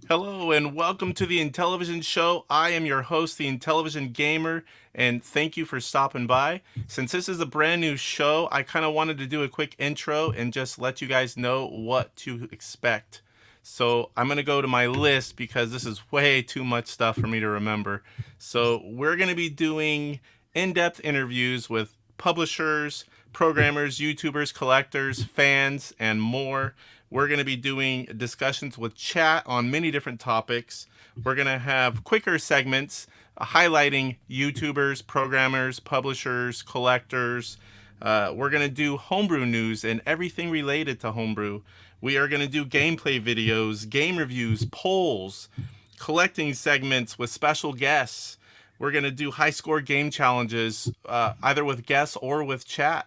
Hello and welcome to the Intellivision Show. I am your host, the Intellivision Gamer, and thank you for stopping by. Since this is a brand new show, I kind of wanted to do a quick intro and just let you guys know what to expect. So I'm going to go to my list because this is way too much stuff for me to remember. So we're going to be doing in-depth interviews with publishers, programmers, YouTubers, collectors, fans, and more. We're going to be doing discussions with chat on many different topics. We're going to have quicker segments highlighting YouTubers, programmers, publishers, collectors. We're going to do homebrew news and everything related to homebrew. We are going to do gameplay videos, game reviews, polls, collecting segments with special guests. We're going to do high score game challenges, either with guests or with chat.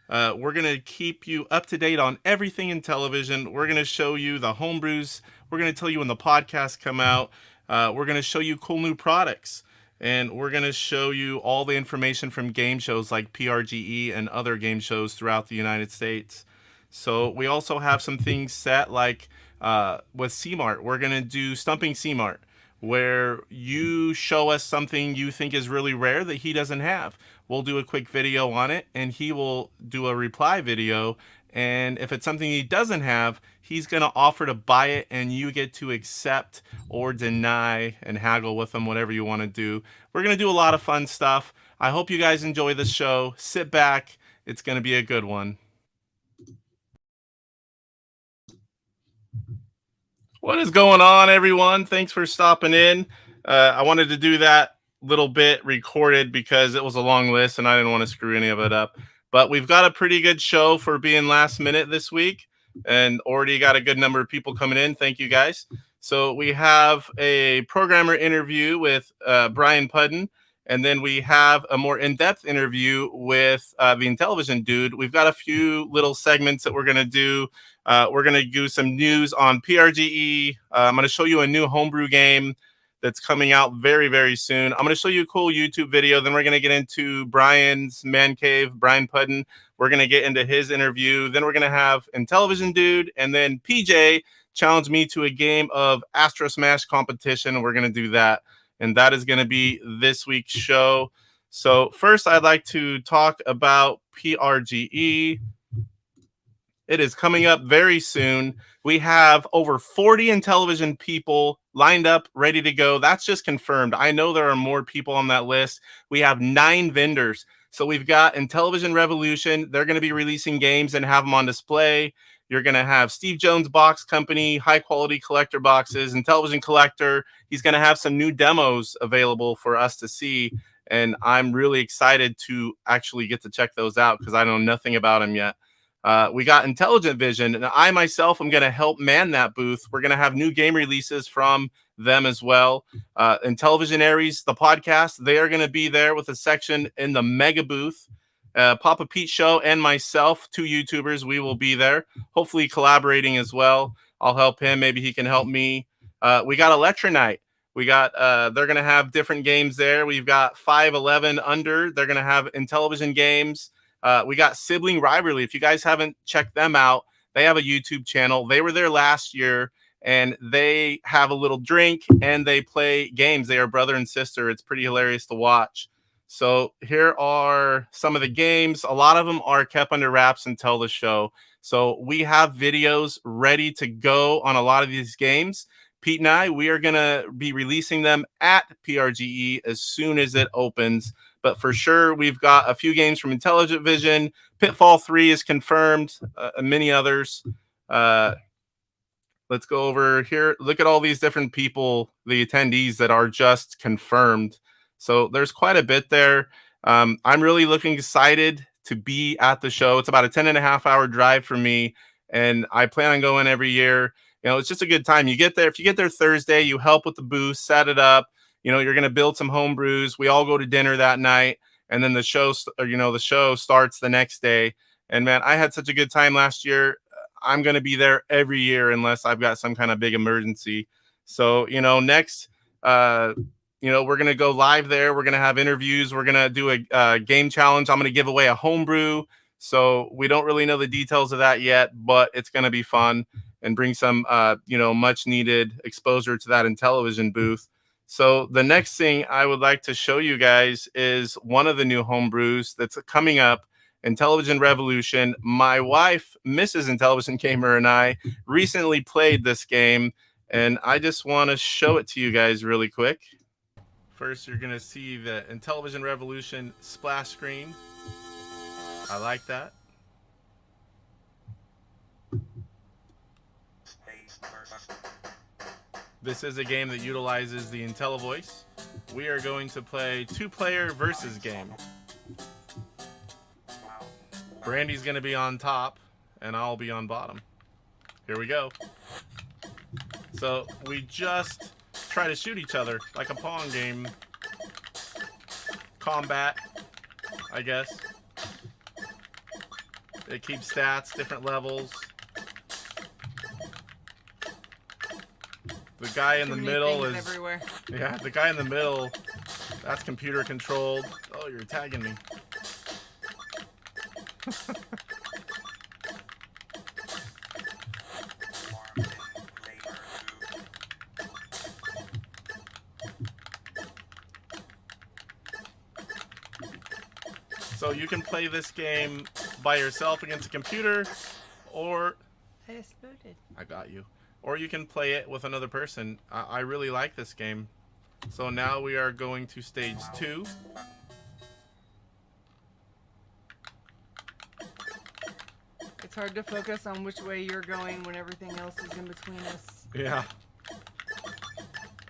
We're going to keep you up to date on everything Intellivision. We're going to show you the homebrews. We're going to tell you when the podcasts come out. We're going to show you cool new products. And we're going to show you all the information from game shows like PRGE and other game shows throughout the United States. So we also have some things set like with CMart. We're going to do Stumping CMart, where you show us something you think is really rare that he doesn't have. We'll do a quick video on it, and he will do a reply video. And if it's something he doesn't have, he's going to offer to buy it, and you get to accept or deny and haggle with him, whatever you want to do. We're going to do a lot of fun stuff. I hope you guys enjoy the show. Sit back. It's going to be a good one. What is going on, everyone? Thanks for stopping in. I wanted to do that little bit recorded because it was a long list and I didn't want to screw any of it up. But we've got a pretty good show for being last minute this week and already got a good number of people coming in. Thank you, guys. So we have a programmer interview with Brian Pudden, and then we have a more in-depth interview with the Intellivision dude. We've got a few little segments that we're going to do. We're going to do some news on PRGE. I'm going to show you a new homebrew game that's coming out very, very soon. I'm going to show you a cool YouTube video. Then we're going to get into Brian's Man Cave, Brian Pudden. We're going to get into his interview. Then we're going to have Intellivision dude. And then PJ challenged me to a game of Astro Smash competition. We're going to do that. And that is going to be this week's show. So first, I'd like to talk about PRGE. It is coming up very soon. We have over 40 Intellivision people lined up, ready to go. That's just confirmed. I know there are more people on that list. We have 9 vendors. So we've got Intellivision Revolution. They're going to be releasing games and have them on display. You're going to have Steve Jones Box Company, high quality collector boxes, Intellivision Collector. He's going to have some new demos available for us to see. And I'm really excited to actually get to check those out because I know nothing about them yet. We got Intelligent Vision, and I myself am going to help man that booth. We're going to have new game releases from them as well. Intellivisionaries, the podcast, they are going to be there with a section in the mega booth. Papa Pete Show and myself, 2 YouTubers, we will be there, hopefully collaborating as well. I'll help him. Maybe he can help me. We got Electra Night. We got, they're going to have different games there. We've got 511 Under. They're going to have Intellivision games. We got Sibling Rivalry. If you guys haven't checked them out, they have a YouTube channel. They were there last year, and they have a little drink, and they play games. They are brother and sister. It's pretty hilarious to watch. So here are some of the games. A lot of them are kept under wraps until the show. So we have videos ready to go on a lot of these games. Pete and I, we are going to be releasing them at PRGE as soon as it opens. But for sure, we've got a few games from Intelligent Vision. Pitfall 3 is confirmed, many others. Let's go over here. Look at all these different people, the attendees that are just confirmed. So there's quite a bit there. I'm really looking excited to be at the show. It's about a 10.5-hour drive for me, and I plan on going every year. You know, it's just a good time. You get there. If you get there Thursday, you help with the booth, set it up. You know, you're going to build some home brews. We all go to dinner that night, and then the show starts the next day. And man, I had such a good time last year. I'm going to be there every year unless I've got some kind of big emergency. So, you know, next, we're going to go live there. We're going to have interviews. We're going to do a game challenge. I'm going to give away a homebrew. So we don't really know the details of that yet, but it's going to be fun. and bring some, much needed exposure to that Intellivision booth. So the next thing I would like to show you guys is one of the new homebrews that's coming up, Intellivision Revolution. My wife, Mrs. Intellivision Gamer, and I recently played this game, and I just want to show it to you guys really quick. First, you're going to see the Intellivision Revolution splash screen. I like that. This is a game that utilizes the IntelliVoice. We are going to play two-player versus game. Brandy's going to be on top, and I'll be on bottom. Here we go. So we just try to shoot each other like a Pong game. Combat, I guess. It keeps stats, different levels. The guy in the middle is everywhere. Yeah, the guy in the middle, that's computer controlled. Oh, you're tagging me. So you can play this game by yourself against a computer, or I exploded. I got you. Or you can play it with another person. I really like this game. So now we are going to stage 2. It's hard to focus on which way you're going when everything else is in between us. Yeah.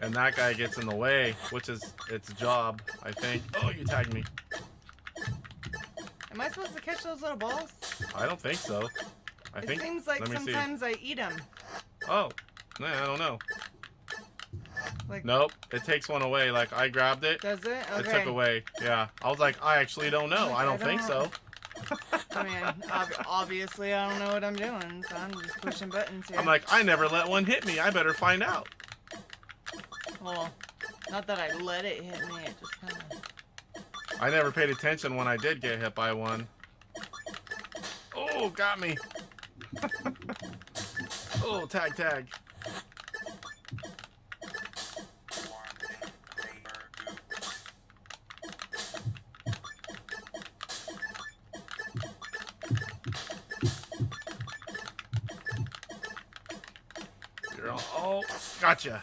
And that guy gets in the way, which is its job, I think. Oh, you tagged me. Am I supposed to catch those little balls? I don't think so. It seems like sometimes I eat them. Oh, no, I don't know. Like, nope, it takes one away. Like, I grabbed it. Does it? Okay. It took away. Yeah. I was like, I actually don't know. I don't think so. I mean, obviously I don't know what I'm doing, so I'm just pushing buttons here. I'm like, I never let one hit me. I better find out. Well, not that I let it hit me. It just kind of... I never paid attention when I did get hit by one. Oh, got me. Oh, tag, tag. Oh, gotcha.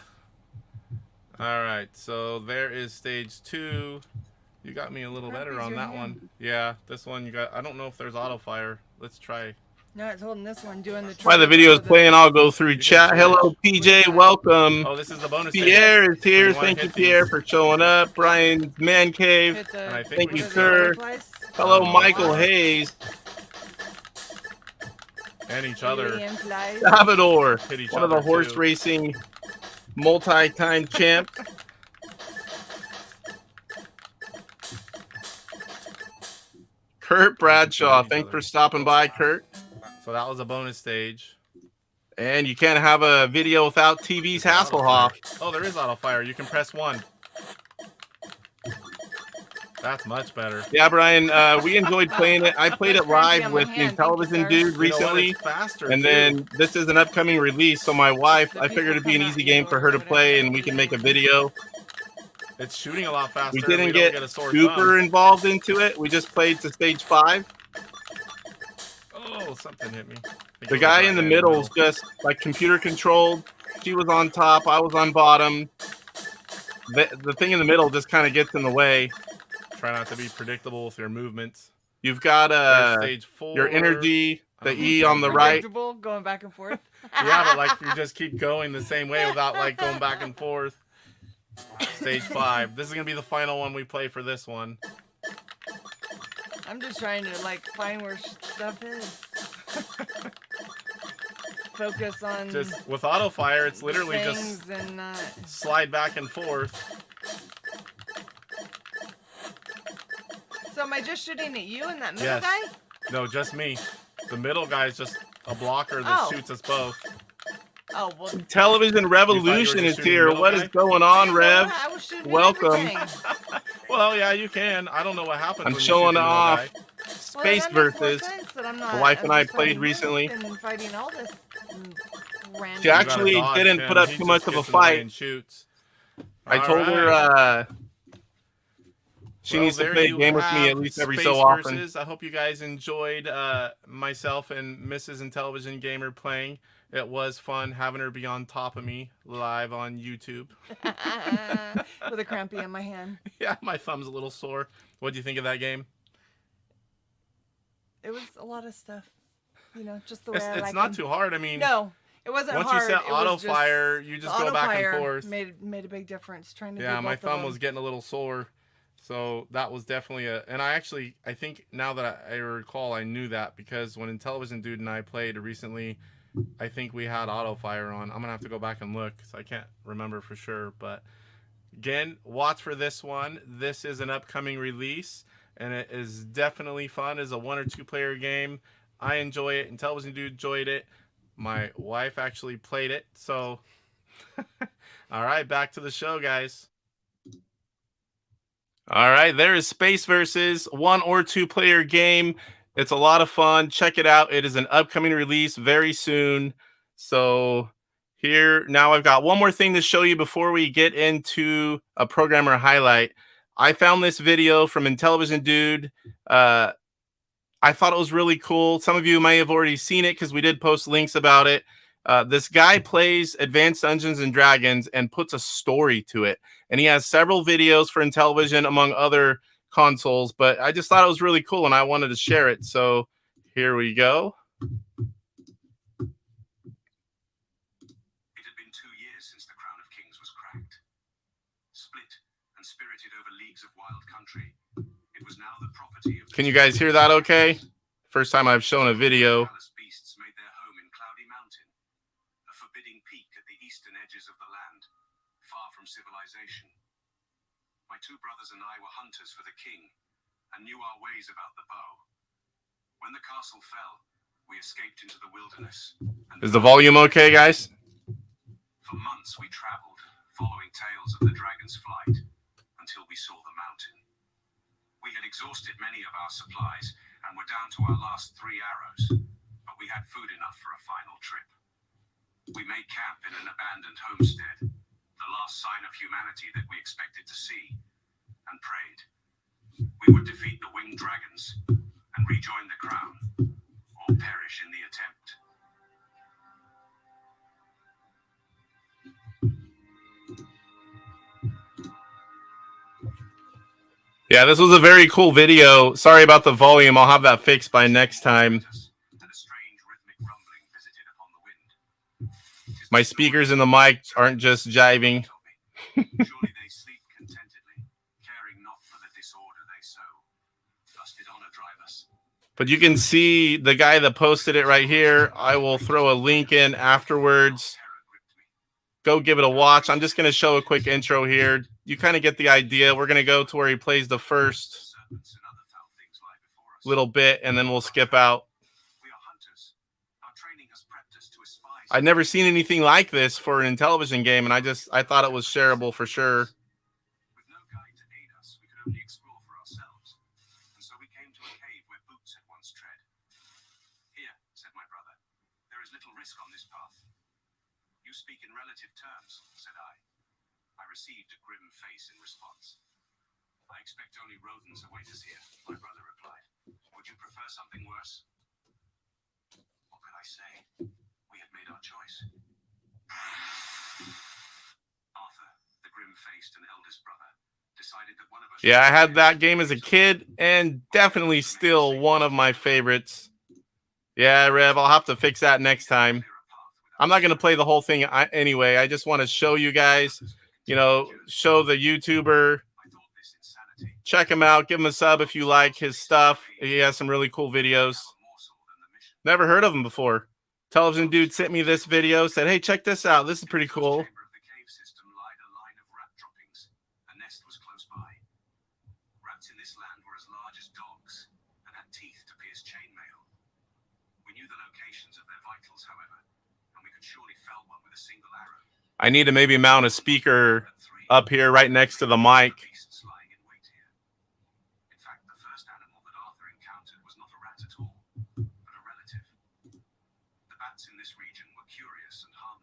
All right, so there is stage 2. You got me a little better on that one. Yeah, this one you got. I don't know if there's auto fire. Let's try. No, it's holding this one, doing the. While the video is playing, I'll go through chat. Hello, PJ. Welcome. Oh, this is the bonus. Pierre is here. Thank you, Pierre, for showing up. Brian's Man Cave. Thank you, sir. Hello, Michael Hayes. And each other. Salvador, one of the horse racing multi-time champs. Kurt Bradshaw, thanks for stopping by, Kurt. So that was a bonus stage. And you can't have a video without TV's Hasselhoff. Oh, there is auto fire. You can press 1. That's much better. Yeah, Brian, we enjoyed playing it. I played it live with the Intellivision dude recently. And then this is an upcoming release. So my wife, I figured it'd be an easy game for her to play and we can make a video. It's shooting a lot faster. We didn't get super involved into it. We just played to stage 5. Oh, something hit me. The guy in the middle is just like computer controlled. She was on top. I was on bottom. The thing in the middle just kind of gets in the way. Try not to be predictable with your movements. You've got stage 4. Your energy, the E on the right. Going back and forth. Yeah, but like you just keep going the same way without like going back and forth. Stage 5. This is gonna be the final one we play for this one. I'm just trying to like find where stuff is. Focus on. Just with auto fire, it's literally just and, slide back and forth. So am I just shooting at you and that middle guy? No, just me. The middle guy is just a blocker that shoots us both. Oh, well. Intellivision Revolution is here. What is going on, Rev? Welcome. Well, yeah, you can. I don't know what happened. I'm showing off Space Versus. The wife and I played recently. Fighting all this random. She actually didn't put up too much of a fight. And shoots. I told her she needs to play a game with me at least every so often. Versus. I hope you guys enjoyed myself and Mrs. Intellivision Gamer playing. It was fun having her be on top of me live on YouTube. With a crampy in my hand. Yeah, my thumb's a little sore. What do you think of that game? It was a lot of stuff. You know, just the way I like It's not too hard. I mean, no, it wasn't once hard. you set auto fire, you just go back and forth. Made a big difference trying to. Yeah, my thumb was getting a little sore, so that was definitely and I think now that I recall, I knew that because when Intellivision Dude and I played recently, I think we had auto fire on. I'm gonna have to go back and look because I can't remember for sure. But again, watch for this one. This is an upcoming release, and it is definitely fun. It's a 1 or 2 player game. I enjoy it. Intellivision Dude enjoyed it. My wife actually played it. So, all right, back to the show, guys. All right, there is Space Versus, 1 or 2 player game. It's a lot of fun. Check it out. It is an upcoming release very soon. So here, now I've got one more thing to show you before we get into a programmer highlight. I found this video from Intellivision Dude. I thought it was really cool. Some of you may have already seen it because we did post links about it. This guy plays Advanced Dungeons and Dragons and puts a story to it. And he has several videos for Intellivision, among other consoles. But I just thought it was really cool, and I wanted to share it. So here we go. It had been 2 years since the Crown of Kings was cracked. Split and spirited over leagues of wild country, it was now the property of... Can you guys hear that okay? First time I've shown a video. Beasts made their home in Cloudy Mountain, a forbidding peak at the eastern edges of the land, far from civilization. My 2 brothers and I were hunters for the king and knew our ways about the bow. When the castle fell, we escaped into the wilderness. Is the volume okay, guys? For months we traveled, following tales of the dragon's flight, until we saw the mountain. We had exhausted many of our supplies and were down to our last 3 arrows, but we had food enough for a final trip. We made camp in an abandoned homestead, the last sign of humanity that we expected to see, and prayed. We would defeat the winged dragons and rejoin the crown, or perish in the attempt. Yeah, this was a very cool video. Sorry about the volume. I'll have that fixed by next time. My speakers in the mic aren't just jiving. Surely they sleep contentedly, caring not for the disorder they sow. Thus did honor drive us. But you can see the guy that posted it right here. I will throw a link in afterwards. Go give it a watch. I'm just going to show a quick intro here. You kind of get the idea. We're going to go to where he plays the first little bit, and then we'll skip out. I'd never seen anything like this for an Intellivision game, and I thought it was shareable for sure. With no guide to aid us, we could only explore for ourselves. And so we came to a cave where boots had once tread. Here, said my brother, there is little risk on this path. You speak in relative terms, said I. I received a grim face in response. I expect only rodents await us here, my brother replied. Would you prefer something worse? What could I say? We had made our choice. Arthur, the grim-faced and eldest brother, decided that one of us... Yeah, I had that game as a kid, and definitely still one of my favorites. Yeah, Rev, I'll have to fix that next time. I'm not going to play the whole thing anyway. I just want to show you guys, you know, show the YouTuber. Check him out. Give him a sub if you like his stuff. He has some really cool videos. Never heard of him before. Intellivision Dude sent me this video, said, hey, check this out. This is pretty cool. Rats in this land were as large as dogs and had teeth to pierce chainmail. We knew the locations of their vitals, however, and we could surely fell one with a single arrow. I need to maybe mount a speaker up here right next to the mic. In fact, the first animal that Arthur encountered was not a rat at all, but a relative. The bats in this region were curious and harmless.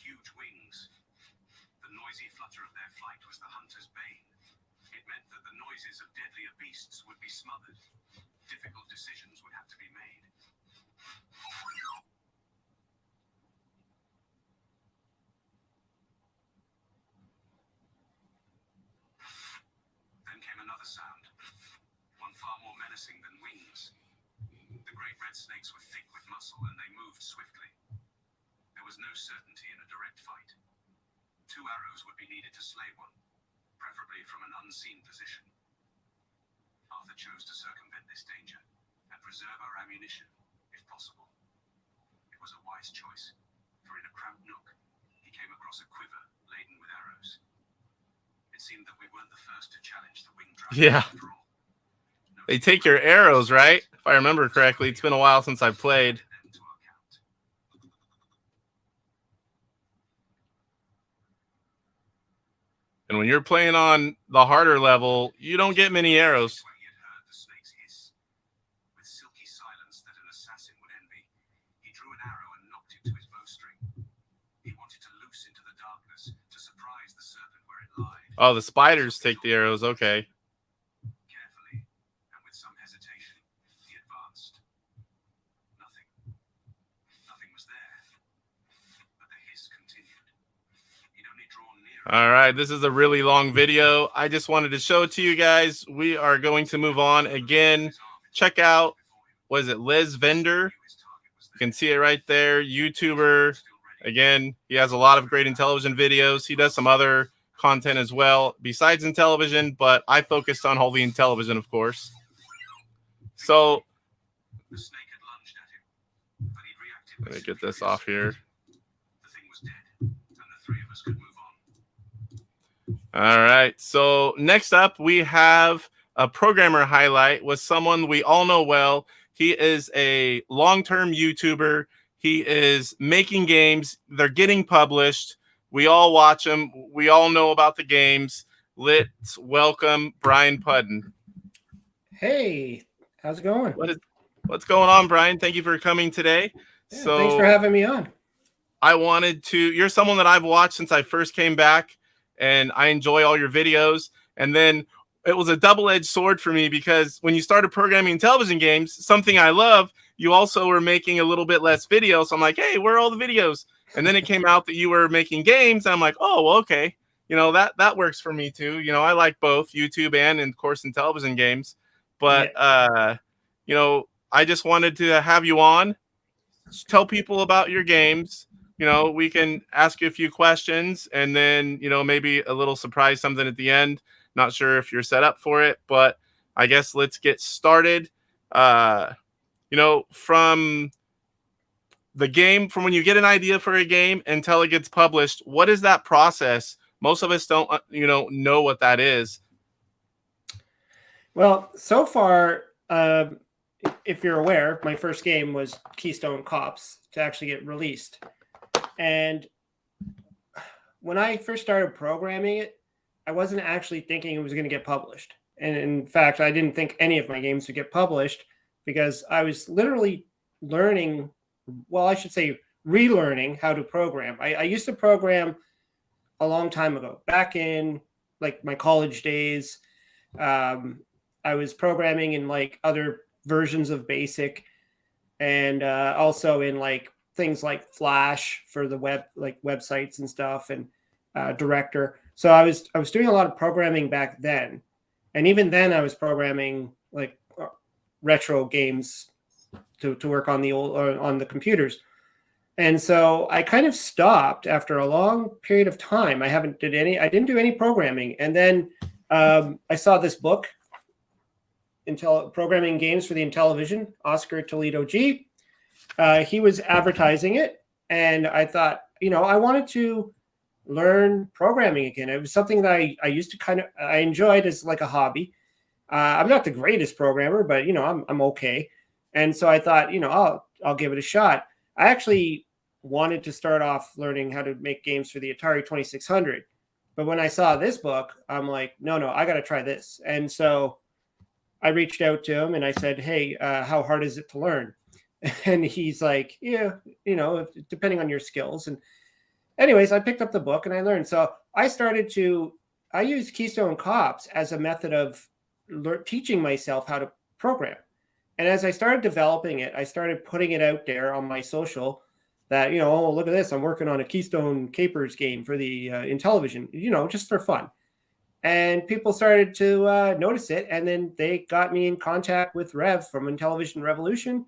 huge wings. The noisy flutter of their flight was the hunter's bane. It meant that the noises of deadlier beasts would be smothered. Difficult decisions would have to be made. Then came another sound, one far more menacing than wings. The great red snakes were thick with muscle and they moved swiftly. There was no certainty in a direct fight. 2 arrows would be needed to slay one, preferably from an unseen position. Arthur chose to circumvent this danger and preserve our ammunition, if possible. It was a wise choice, for in a cramped nook, he came across a quiver laden with arrows. It seemed that we weren't the first to challenge the winged dragon. Yeah. After all. They take your arrows, right? If I remember correctly. It's been a while since I played. Them to our count. And when you're playing on the harder level, you don't get many arrows. Where he had heard the snake's hiss. With silky silence that an assassin would envy, he drew an arrow and knocked it to his bowstring. He wanted to loose into the darkness to surprise the serpent where it lied. Oh, the spiders take the arrows. Okay. Carefully, and with some hesitation, he advanced. Nothing. Nothing was there. But the hiss continued. He'd only drawn nearer. All right. This is a really long video. I just wanted to show it to you guys. We are going to move on again. Check out, what is it, Les Vendor? You can see it right there. YouTuber. Again, he has a lot of great Intellivision videos. He does some other content as well besides Intellivision, but I focused on wholly Intellivision, of course. So The snake had lunged at him, but he reacted with let me get this superior off here. The thing was dead, and the 3 of us could move on. All right. So next up, we have a programmer highlight with someone we all know well. He is a long-term YouTuber. He is making games. They're getting published. We all watch them. We all know about the games. Let's welcome Brian Pudden. Hey, how's it going? What's going on, Brian? Thank you for coming today. Yeah, So thanks for having me on. I wanted to, you're someone that I've watched since I first came back, and I enjoy all your videos. And then it was a double-edged sword for me because when you started programming television games, something I love, you also were making a little bit less videos. So I'm like, hey, where are all the videos? And then it came out that you were making games. And I'm like, oh, well, okay. You know, that works for me too. You know, I like both YouTube and of course, in television games. But, you know, I just wanted to have you on. Just tell people about your games. You know, we can ask you a few questions and then, you know, maybe a little surprise something at the end. Not sure if you're set up for it, but I guess let's get started. You know, from the game, from when you get an idea for a game until it gets published, what is that process? Most of us don't, you know what that is. Well, so far, if you're aware, my first game was Keystone Cops to actually get released. And when I first started programming it, I wasn't actually thinking it was going to get published. And in fact, I didn't think any of my games would get published because I was literally learning, well, I should say relearning how to program. I used to program a long time ago, back in like my college days. I was programming in like other versions of BASIC and also in like things like Flash for the web, like websites and stuff, and Director. So I was doing a lot of programming back then. And even then I was programming like retro games to work on the old on the computers. And so I kind of stopped after a long period of time. I didn't do any programming. And then I saw this book, Programming Games for the Intellivision, Oscar Toledo G. He was advertising it. And I thought, you know, I wanted to learn programming again. It was something that I used to I enjoyed as like a hobby. I'm not the greatest programmer, but, you know, I'm okay. And so I thought, you know, I'll give it a shot. I actually wanted to start off learning how to make games for the Atari 2600. But when I saw this book, I'm like, no, I got to try this. And so I reached out to him and I said, hey, how hard is it to learn? And he's like, yeah, you know, depending on your skills. And anyways, I picked up the book and I learned. So I used Keystone Cops as a method of teaching myself how to program. And as I started developing it, I started putting it out there on my social that, oh, look at this. I'm working on a Keystone Capers game for the Intellivision, just for fun. And people started to notice it. And then they got me in contact with Rev from Intellivision Revolution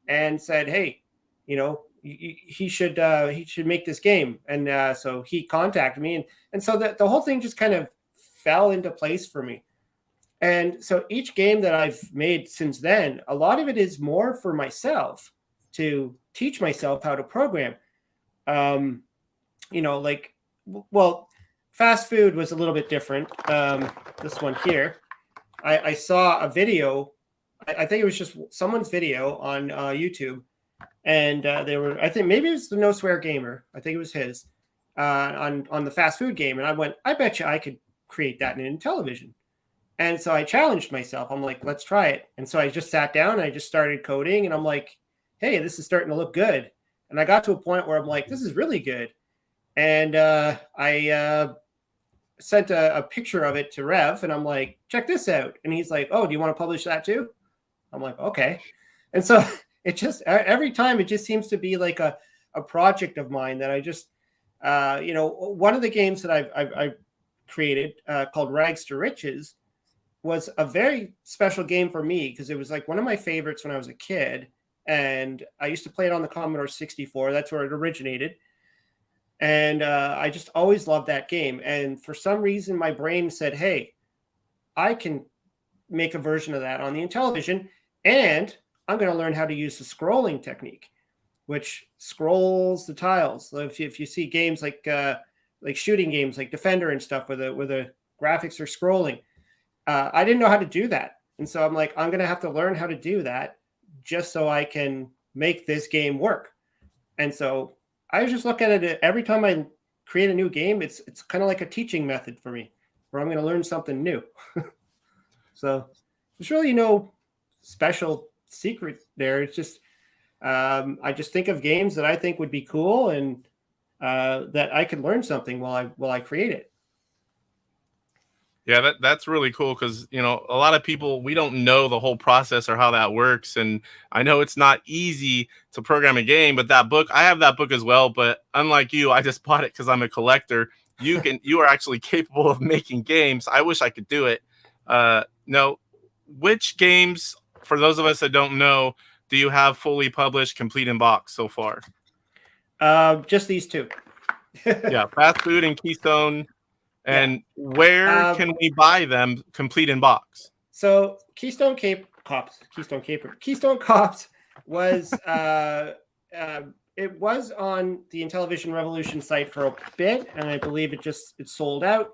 and said, hey, he should make this game. And so he contacted me. And so the whole thing just kind of fell into place for me. And so each game that I've made since then, a lot of it is more for myself to teach myself how to program. Fast food was a little bit different. This one here, I saw a video. I think it was just someone's video on YouTube. And I think maybe it was the No Swear Gamer. I think it was his on the fast food game. And I went, I bet you I could create that in Intellivision. And so I challenged myself. I'm like, let's try it. And so I just sat down and I just started coding. And I'm like, hey, this is starting to look good. And I got to a point where I'm like, this is really good. And I sent a picture of it to Rev. And I'm like, check this out. And he's like, oh, do you want to publish that too? I'm like, okay. And so it just, every time it just seems to be like a project of mine that I just, one of the games that I've created called Rags to Riches was a very special game for me because it was like one of my favorites when I was a kid. And I used to play it on the Commodore 64. That's where it originated. And I just always loved that game. And for some reason, my brain said, hey, I can make a version of that on the Intellivision. And I'm going to learn how to use the scrolling technique, which scrolls the tiles. So if you see games like shooting games like Defender and stuff where the graphics are scrolling, I didn't know how to do that. And so I'm like, I'm going to have to learn how to do that just so I can make this game work. And so I just look at it every time I create a new game. It's kind of like a teaching method for me where I'm going to learn something new. So there's really no special secret there. It's just, I just think of games that I think would be cool and that I could learn something while I create it. Yeah, that's really cool because, a lot of people, we don't know the whole process or how that works. And I know it's not easy to program a game, but I have that book as well. But unlike you, I just bought it because I'm a collector. You are actually capable of making games. I wish I could do it. No, which games, for those of us that don't know, do you have fully published, complete in box so far? Just these two. Yeah, Fast Food and Keystone. And where can we buy them complete in box? So Keystone Cops was it was on the Intellivision Revolution site for a bit, and I believe it sold out.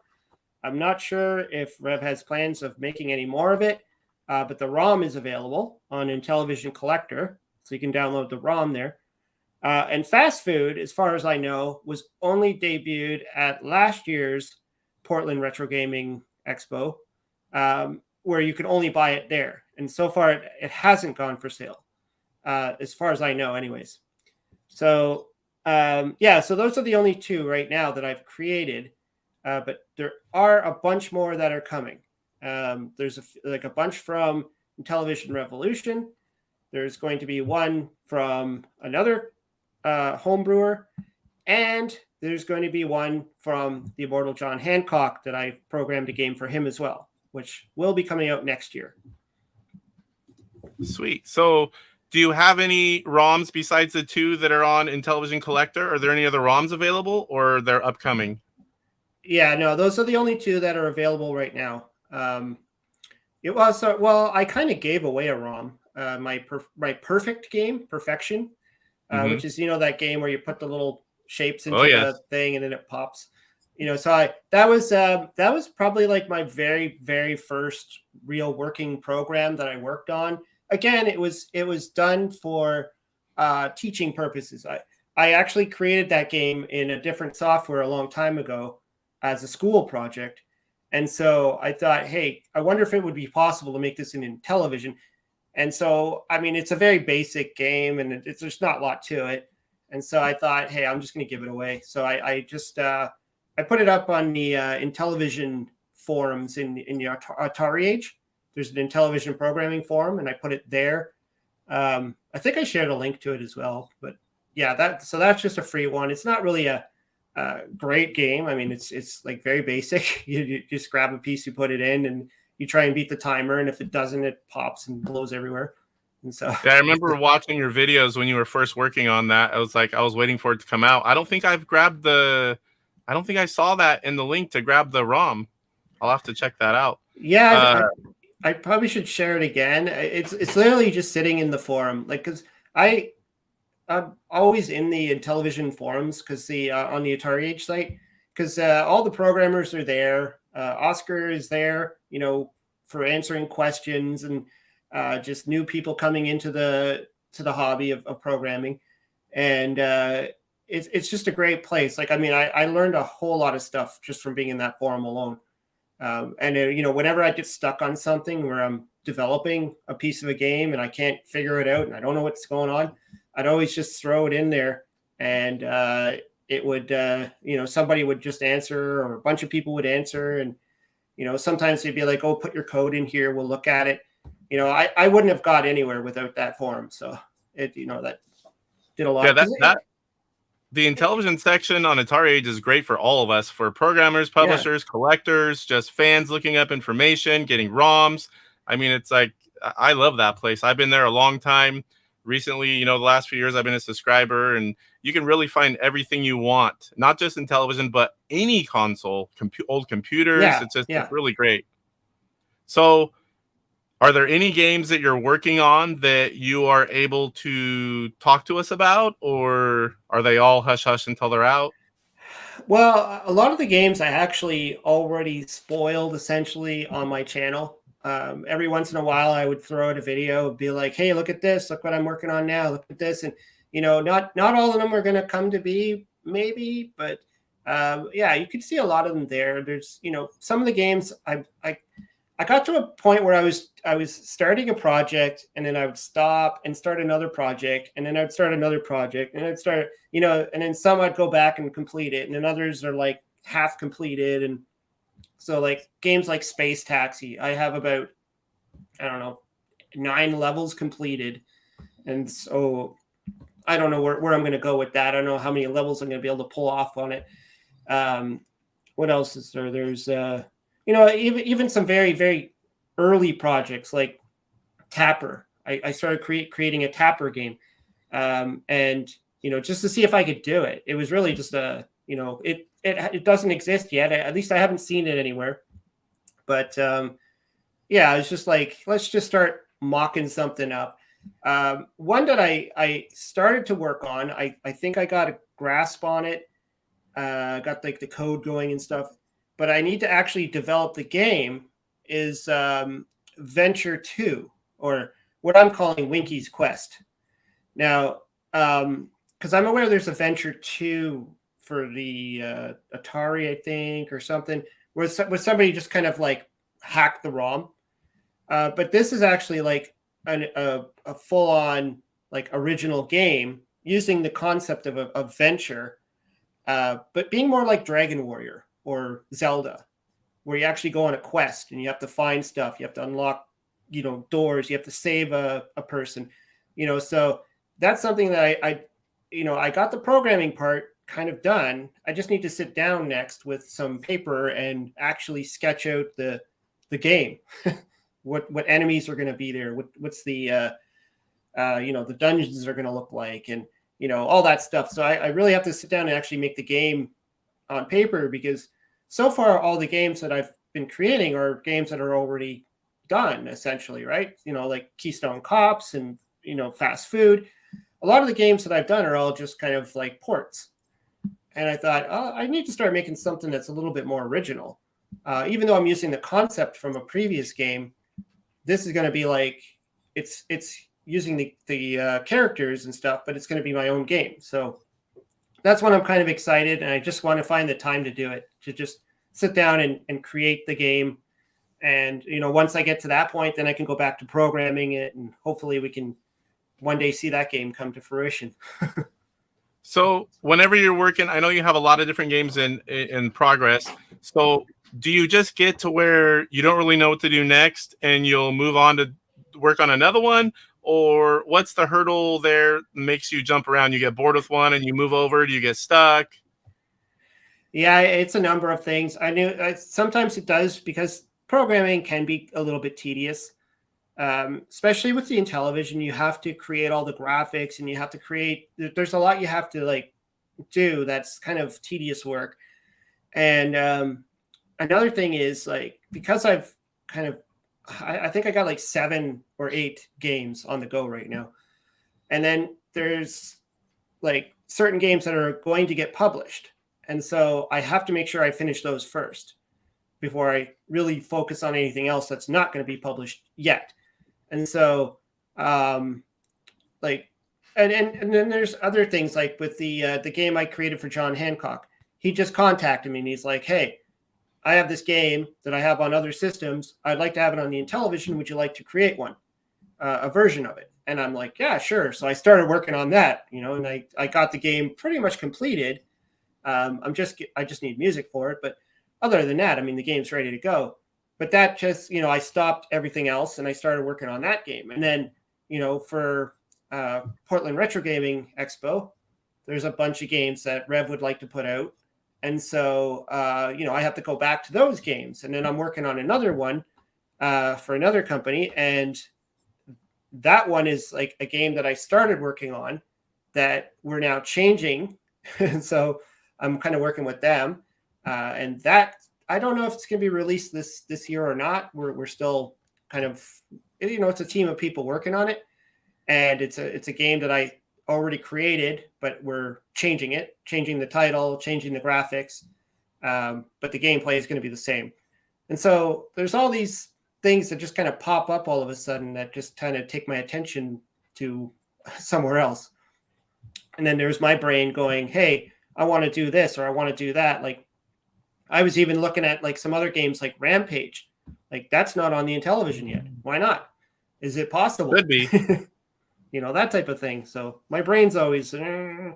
I'm not sure if Rev has plans of making any more of it, but the ROM is available on Intellivision Collector, so you can download the ROM there. And Fast Food, as far as I know, was only debuted at last year's Portland Retro Gaming Expo, where you could only buy it there. And so far, it hasn't gone for sale, as far as I know, anyways. So, so those are the only two right now that I've created, but there are a bunch more that are coming. There's a bunch from Intellivision Revolution. There's going to be one from another homebrewer, and there's going to be one from the immortal John Hancock that I programmed a game for him as well, which will be coming out next year. Sweet. So do you have any ROMs besides the two that are on Intellivision Collector? Are there any other ROMs available or they're upcoming? Yeah, no, those are the only two that are available right now. I kind of gave away a ROM, my perfect game, Perfection, which is, that game where you put the little shapes into the thing and then it pops. So that was probably like my very, very first real working program that I worked on. Again, it was done for teaching purposes. I actually created that game in a different software a long time ago as a school project. And so I thought, hey, I wonder if it would be possible to make this in Intellivision. And so, I mean, it's a very basic game and there's not a lot to it. And so I thought, hey, I'm just going to give it away. So I just I put it up on the Intellivision forums in the Atari Age. There's an Intellivision programming forum, and I put it there. I think I shared a link to it as well. But yeah, that's just a free one. It's not really a great game. I mean, it's like very basic. You just grab a piece, you put it in, and you try and beat the timer. And if it doesn't, it pops and blows everywhere. And so Yeah, I remember watching your videos when you were first working on that. I was waiting for it to come out. I don't think I saw that in the link to grab the ROM. I'll have to check that out. Yeah, I probably should share it again. It's literally just sitting in the forum, like, because I'm always in the Intellivision forums because on the Atari Age site, because all the programmers are there. Oscar is there, for answering questions and just new people coming into the hobby of programming, and it's just a great place. Like, I mean, I learned a whole lot of stuff just from being in that forum alone. And whenever I get stuck on something where I'm developing a piece of a game and I can't figure it out and I don't know what's going on, I'd always just throw it in there, and it would, somebody would just answer, or a bunch of people would answer, and sometimes they'd be like, "Oh, put your code in here, we'll look at it." I wouldn't have got anywhere without that forum. So that did a lot. Yeah, the Intellivision section on Atari Age is great for all of us, for programmers, publishers, collectors, just fans looking up information, getting ROMs. I mean, it's like, I love that place. I've been there a long time. Recently, the last few years, I've been a subscriber, and you can really find everything you want, not just in television, but any console, old computers. Yeah, it's really great. So, are there any games that you're working on that you are able to talk to us about, or are they all hush hush until they're out? Well, a lot of the games I actually already spoiled essentially on my channel. Every once in a while, I would throw out a video, be like, "Hey, look at this! Look what I'm working on now! Look at this!" And not all of them are going to come to be, maybe, but yeah, you can see a lot of them there. There's some of the games I got to a point where I was starting a project, and then I would stop and start another project, and then I'd start another project, and I'd start, and then some I'd go back and complete it, and then others are like half completed. And so, like, games like Space Taxi, I have about, I don't know, 9 levels completed, and so I don't know where I'm going to go with that. I don't know how many levels I'm going to be able to pull off on it. What else is there? There's even some very, very early projects like Tapper. I started creating a Tapper game, and just to see if I could do it. It was really just it doesn't exist yet. At least I haven't seen it anywhere. But yeah, it's just like, let's just start mocking something up. One that I started to work on, I think I got a grasp on it, got like the code going and stuff, but I need to actually develop the game, is Venture 2, or what I'm calling Winky's Quest. Now, because I'm aware there's a Venture 2 for the Atari, I think, or something, where somebody just kind of like hacked the ROM. But this is actually like a full-on like original game using the concept of a venture, but being more like Dragon Warrior or Zelda, where you actually go on a quest and you have to find stuff, you have to unlock, doors, you have to save a person, so that's something that I got the programming part kind of done. I just need to sit down next with some paper and actually sketch out the game. what enemies are going to be there, what's the the dungeons are going to look like, and all that stuff. So I really have to sit down and actually make the game on paper, because so far all the games that I've been creating are games that are already done, essentially, right? Like Keystone Cops and Fast Food. A lot of the games that I've done are all just kind of like ports. And I thought, oh, I need to start making something that's a little bit more original. Even though I'm using the concept from a previous game, this is going to be like, it's using the characters and stuff, but it's going to be my own game. So that's when I'm kind of excited, and I just want to find the time to do it, to just sit down and create the game. And, once I get to that point, then I can go back to programming it, and hopefully we can one day see that game come to fruition. So whenever you're working, I know you have a lot of different games in progress. So do you just get to where you don't really know what to do next and you'll move on to work on another one? Or what's the hurdle there that makes you jump around? You get bored with one and you move over? Do you get stuck? Yeah, it's a number of things. Sometimes it does, because programming can be a little bit tedious, especially with the Intellivision. You have to create all the graphics, and you have to create. There's a lot you have to like do. That's kind of tedious work. And another thing is, like, because I've kind of, I think I got like 7 or 8 games on the go right now, and then there's like certain games that are going to get published. And so I have to make sure I finish those first before I really focus on anything else that's not going to be published yet. And so, like, and then there's other things, like with the game I created for John Hancock. He just contacted me and he's like, "Hey, I have this game that I have on other systems. I'd like to have it on the Intellivision. Would you like to create one, a version of it?" And I'm like, "Yeah, sure." So I started working on that, and I got the game pretty much completed. I just need music for it, but other than that, I mean, the game's ready to go. But that just, I stopped everything else and I started working on that game. And then, for Portland Retro Gaming Expo, there's a bunch of games that Rev would like to put out. And so, I have to go back to those games. And then I'm working on another one for another company. And that one is like a game that I started working on that we're now changing. And so I'm kind of working with them. And that, I don't know if it's going to be released this year or not. We're still kind of, it's a team of people working on it. And it's a game that I already created, but we're changing the title, changing the graphics. But the gameplay is going to be the same. And so there's all these things that just kind of pop up all of a sudden that just kind of take my attention to somewhere else. And then there's my brain going, "Hey, I want to do this or I want to do that." Like, I was even looking at like some other games like Rampage. Like, that's not on the Intellivision yet. Why not? Is it possible? Could be. That type of thing. So my brain's always I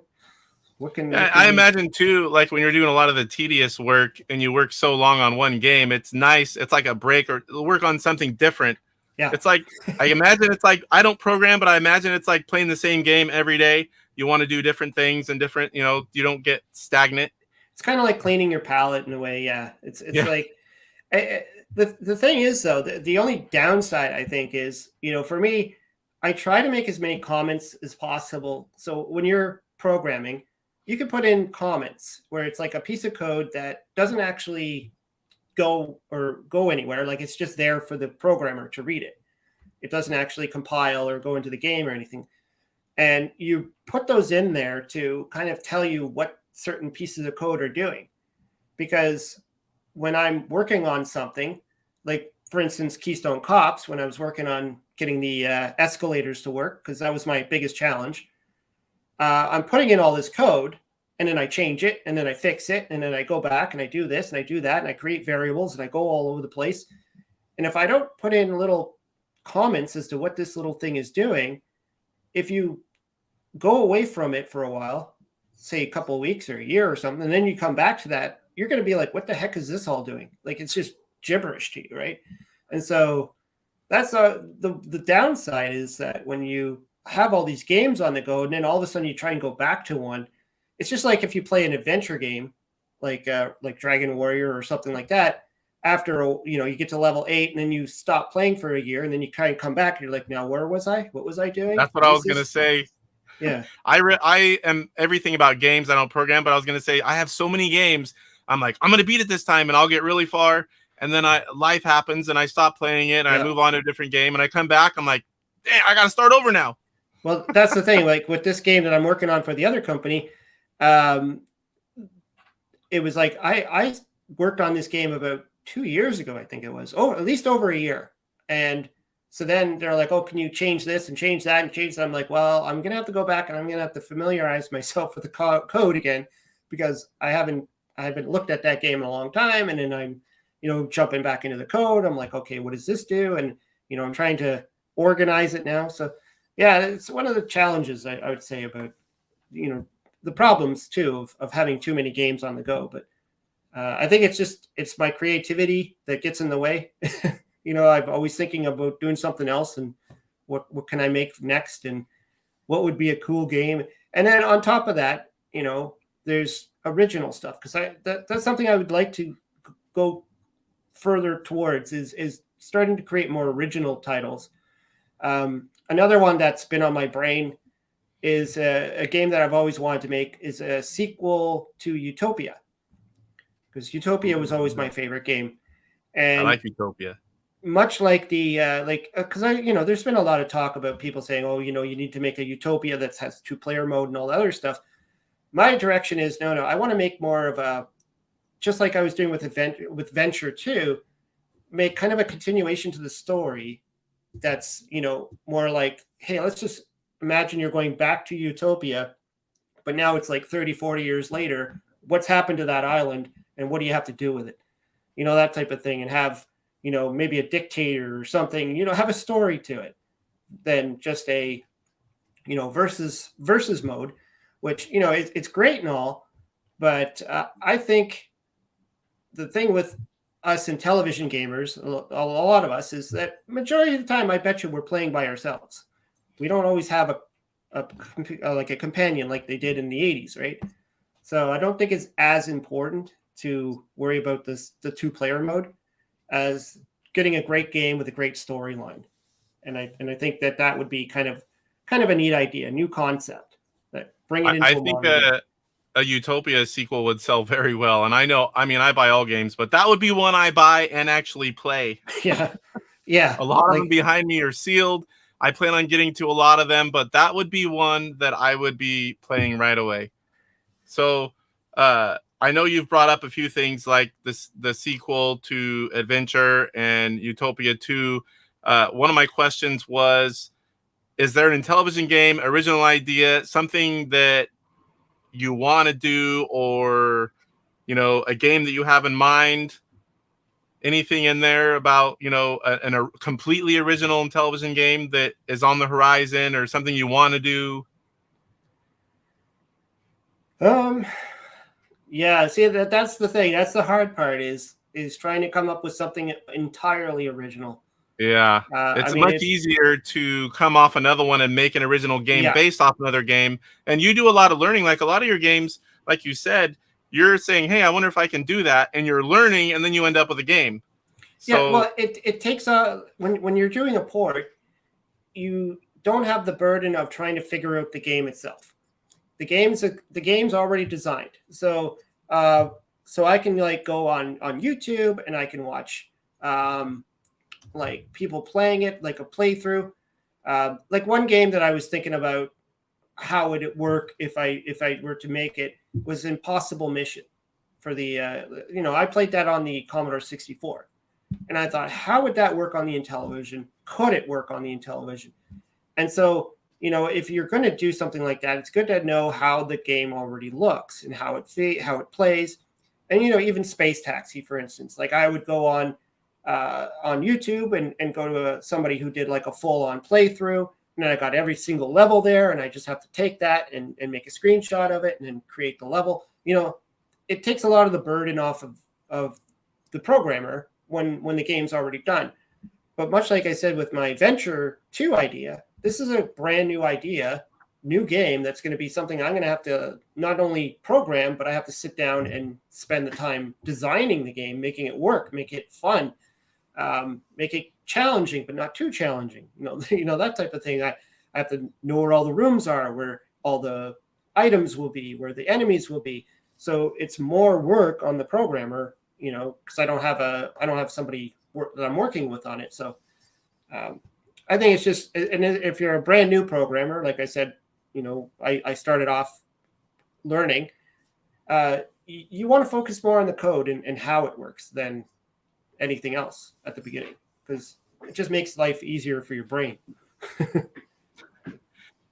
imagine too, like when you're doing a lot of the tedious work and you work so long on one game, it's nice. It's like a break or work on something different. Yeah. It's like, I imagine it's like, I don't program, but I imagine it's like playing the same game every day. You want to do different things and different, you don't get stagnant. It's kind of like cleaning your palate in a way. Yeah. It's like, the thing is though, the only downside I think is, for me, I try to make as many comments as possible. So when you're programming, you can put in comments where it's like a piece of code that doesn't actually go anywhere. Like, it's just there for the programmer to read it. It doesn't actually compile or go into the game or anything. And you put those in there to kind of tell you what certain pieces of code are doing. Because when I'm working on something, like for instance, Keystone Cops, when I was working on getting the escalators to work, because that was my biggest challenge, I'm putting in all this code and then I change it and then I fix it. And then I go back and I do this and I do that and I create variables and I go all over the place. And if I don't put in little comments as to what this little thing is doing, if you go away from it for a while, say a couple of weeks or a year or something, and then you come back to that, you're going to be like, "What the heck is this all doing?" Like, it's just gibberish to you, right? And so that's the downside, is that when you have all these games on the go and then all of a sudden you try and go back to one, it's just like if you play an adventure game like Dragon Warrior or something like that. After you get to level 8 and then you stop playing for a year and then you kind of come back and you're like, "Now where was I? What was I doing?" That's what I was going to say. Yeah. I am everything about games. I don't program, but I was going to say I have so many games. I'm like, I'm going to beat it this time and I'll get really far. And then life happens and I stop playing it and I move on to a different game and I come back. I'm like, "Damn, I got to start over now." Well, that's the thing. Like with this game that I'm working on for the other company, it was like I worked on this game about 2 years ago, I think it was. Oh, at least over a year. And so then they're like, "Oh, can you change this and change that and change that?" I'm like, "Well, I'm going to have to go back and I'm going to have to familiarize myself with the code again, because I haven't looked at that game in a long time." And then I'm, jumping back into the code. I'm like, "Okay, what does this do?" And, I'm trying to organize it now. So yeah, it's one of the challenges I would say about, the problems too of having too many games on the go. But I think it's my creativity that gets in the way. I'm always thinking about doing something else and what can I make next and what would be a cool game. And then on top of that, there's original stuff, because that's something I would like to go further towards is starting to create more original titles. Another one that's been on my brain is a game that I've always wanted to make, is a sequel to Utopia, because Utopia was always my favorite game. And I like Utopia. Much like because there's been a lot of talk about people saying, oh, you need to make a Utopia that has 2-player mode and all that other stuff. My direction is no, I want to make more of a, just like I was doing with Venture 2, make kind of a continuation to the story that's, more like, hey, let's just imagine you're going back to Utopia, but now it's like 30, 40 years later. What's happened to that island and what do you have to do with it? That type of thing, and have, maybe a dictator or something, have a story to it than just a, versus mode, which, it's great and all. But I think the thing with us Intellivision gamers, a lot of us, is that majority of the time, I bet you we're playing by ourselves. We don't always have a companion like they did in the 80s, right? So I don't think it's as important to worry about the 2-player mode as getting a great game with a great storyline. And I think that would be kind of a neat idea, a new concept that bring it into I think a Utopia sequel would sell very well. And I buy all games, but that would be one I buy and actually play. Yeah. A lot of them behind me are sealed. I plan on getting to a lot of them, but that would be one that I would be playing right away. So I know you've brought up a few things like the sequel to Adventure and Utopia 2. One of my questions was, is there an Intellivision game, original idea, something that you want to do, or, a game that you have in mind? Anything in there about, a completely original Intellivision game that is on the horizon, or something you want to do? Yeah, see, that's the thing. That's the hard part is trying to come up with something entirely original. Yeah, it's much easier to come off another one and make an original game based off another game. And you do a lot of learning. Like a lot of your games, like you said, you're saying, hey, I wonder if I can do that. And you're learning, and then you end up with a game. So, yeah, well, it takes when you're doing a port, you don't have the burden of trying to figure out the game itself. The game's already designed. So I can go on YouTube and I can watch people playing it, like a playthrough. Like one game that I was thinking about how would it work if I were to make it was Impossible Mission for the I played that on the Commodore 64, and I thought, how would that work on the Intellivision? Could it work on the Intellivision? And so if you're going to do something like that, it's good to know how the game already looks and how it plays. And even Space Taxi, for instance, like I would go on YouTube and go to somebody who did like a full-on playthrough, and then I got every single level there, and I just have to take that and make a screenshot of it and then create the level. It takes a lot of the burden off of the programmer when the game's already done. But much like I said with my Venture 2 idea, this is a brand new idea, new game that's going to be something I'm going to have to not only program, but I have to sit down and spend the time designing the game, making it work, make it fun, make it challenging, but not too challenging. That type of thing. I have to know where all the rooms are, where all the items will be, where the enemies will be. So it's more work on the programmer, because I don't have somebody that I'm working with on it. So I think it's just, and if you're a brand new programmer, like I said, I started off learning, you want to focus more on the code and how it works than anything else at the beginning, because it just makes life easier for your brain.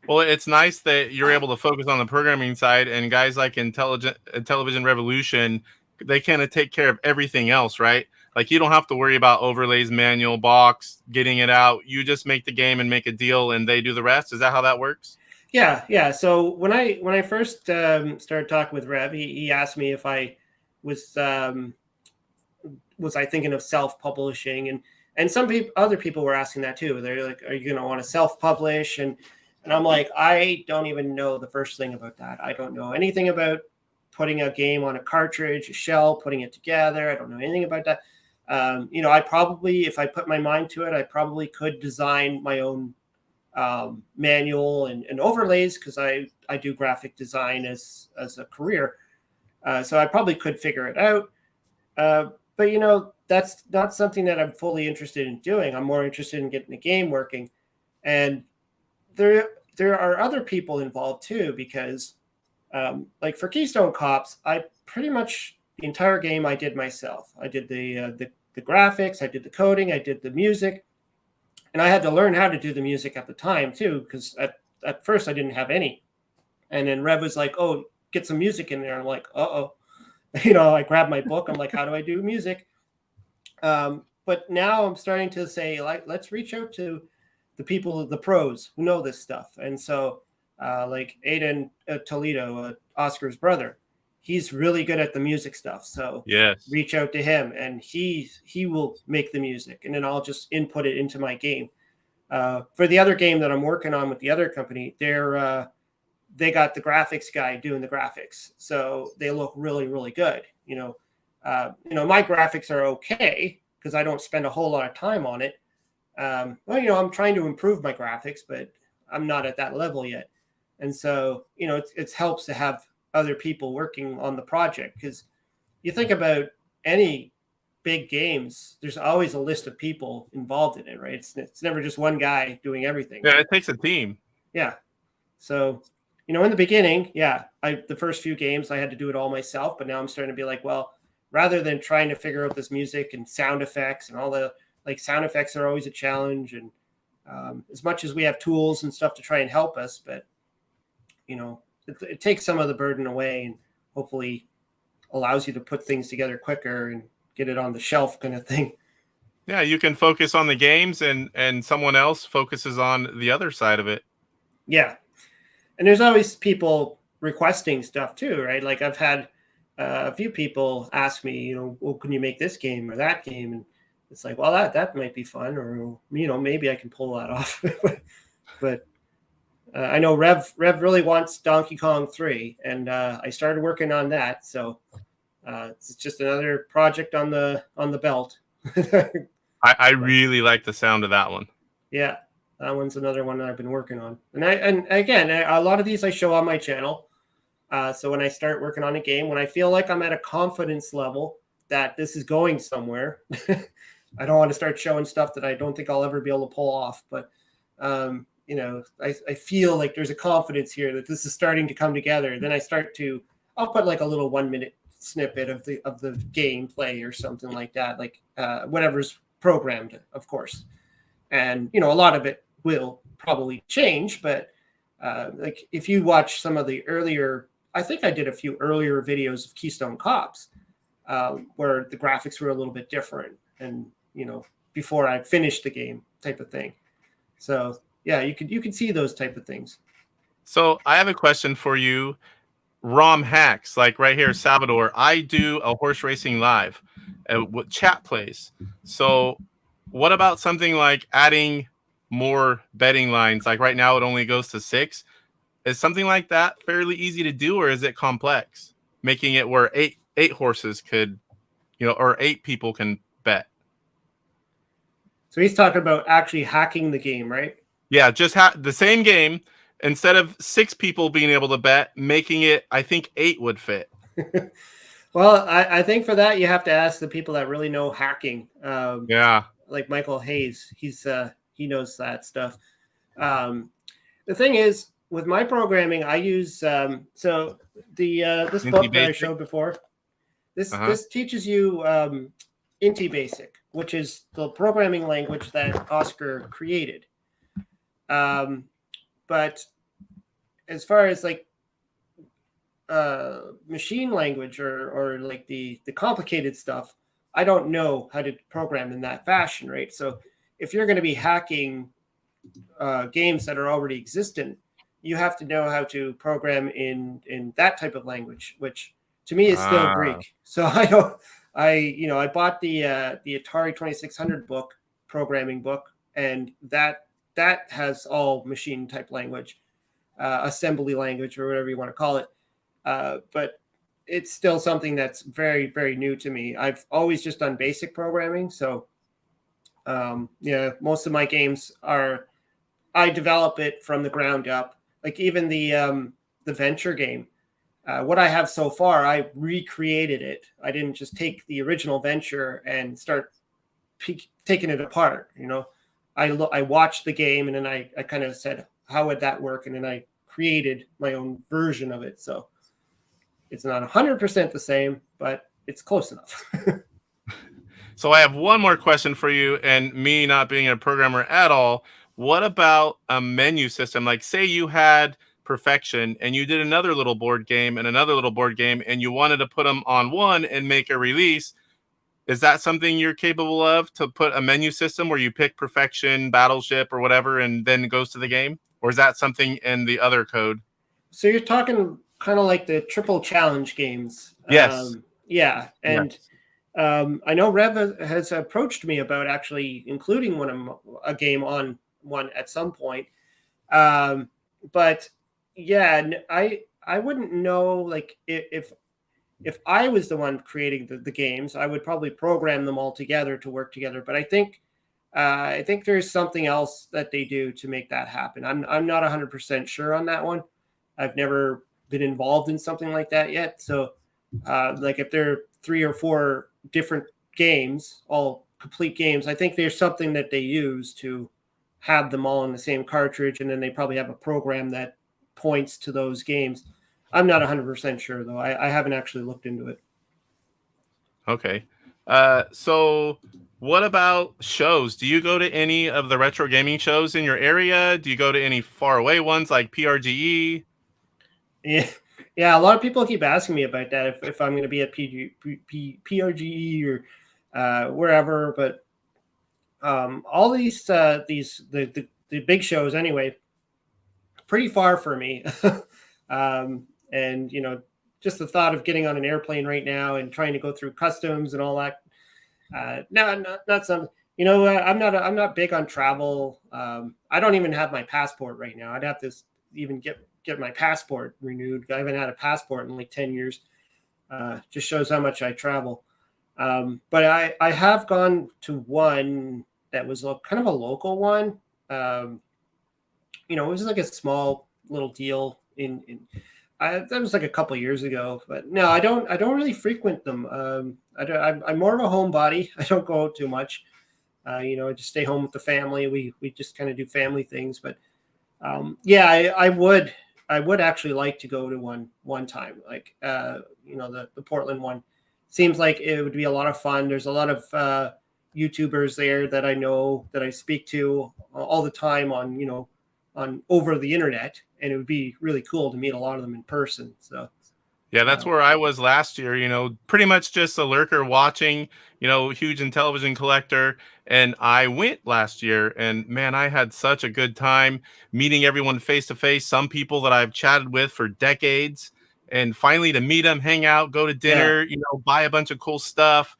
Well, it's nice that you're able to focus on the programming side, and guys like Intellivision Revolution, they kind of take care of everything else, right? Like you don't have to worry about overlays, manual, box, getting it out. You just make the game and make a deal, and they do the rest. Is that how that works? Yeah. So when I first started talking with Rev, he asked me if I was I thinking of self-publishing, and some other people were asking that too. They're like, "Are you going to want to self-publish?" And I'm like, I don't even know the first thing about that. I don't know anything about putting a game on a cartridge, a shell, putting it together. I don't know anything about that. I probably, if I put my mind to it, I probably could design my own manual and overlays, because I do graphic design as a career. So I probably could figure it out. But that's not something that I'm fully interested in doing. I'm more interested in getting the game working. And there are other people involved too, because like for Keystone Cops, I pretty much the entire game I did myself. I did the graphics, I did the coding, I did the music, and I had to learn how to do the music at the time too, because at first I didn't have any. And then Rev was like, "Oh, get some music in there." I'm like, "Uh-oh." I grabbed my book. I'm like, "How do I do music?" But now I'm starting to say, like, let's reach out to the people, the pros who know this stuff. And so, like Aiden Toledo, Oscar's brother, he's really good at the music stuff. So Yes. reach out to him, and he will make the music, and then I'll just input it into my game. For the other game that I'm working on with the other company, they got the graphics guy doing the graphics, so they look really, really good. My graphics are okay because I don't spend a whole lot of time on it. I'm trying to improve my graphics, but I'm not at that level yet. And so, it helps to have other people working on the project, because you think about any big games, there's always a list of people involved in it, right? It's never just one guy doing everything. Yeah, it takes a team. Yeah. So, in the beginning, the first few games I had to do it all myself, but now I'm starting to be like, well, rather than trying to figure out this music and sound effects and all the, like, sound effects are always a challenge. And as much as we have tools and stuff to try and help us, but it takes some of the burden away, and hopefully allows you to put things together quicker and get it on the shelf, kind of thing. Yeah, you can focus on the games, and someone else focuses on the other side of it. Yeah. And there's always people requesting stuff too, right? Like I've had a few people ask me, well, can you make this game or that game? And it's like, well, that might be fun, or maybe I can pull that off. But I know Rev really wants Donkey Kong 3, and I started working on that. So it's just another project on the belt. I really like the sound of that one. Yeah. That one's another one that I've been working on. And again, a lot of these I show on my channel. So when I start working on a game, when I feel like I'm at a confidence level that this is going somewhere, I don't want to start showing stuff that I don't think I'll ever be able to pull off. But, I feel like there's a confidence here that this is starting to come together. Then I'll put like a little 1-minute snippet of the gameplay or something like that, like whatever's programmed, of course. And, a lot of it will probably change, but like if you watch some of the earlier, I think I did a few earlier videos of Keystone Cops where the graphics were a little bit different, and, before I finished the game type of thing. So yeah, you can see those type of things. So I have a question for you. ROM hacks, like right here, Salvador. I do a horse racing live with chat plays. So what about something like adding more betting lines? Like right now, it only goes to 6. Is something like that fairly easy to do, or is it complex? Making it where eight horses could, or 8 people can bet. So he's talking about actually hacking the game, right? Yeah, just the same game. Instead of 6 people being able to bet, making it, I think 8 would fit. Well, I think for that, you have to ask the people that really know hacking. Yeah. Like Michael Hayes, he knows that stuff. The thing is, with my programming, I use so this book that I showed before. This teaches you INTV Basic, which is the programming language that Oscar created. But as far as like machine language or like the complicated stuff, I don't know how to program in that fashion, right? So if you're going to be hacking games that are already existent, you have to know how to program in that type of language, which to me is still Greek. So I bought the Atari 2600 book, programming book, and that has all machine type language, assembly language, or whatever you want to call it. But it's still something that's very, very new to me. I've always just done basic programming. So most of my games I develop it from the ground up. Like even the Venture game, what I have so far, I recreated it. I didn't just take the original Venture and start taking it apart. I watched the game, and then I kind of said, how would that work? And then I created my own version of it. So it's not 100% the same, but it's close enough. So I have one more question for you, and me not being a programmer at all, what about a menu system? Like, say you had Perfection and you did another little board game and another little board game, and you wanted to put them on one and make a release. Is that something you're capable of, to put a menu system where you pick Perfection, Battleship, or whatever, and then it goes to the game? Or is that something in the other code? So you're talking kind of like the triple challenge games. Yes. Yeah. And I know Rev has approached me about actually including a game on one at some point. But yeah, I wouldn't know, like, if I was the one creating the games, I would probably program them all together to work together. But I think there's something else that they do to make that happen. I'm not 100% sure on that one. I've never been involved in something like that yet. So like if there are 3 or 4 different games, all complete games, I think there's something that they use to have them all in the same cartridge, and then they probably have a program that points to those games. I'm not 100% sure, though. I haven't actually looked into it. Okay. So what about shows? Do you go to any of the retro gaming shows in your area? Do you go to any faraway ones like PRGE? Yeah. A lot of people keep asking me about that, if I'm going to be at PRGE or wherever. But all these the big shows anyway, pretty far for me. And just the thought of getting on an airplane right now and trying to go through customs and all that. Not something. I'm not big on travel. I don't even have my passport right now. I'd have to even get my passport renewed. I haven't had a passport in like 10 years. Just shows how much I travel. But I have gone to one that was kind of a local one. It was like a small little deal that was like a couple years ago. But no, I don't really frequent them. I'm more of a homebody. I don't go out too much. I just stay home with the family. We just kind of do family things. But I would actually like to go to one time, like the Portland one. Seems like it would be a lot of fun. There's a lot of YouTubers there that I know, that I speak to all the time on over the internet, and it would be really cool to meet a lot of them in person. So yeah, that's where I was last year, pretty much just a lurker watching, huge Intellivision collector. And I went last year, and man, I had such a good time meeting everyone face to face. Some people that I've chatted with for decades, and finally to meet them, hang out, go to dinner, buy a bunch of cool stuff,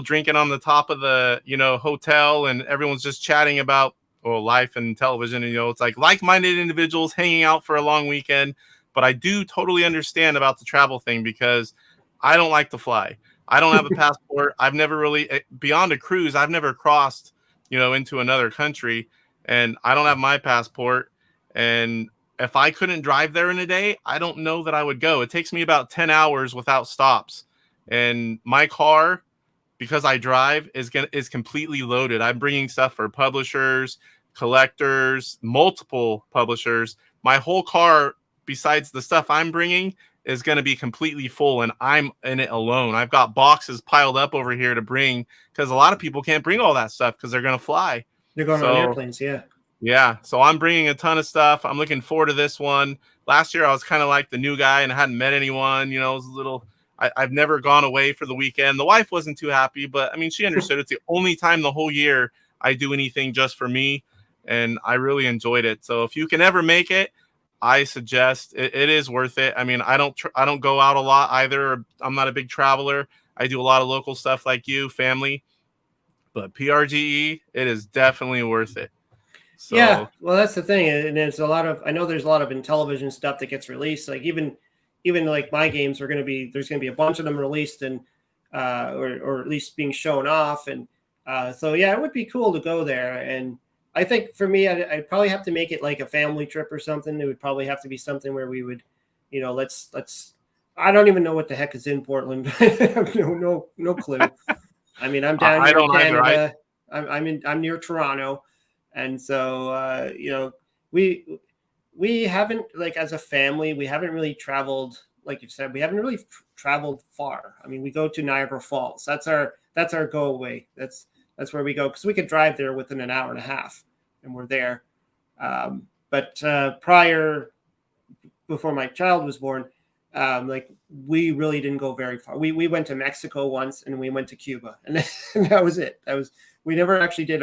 drinking on the top of the, hotel, and everyone's just chatting about life and television. And, it's like like-minded individuals hanging out for a long weekend. But I do totally understand about the travel thing, because I don't like to fly. I don't have a passport. I've never really, beyond a cruise, I've never crossed, into another country, and I don't have my passport. And if I couldn't drive there in a day, I don't know that I would go. It takes me about 10 hours without stops. And my car, because I drive, is completely loaded. I'm bringing stuff for publishers, collectors, multiple publishers. My whole car, besides the stuff I'm bringing, is going to be completely full, and I'm in it alone. I've got boxes piled up over here to bring, because a lot of people can't bring all that stuff because they're going to fly. They're going on airplanes, yeah. Yeah, so I'm bringing a ton of stuff. I'm looking forward to this one. Last year, I was kind of like the new guy and I hadn't met anyone. It was a little... I've never gone away for the weekend. The wife wasn't too happy, but I mean, she understood. It's the only time the whole year I do anything just for me, and I really enjoyed it. So if you can ever make it, I suggest it is worth it. I mean, I don't go out a lot either. I'm not a big traveler. I do a lot of local stuff like you, family. But PRGE, it is definitely worth it. So, yeah, well, that's the thing, and there's a lot of I know there's a lot of Intellivision stuff that gets released. Like even like my games are going to be there's going to be a bunch of them released and or at least being shown off, and so yeah, it would be cool to go there. And I think for me, I'd probably have to make it like a family trip or something. It would probably have to be something where we would, let's. I don't even know what the heck is in Portland. I have no clue. I mean, I'm down I here in don't either. Canada. I'm near Toronto, and so we haven't like as a family we haven't really traveled like you said. We haven't really traveled far. I mean, we go to Niagara Falls. That's our go away. That's where we go because we could drive there within an hour and a half, and we're there. But before my child was born, like we really didn't go very far. We went to Mexico once, and we went to Cuba, and that was it. We never actually did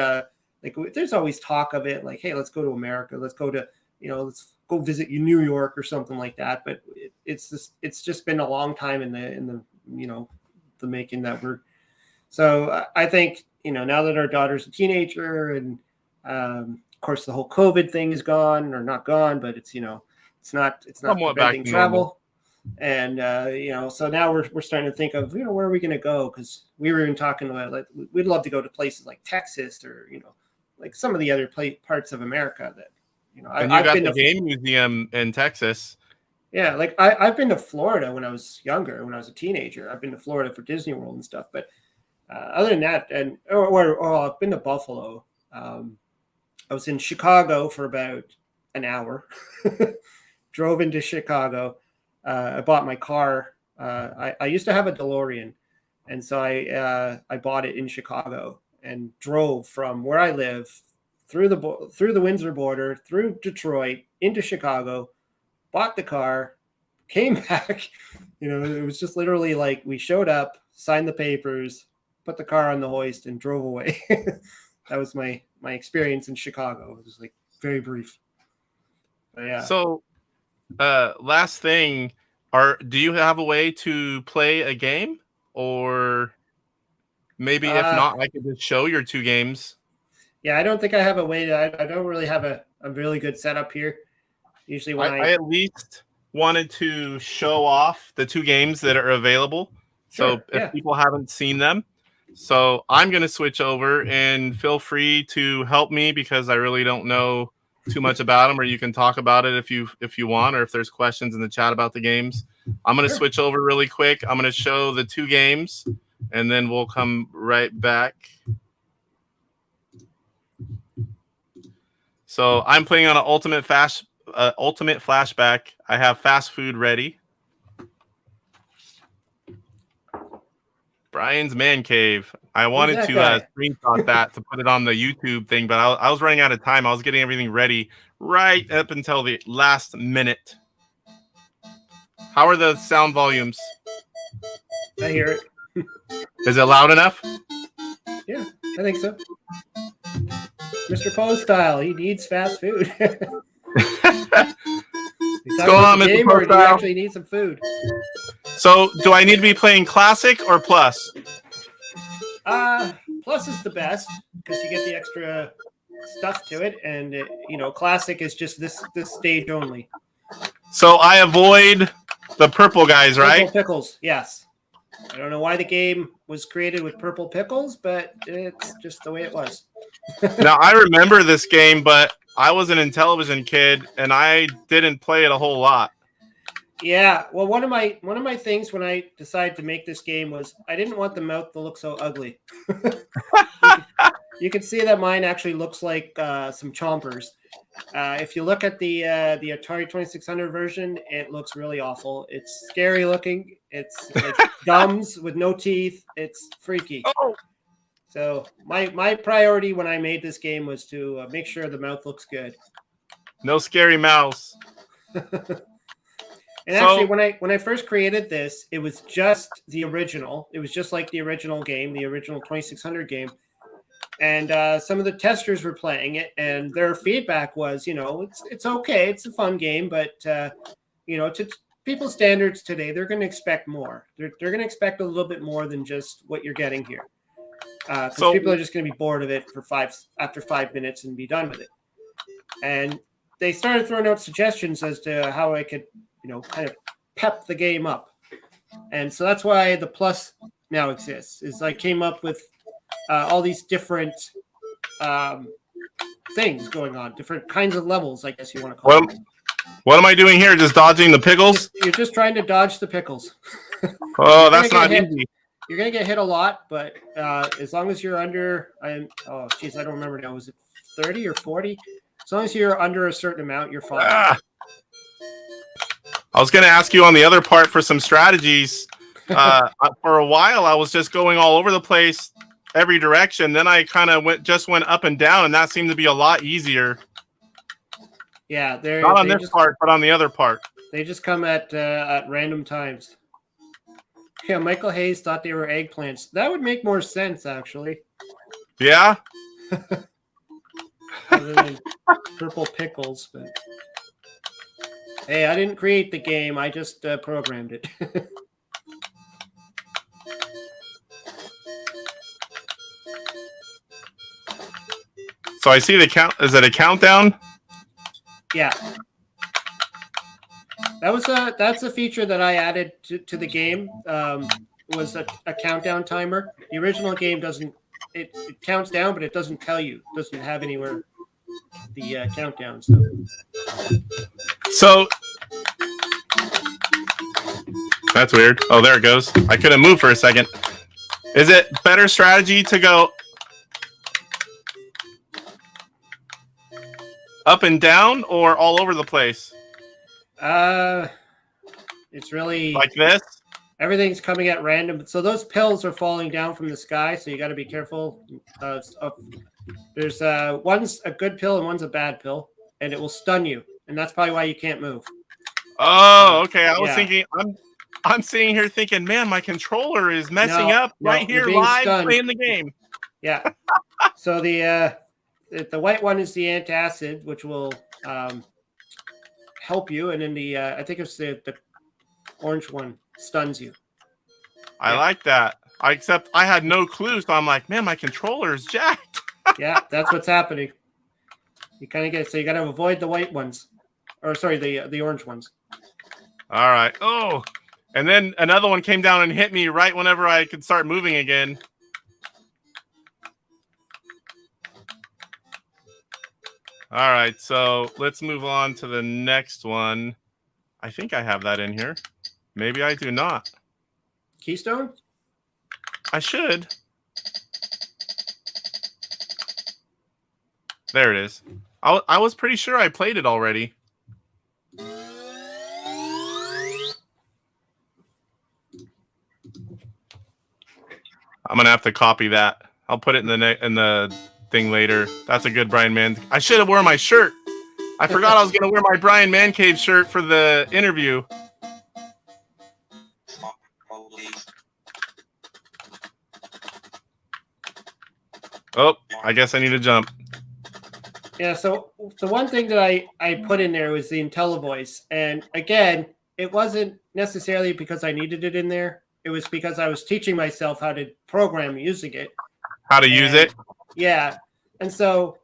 there's always talk of it, like, hey, let's go to America. Let's go to let's go visit New York or something like that. But it's just been a long time in the the making that we're. So I think now that our daughter's a teenager, and of course the whole COVID thing is gone or not gone, but it's it's not Somewhat preventing back to travel. normal. And so now we're starting to think of where are we going to go, because we were even talking about like we'd love to go to places like Texas or like some of the other parts of America that And I've got been the to game museum in Texas. yeah, like I've been to Florida when I was younger, when I was a teenager. I've been to Florida for Disney World and stuff, but other than that, and I've been to Buffalo. I was in Chicago for about an hour. Drove into Chicago. I bought my car. I used to have a DeLorean, and so I bought it in Chicago and drove from where I live through the Windsor border, through Detroit, into Chicago. Bought the car, came back. It was just literally like we showed up, signed the papers, put the car on the hoist, and drove away. That was my experience in Chicago. It was like very brief. But yeah. So, last thing, do you have a way to play a game, or maybe if not, I could just show your two games? Yeah, I don't think I have a way to. I don't really have a really good setup here. Usually, when I at least wanted to show off the two games that are available. So Sure, if yeah. people haven't seen them, so I'm going to switch over, and feel free to help me because I really don't know too much about them, or you can talk about it if you want, or if there's questions in the chat about the games. I'm going to switch over really quick. I'm going to show the two games, and then we'll come right back. So I'm playing on an ultimate flashback. I have fast food ready. Brian's Man Cave. I wanted to screenshot that to put it on the YouTube thing, but I was running out of time. I was getting everything ready right up until the last minute. How are the sound volumes? I hear it. Is it loud enough? Yeah, I think so. Mr. Poe style, he needs fast food. What's going on, Mr. Poe Do you style? actually need some food? So, do I need to be playing classic or plus? Plus is the best because you get the extra stuff to it, and classic is just this stage only. So I avoid the purple guys, right? Purple pickles, yes. I don't know why the game was created with purple pickles, but it's just the way it was. Now, I remember this game, but I was an Intellivision kid, and I didn't play it a whole lot. Yeah, well, one of my things when I decided to make this game was I didn't want the mouth to look so ugly. You can see that mine actually looks like some chompers. If you look at the Atari 2600 version, it looks really awful. It's scary looking. It's like gums with no teeth. It's freaky. Oh. So my priority when I made this game was to make sure the mouth looks good. No scary mouse. And actually, when I first created this, it was just the original. It was just like the original game, the original 2600 game. and some of the testers were playing it, and their feedback was, it's okay, it's a fun game, but to people's standards today, they're going to expect more. They're going to expect a little bit more than just what you're getting here, because people are just going to be bored of it after 5 minutes and be done with it. And they started throwing out suggestions as to how I could, kind of pep the game up. And so that's why the Plus now exists. Is I came up with all these different things going on, different kinds of levels, I guess you want to call them. What am I doing here? Just dodging the pickles? You're just trying to dodge the pickles. Oh, that's not easy. You're going to get hit a lot, but as long as you're under, I don't remember now. Was it 30 or 40? As long as you're under a certain amount, you're fine. I was going to ask you on the other part for some strategies. For a while, I was just going all over the place, every direction. Then I kind of went up and down, and that seemed to be a lot easier. Yeah, not on this part, but on the other part. They just come at random times. Yeah, Michael Hayes thought they were eggplants. That would make more sense, actually. Yeah. Other than purple pickles, but hey, I didn't create the game. I just programmed it. So I see the count. Is it a countdown? Yeah. That's a feature that I added to the game. Was a countdown timer. The original game doesn't. It counts down, but it doesn't tell you. It doesn't have anywhere the countdown. So that's weird. Oh, there it goes. I couldn't move for a second. Is it better strategy to go up and down or all over the place? It's really like this. Everything's coming at random. So those pills are falling down from the sky. So you got to be careful. There's one's a good pill and one's a bad pill, and it will stun you, and that's probably why you can't move. Oh, okay. I was thinking. I'm sitting here thinking, man, my controller is messing up right here live stunned. Playing the game. Yeah. So the white one is the antacid, which will help you, and then the I think it's the orange one stuns you. I like that. Except I had no clue, so I'm like, man, my controller is jacked. Yeah, that's what's happening. You kind of get so you got to avoid the white ones, or sorry, the orange ones. All right. Oh, and then another one came down and hit me right whenever I could start moving again. All right, so let's move on to the next one. I think I have that in here. Maybe I do not. Keystone? I should. There it is. I was pretty sure I played it already. I'm gonna have to copy that. I'll put it in the thing later. That's a good Brian Man. I should have worn my shirt. I forgot I was gonna wear my Brian Man Cave shirt for the interview. Oh, I guess I need to jump. Yeah, so the one thing that I put in there was the IntelliVoice. And again, it wasn't necessarily because I needed it in there. It was because I was teaching myself how to program using it. How to use it? Yeah. And so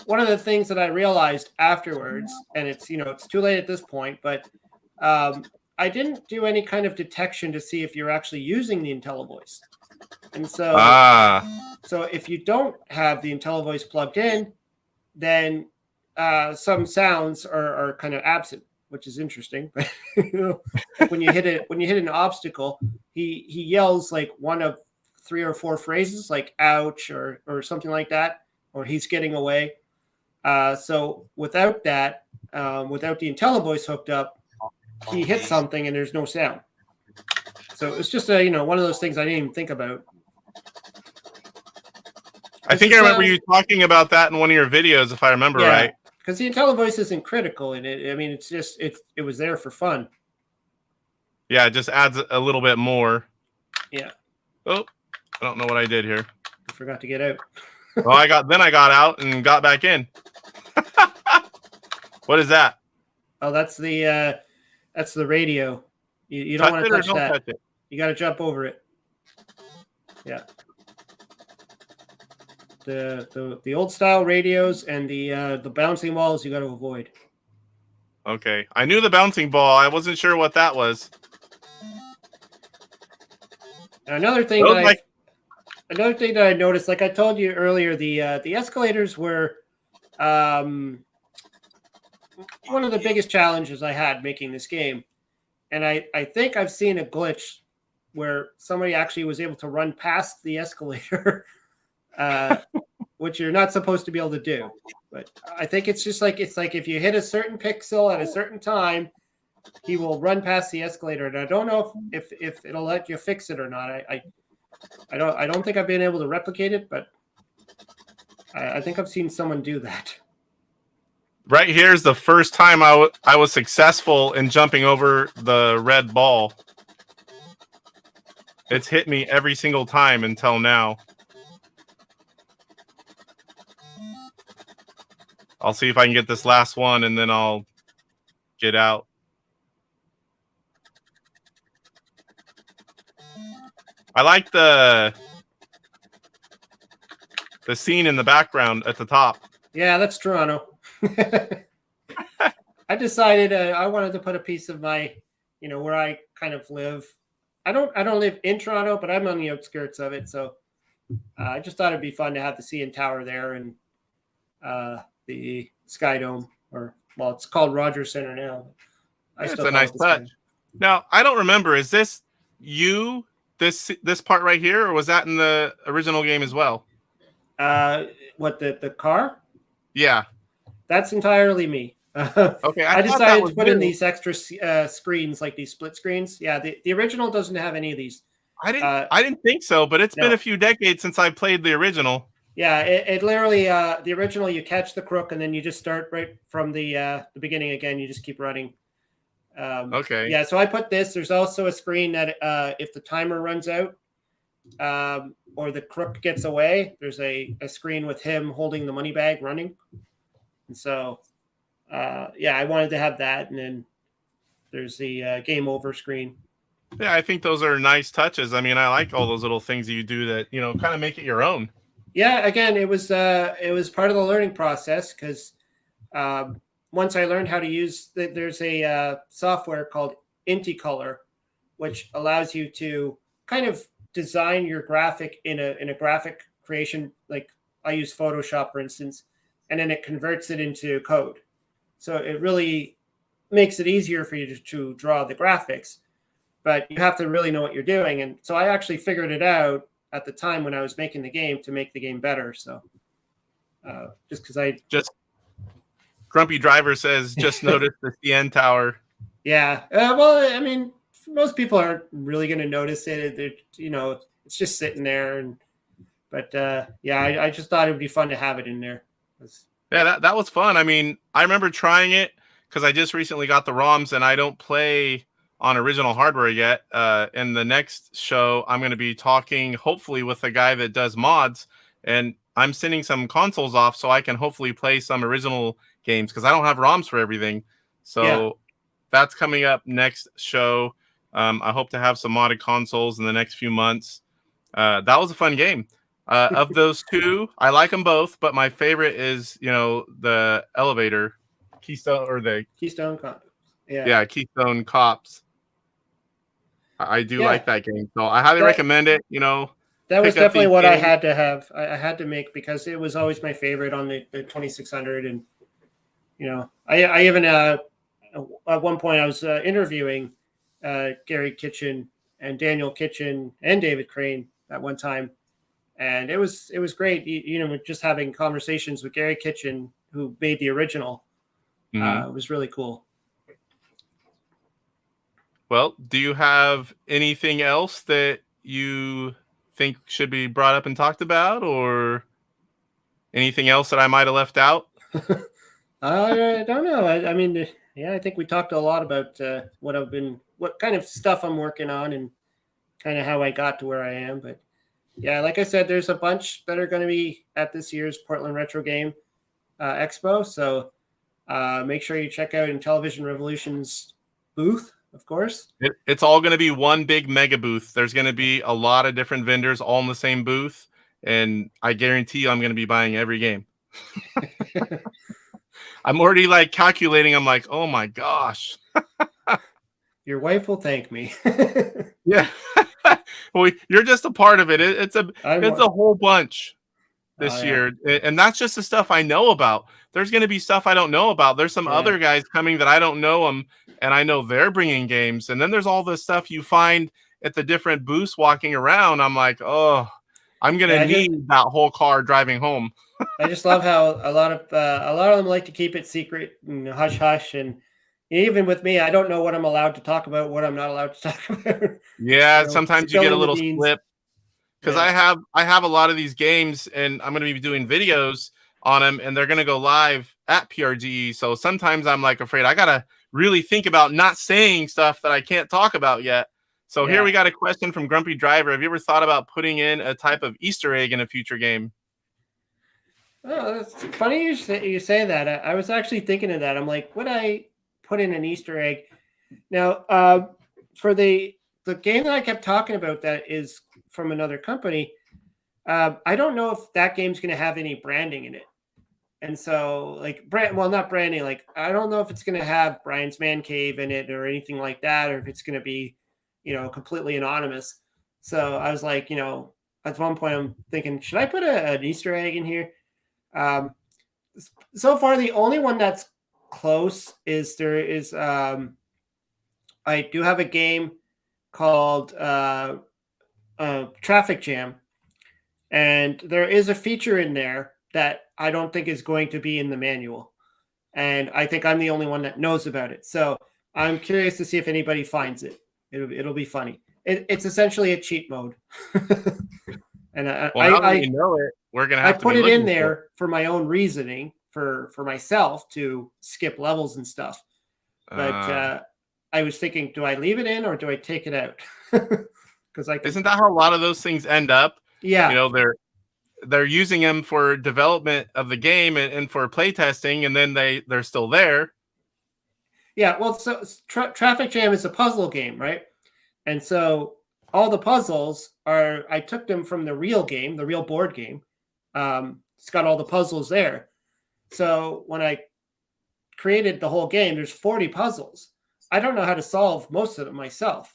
one of the things that I realized afterwards, and it's too late at this point, but I didn't do any kind of detection to see if you're actually using the IntelliVoice. And so, so if you don't have the IntelliVoice plugged in, then some sounds are kind of absent, which is interesting. But like when you hit an obstacle, he yells like one of 3 or 4 phrases, like "ouch" or something like that, or "he's getting away." So without that, without the IntelliVoice hooked up, he hits something and there's no sound. So it's just one of those things I didn't even think about. I think I remember you talking about that in one of your videos, if I remember right. Because the IntelliVoice isn't critical in it. I mean, it's just it was there for fun. Yeah, it just adds a little bit more. Yeah. Oh, I don't know what I did here. I forgot to get out. Well, I got out and got back in. What is that? Oh, that's the radio. You don't want to touch that. Touch it. You got to jump over it. Yeah. The old style radios and the bouncing balls you got to avoid. Okay, I knew the bouncing ball. I wasn't sure what that was. And another thing that I noticed, like I told you earlier, the escalators were one of the biggest challenges I had making this game. And I think I've seen a glitch where somebody actually was able to run past the escalator, which you're not supposed to be able to do. But I think it's like if you hit a certain pixel at a certain time, he will run past the escalator. And I don't know if it'll let you fix it or not. I don't think I've been able to replicate it, but I think I've seen someone do that. Right here's the first time I was successful in jumping over the red ball. It's hit me every single time until now. I'll see if I can get this last one, and then I'll get out. I like the scene in the background at the top. Yeah, that's Toronto. I decided I wanted to put a piece of my, where I kind of live. I don't live in Toronto, but I'm on the outskirts of it. So I just thought it'd be fun to have the CN Tower there and the Sky Dome, it's called Rogers Center now. It's a nice touch. Now, I don't remember. Is this you? This part right here, or was that in the original game as well? What the car? Yeah, that's entirely me. Okay, I decided to put in these extra screens, like these split screens. Yeah, the original doesn't have any of these. I didn't think so, but it's been a few decades since I played the original. Yeah, it literally the original. You catch the crook, and then you just start right from the beginning again. You just keep running. Okay. Yeah, so I put this. There's also a screen that if the timer runs out or the crook gets away, there's a screen with him holding the money bag running. And so, I wanted to have that. And then there's the game over screen. Yeah, I think those are nice touches. I mean, I like all those little things you do that, kind of make it your own. Yeah, again, it was part of the learning process because once I learned how to use, there's a software called INTV, which allows you to kind of design your graphic in a graphic creation. Like I use Photoshop, for instance, and then it converts it into code. So it really makes it easier for you to draw the graphics, but you have to really know what you're doing. And so I actually figured it out at the time when I was making the game to make the game better. So just because Grumpy Driver says, just noticed the CN Tower. Yeah. Well, I mean, most people aren't really going to notice it. It's just sitting there. I just thought it would be fun to have it in there. Yeah, that was fun. I mean, I remember trying it because I just recently got the ROMs and I don't play on original hardware yet. In the next show, I'm going to be talking hopefully with a guy that does mods, and I'm sending some consoles off so I can hopefully play some original games because I don't have ROMs for everything. So that's coming up next show. I hope to have some modded consoles in the next few months. That was a fun game. Of those two, I like them both, but my favorite is, the elevator Keystone Cops. Yeah, Keystone Cops. I do like that game, so I highly recommend it. That was definitely what I had to have. I had to make because it was always my favorite on the 2600, and I even at one point I was interviewing Gary Kitchen and Daniel Kitchen and David Crane at one time, and it was great. Just having conversations with Gary Kitchen, who made the original, it was really cool. Well, do you have anything else that you think should be brought up and talked about, or anything else that I might have left out? I don't know. I mean, I think we talked a lot about what kind of stuff I'm working on and kind of how I got to where I am. But Yeah, like I said, there's a bunch that are going to be at this year's Portland Retro Game Expo. So make sure you check out Intellivision Revolution's booth, of course. It's all going to be one big mega booth. There's going to be a lot of different vendors all in the same booth, and I guarantee you I'm going to be buying every game. I'm already like calculating. I'm like, oh my gosh. Your wife will thank me. Yeah. Well, you're just a part of it. It's a whole bunch this year. And that's just the stuff I know about. There's going to be stuff I don't know about. There's some other guys coming that I don't know them, and I know they're bringing games. And then there's all the stuff you find at the different booths walking around. I'm like, oh, I'm going to need that whole car driving home. I just love how a lot of them like to keep it secret and hush hush, and even with me, I don't know what I'm allowed to talk about, what I'm not allowed to talk about. Yeah, sometimes you get a little slip because I have a lot of these games, and I'm going to be doing videos on them, and they're going to go live at PRGE. So sometimes I'm like afraid I got to really think about not saying stuff that I can't talk about yet. So here we got a question from Grumpy Driver. Have you ever thought about putting in a type of Easter egg in a future game? Oh, that's funny you say that. I was actually thinking of that. I'm like, would I put in an Easter egg? Now, for the game that I kept talking about that is from another company, I don't know if that game's going to have any branding in it. And so, like, not branding. Like, I don't know if it's going to have Brian's Man Cave in it or anything like that, or if it's going to be, completely anonymous. So I was like, at one point I'm thinking, should I put an Easter egg in here? So far, the only one that's close is I do have a game called Traffic Jam, and there is a feature in there that I don't think is going to be in the manual, and I think I'm the only one that knows about it. So I'm curious to see if anybody finds it. It'll be funny. It's essentially a cheat mode. And I know it. We're gonna have I put it in there for my own reasoning for myself to skip levels and stuff. But I was thinking, do I leave it in or do I take it out? Because isn't that how a lot of those things end up? Yeah, they're using them for development of the game and for playtesting, and then they're still there. Yeah, well, so Traffic Jam is a puzzle game, right? And so all the puzzles I took them from the real game, the real board game. It's got all the puzzles there. So when I created the whole game, there's 40 puzzles. I don't know how to solve most of them myself,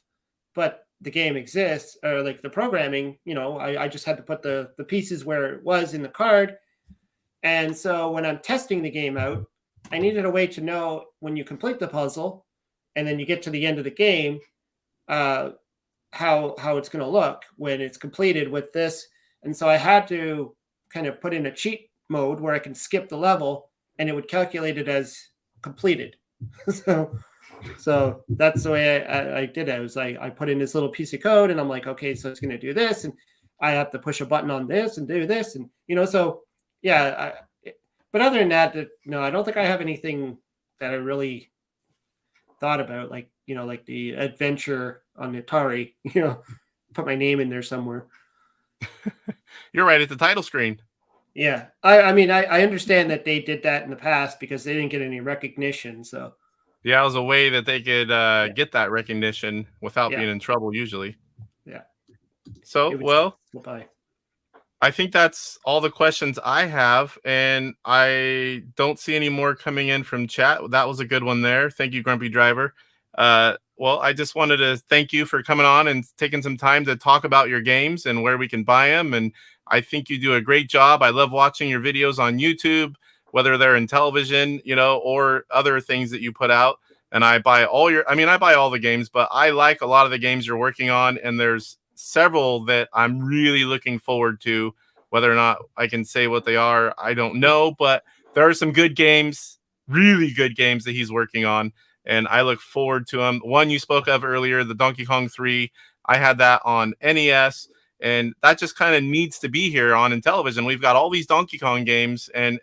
but the game exists, or like the programming, I just had to put the pieces where it was in the card. And so when I'm testing the game out, I needed a way to know when you complete the puzzle and then you get to the end of the game, how it's going to look when it's completed with this. And so I had to kind of put in a cheat mode where I can skip the level and it would calculate it as completed. So that's the way I did it. I put in this little piece of code and I'm like, okay, so it's going to do this. And I have to push a button on this and do this. And, so yeah, but other than that, no, I don't think I have anything that I really thought about, like the adventure on the Atari, put my name in there somewhere. You're right at the title screen. Yeah. I mean, I understand that they did that in the past because they didn't get any recognition. So yeah, it was a way that they could get that recognition without being in trouble usually. Yeah. So, well, I think that's all the questions I have, and I don't see any more coming in from chat. That was a good one there. Thank you, Grumpy Driver. Well, I just wanted to thank you for coming on and taking some time to talk about your games and where we can buy them. And I think you do a great job. I love watching your videos on YouTube, whether they're in television, or other things that you put out. And I buy all the games, but I like a lot of the games you're working on. And there's several that I'm really looking forward to. Whether or not I can say what they are, I don't know, but there are some good games, really good games that he's working on, and I look forward to them. One you spoke of earlier, the Donkey Kong 3, I had that on NES, and that just kind of needs to be here on Intellivision. We've got all these Donkey Kong games, and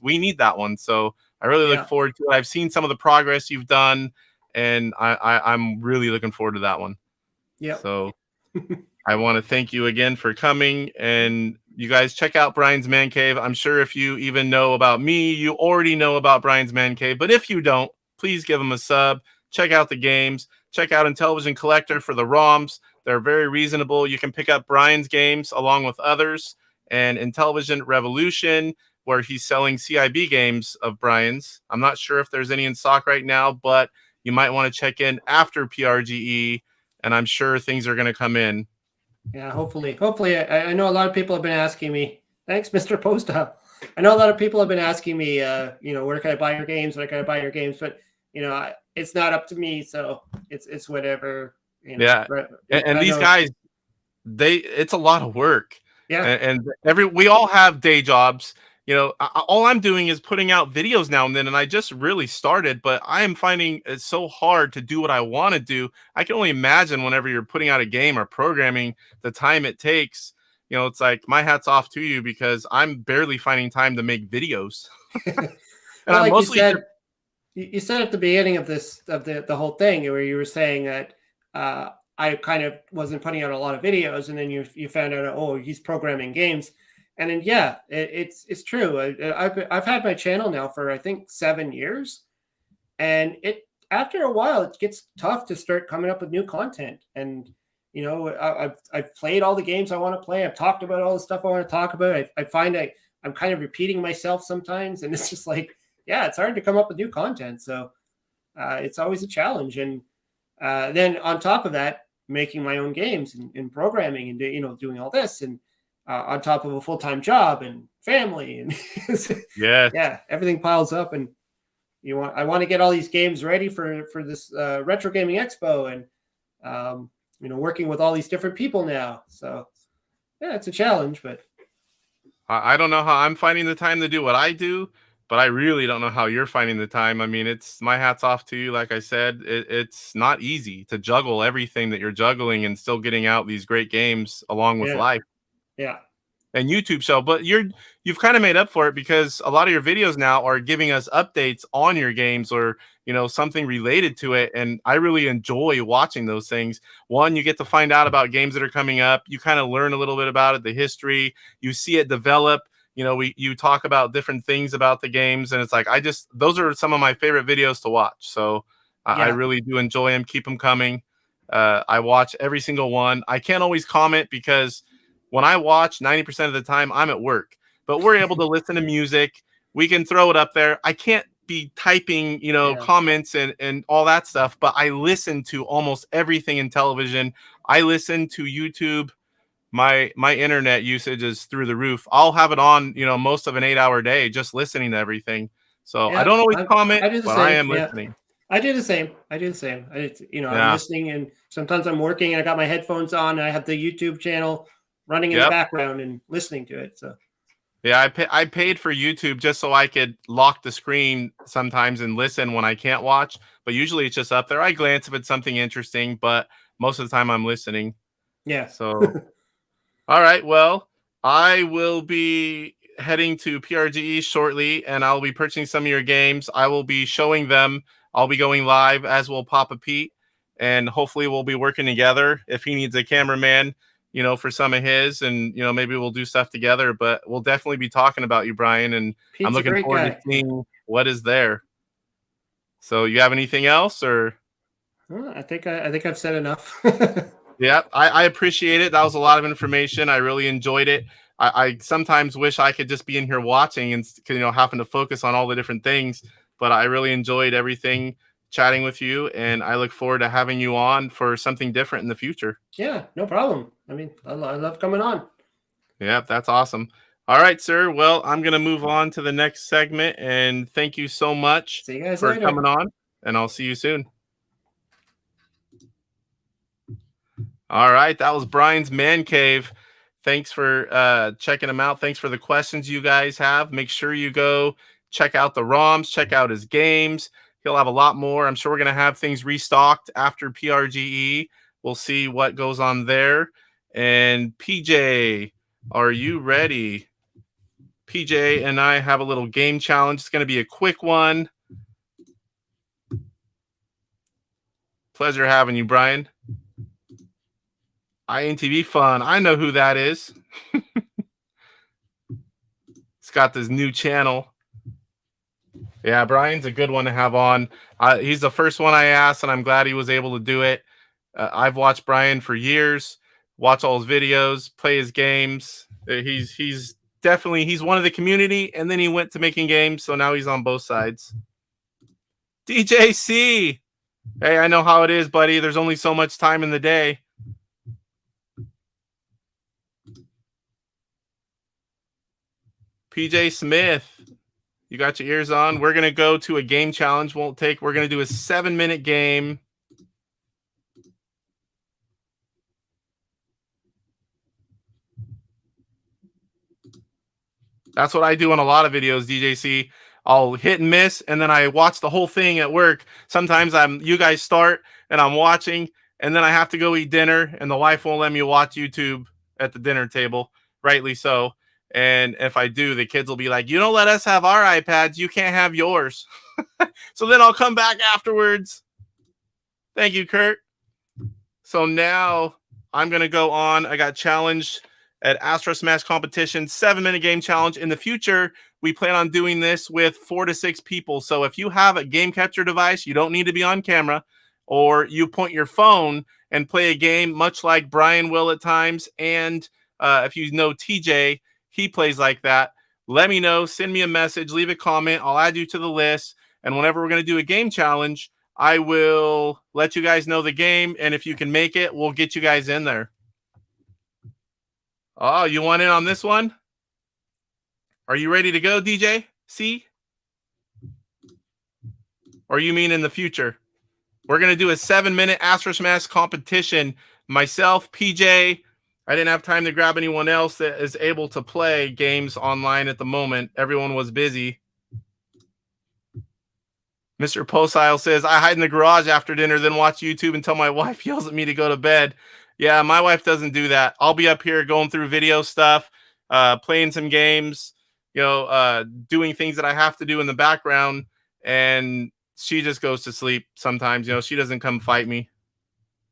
we need that one, so I really look forward to it. I've seen some of the progress you've done, and I'm really looking forward to that one. Yeah. So I want to thank you again for coming, and you guys check out Brian's Man Cave. I'm sure if you even know about me, you already know about Brian's Man Cave, but if you don't, please give him a sub. Check out the games. Check out Intellivision Collector for the ROMs. They're very reasonable. You can pick up Brian's games along with others, and Intellivision Revolution, where he's selling CIB games of Brian's. I'm not sure if there's any in stock right now, but you might want to check in after PRGE, and I'm sure things are going to come in. Yeah, hopefully. I know a lot of people have been asking me. Thanks, Mr. Posta. I know a lot of people have been asking me, where can I buy your games? Where can I buy your games? But it's not up to me, so it's whatever. Yeah, and these guys, it's a lot of work. Yeah, and we all have day jobs. All I'm doing is putting out videos now and then, and I just really started, but I am finding it's so hard to do what I want to do. I can only imagine whenever you're putting out a game or programming, the time it takes. It's like my hat's off to you, because I'm barely finding time to make videos. And well, I'm mostly you said at the beginning of the whole thing, where you were saying that I kind of wasn't putting out a lot of videos, and then you found out, oh, he's programming games. And then, yeah, it's true. I've had my channel now for, I think, 7 years, and after a while it gets tough to start coming up with new content. And I've played all the games I want to play. I've talked about all the stuff I want to talk about. I find I'm kind of repeating myself sometimes, and it's just like, yeah, it's hard to come up with new content. So it's always a challenge. And then on top of that, making my own games and programming and doing all this, and on top of a full-time job and family, and yeah, everything piles up. And I want to get all these games ready for this Retro Gaming Expo, and working with all these different people now. So yeah, it's a challenge, but I don't know how I'm finding the time to do what I do, but I really don't know how you're finding the time. I mean, it's my hat's off to you. Like I said, it's not easy to juggle everything that you're juggling and still getting out these great games along with life. Yeah. And YouTube show, but you've kind of made up for it, because a lot of your videos now are giving us updates on your games, or something related to it, and I really enjoy watching those things. One, you get to find out about games that are coming up. You kind of learn a little bit about it, the history. You see it develop. You talk about different things about the games, and it's like those are some of my favorite videos to watch. So I really do enjoy them. Keep them coming. I watch every single one. I can't always comment, because when I watch, 90% of the time I'm at work, but we're able to listen to music. We can throw it up there. I can't be typing, comments and all that stuff, but I listen to almost everything in television. I listen to YouTube. My internet usage is through the roof. I'll have it on, most of an 8-hour day, just listening to everything. So I don't always comment, but I am listening. I do the same. I'm listening, and sometimes I'm working and I got my headphones on, and I have the YouTube channel running in the background and listening to it. So yeah, I paid for YouTube just so I could lock the screen sometimes and listen when I can't watch, but usually it's just up there. I glance if it's something interesting, but most of the time I'm listening. Yeah. So all right, well, I will be heading to PRGE shortly, and I'll be purchasing some of your games. I will be showing them. I'll be going live, as will Papa Pete, and hopefully we'll be working together. If he needs a cameraman, for some of his, and maybe we'll do stuff together. But we'll definitely be talking about you, Brian, and Pete's I'm looking forward to seeing what is there. So you have anything else, or? I think I've said enough. Yeah, I appreciate it. That was a lot of information. I really enjoyed it. I sometimes wish I could just be in here watching and having to focus on all the different things, but I really enjoyed everything, chatting with you, and I look forward to having you on for something different in the future. Yeah, no problem. I mean, I love coming on. Yeah, that's awesome. All right, sir. Well, I'm going to move on to the next segment, and thank you so much See you guys for later. coming on, and I'll see you soon. All right, that was Brian's Man Cave. Thanks for checking him out. Thanks for the questions you guys have. Make sure you go check out the ROMs, check out his games. He'll have a lot more. I'm sure we're going to have things restocked after PRGE. We'll see what goes on there. And PJ, are you ready? PJ and I have a little game challenge. It's going to be a quick one. Pleasure having you, Brian. INTV Fun. I know who that is. He's got this new channel. Yeah, Brian's a good one to have on. He's the first one I asked, and I'm glad he was able to do it. I've watched Brian for years, watch all his videos, play his games. He's definitely, he's one of the community, and then he went to making games, so now he's on both sides. DJC. Hey, I know how it is, buddy. There's only so much time in the day. PJ Smith. You got your ears on. We're going to go to a game challenge. We're going to do a 7-minute game. That's what I do on a lot of videos, DJC. I'll hit and miss, and then I watch the whole thing at work. Sometimes you guys start, and I'm watching, and then I have to go eat dinner, and the wife won't let me watch YouTube at the dinner table, rightly so. And if I do, the kids will be like, you don't let us have our iPads. You can't have yours. So then I'll come back afterwards. Thank you, Kurt. So now I'm going to go on. I got challenged at Astro Smash competition, 7-minute game challenge. In the future, we plan on doing this with 4 to 6 people. So if you have a game capture device, you don't need to be on camera, or you point your phone and play a game, much like Brian will at times. And if you know TJ, he plays like that. Let me know. Send me a message. Leave a comment. I'll add you to the list. And whenever we're going to do a game challenge, I will let you guys know the game. And if you can make it, we'll get you guys in there. Oh, you want in on this one? Are you ready to go, DJ? See? Or you mean in the future? We're going to do a 7-minute Astro Smash competition. Myself, PJ. I didn't have time to grab anyone else that is able to play games online at the moment. Everyone was busy. Mr. Posile says, I hide in the garage after dinner, then watch YouTube until my wife yells at me to go to bed. Yeah, my wife doesn't do that. I'll be up here going through video stuff, playing some games, doing things that I have to do in the background, and she just goes to sleep sometimes. She doesn't come fight me.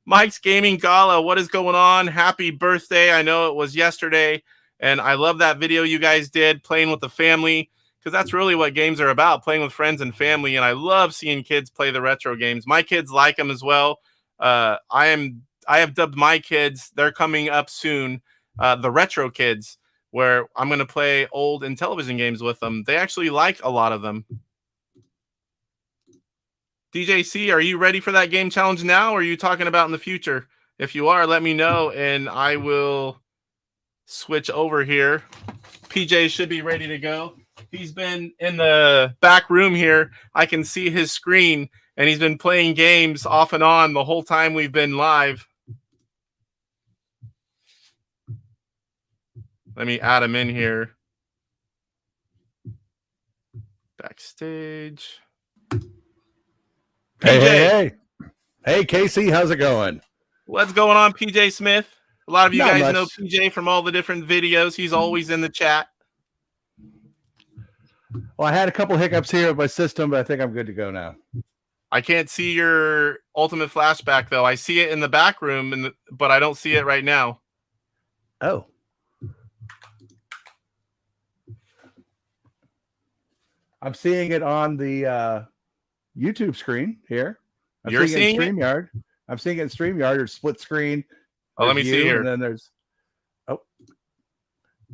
Mike's Gaming Gala, what is going on? Happy birthday. I know it was yesterday, and I love that video you guys did, playing with the family, because that's really what games are about, playing with friends and family, and I love seeing kids play the retro games. My kids like them as well. I have dubbed my kids, they're coming up soon, the retro kids, where I'm going to play old Intellivision games with them. They actually like a lot of them. DJC, are you ready for that game challenge now, or are you talking about in the future? If you are, let me know, and I will switch over here. PJ should be ready to go. He's been in the back room here. I can see his screen, and he's been playing games off and on the whole time we've been live. Let me add him in here. Backstage. Hey. Hey, Casey, how's it going? What's going on, PJ Smith? A lot of you Not guys much. know PJ from all the different videos. He's always in the chat. Well, I had a couple hiccups here with my system, but I think I'm good to go now. I can't see your ultimate flashback, though. I see it in the back room, but I don't see it right now. Oh. I'm seeing it on the YouTube screen here. You're seeing it in StreamYard. I'm seeing it in StreamYard. There's split screen. Oh, let me see here. And then there's,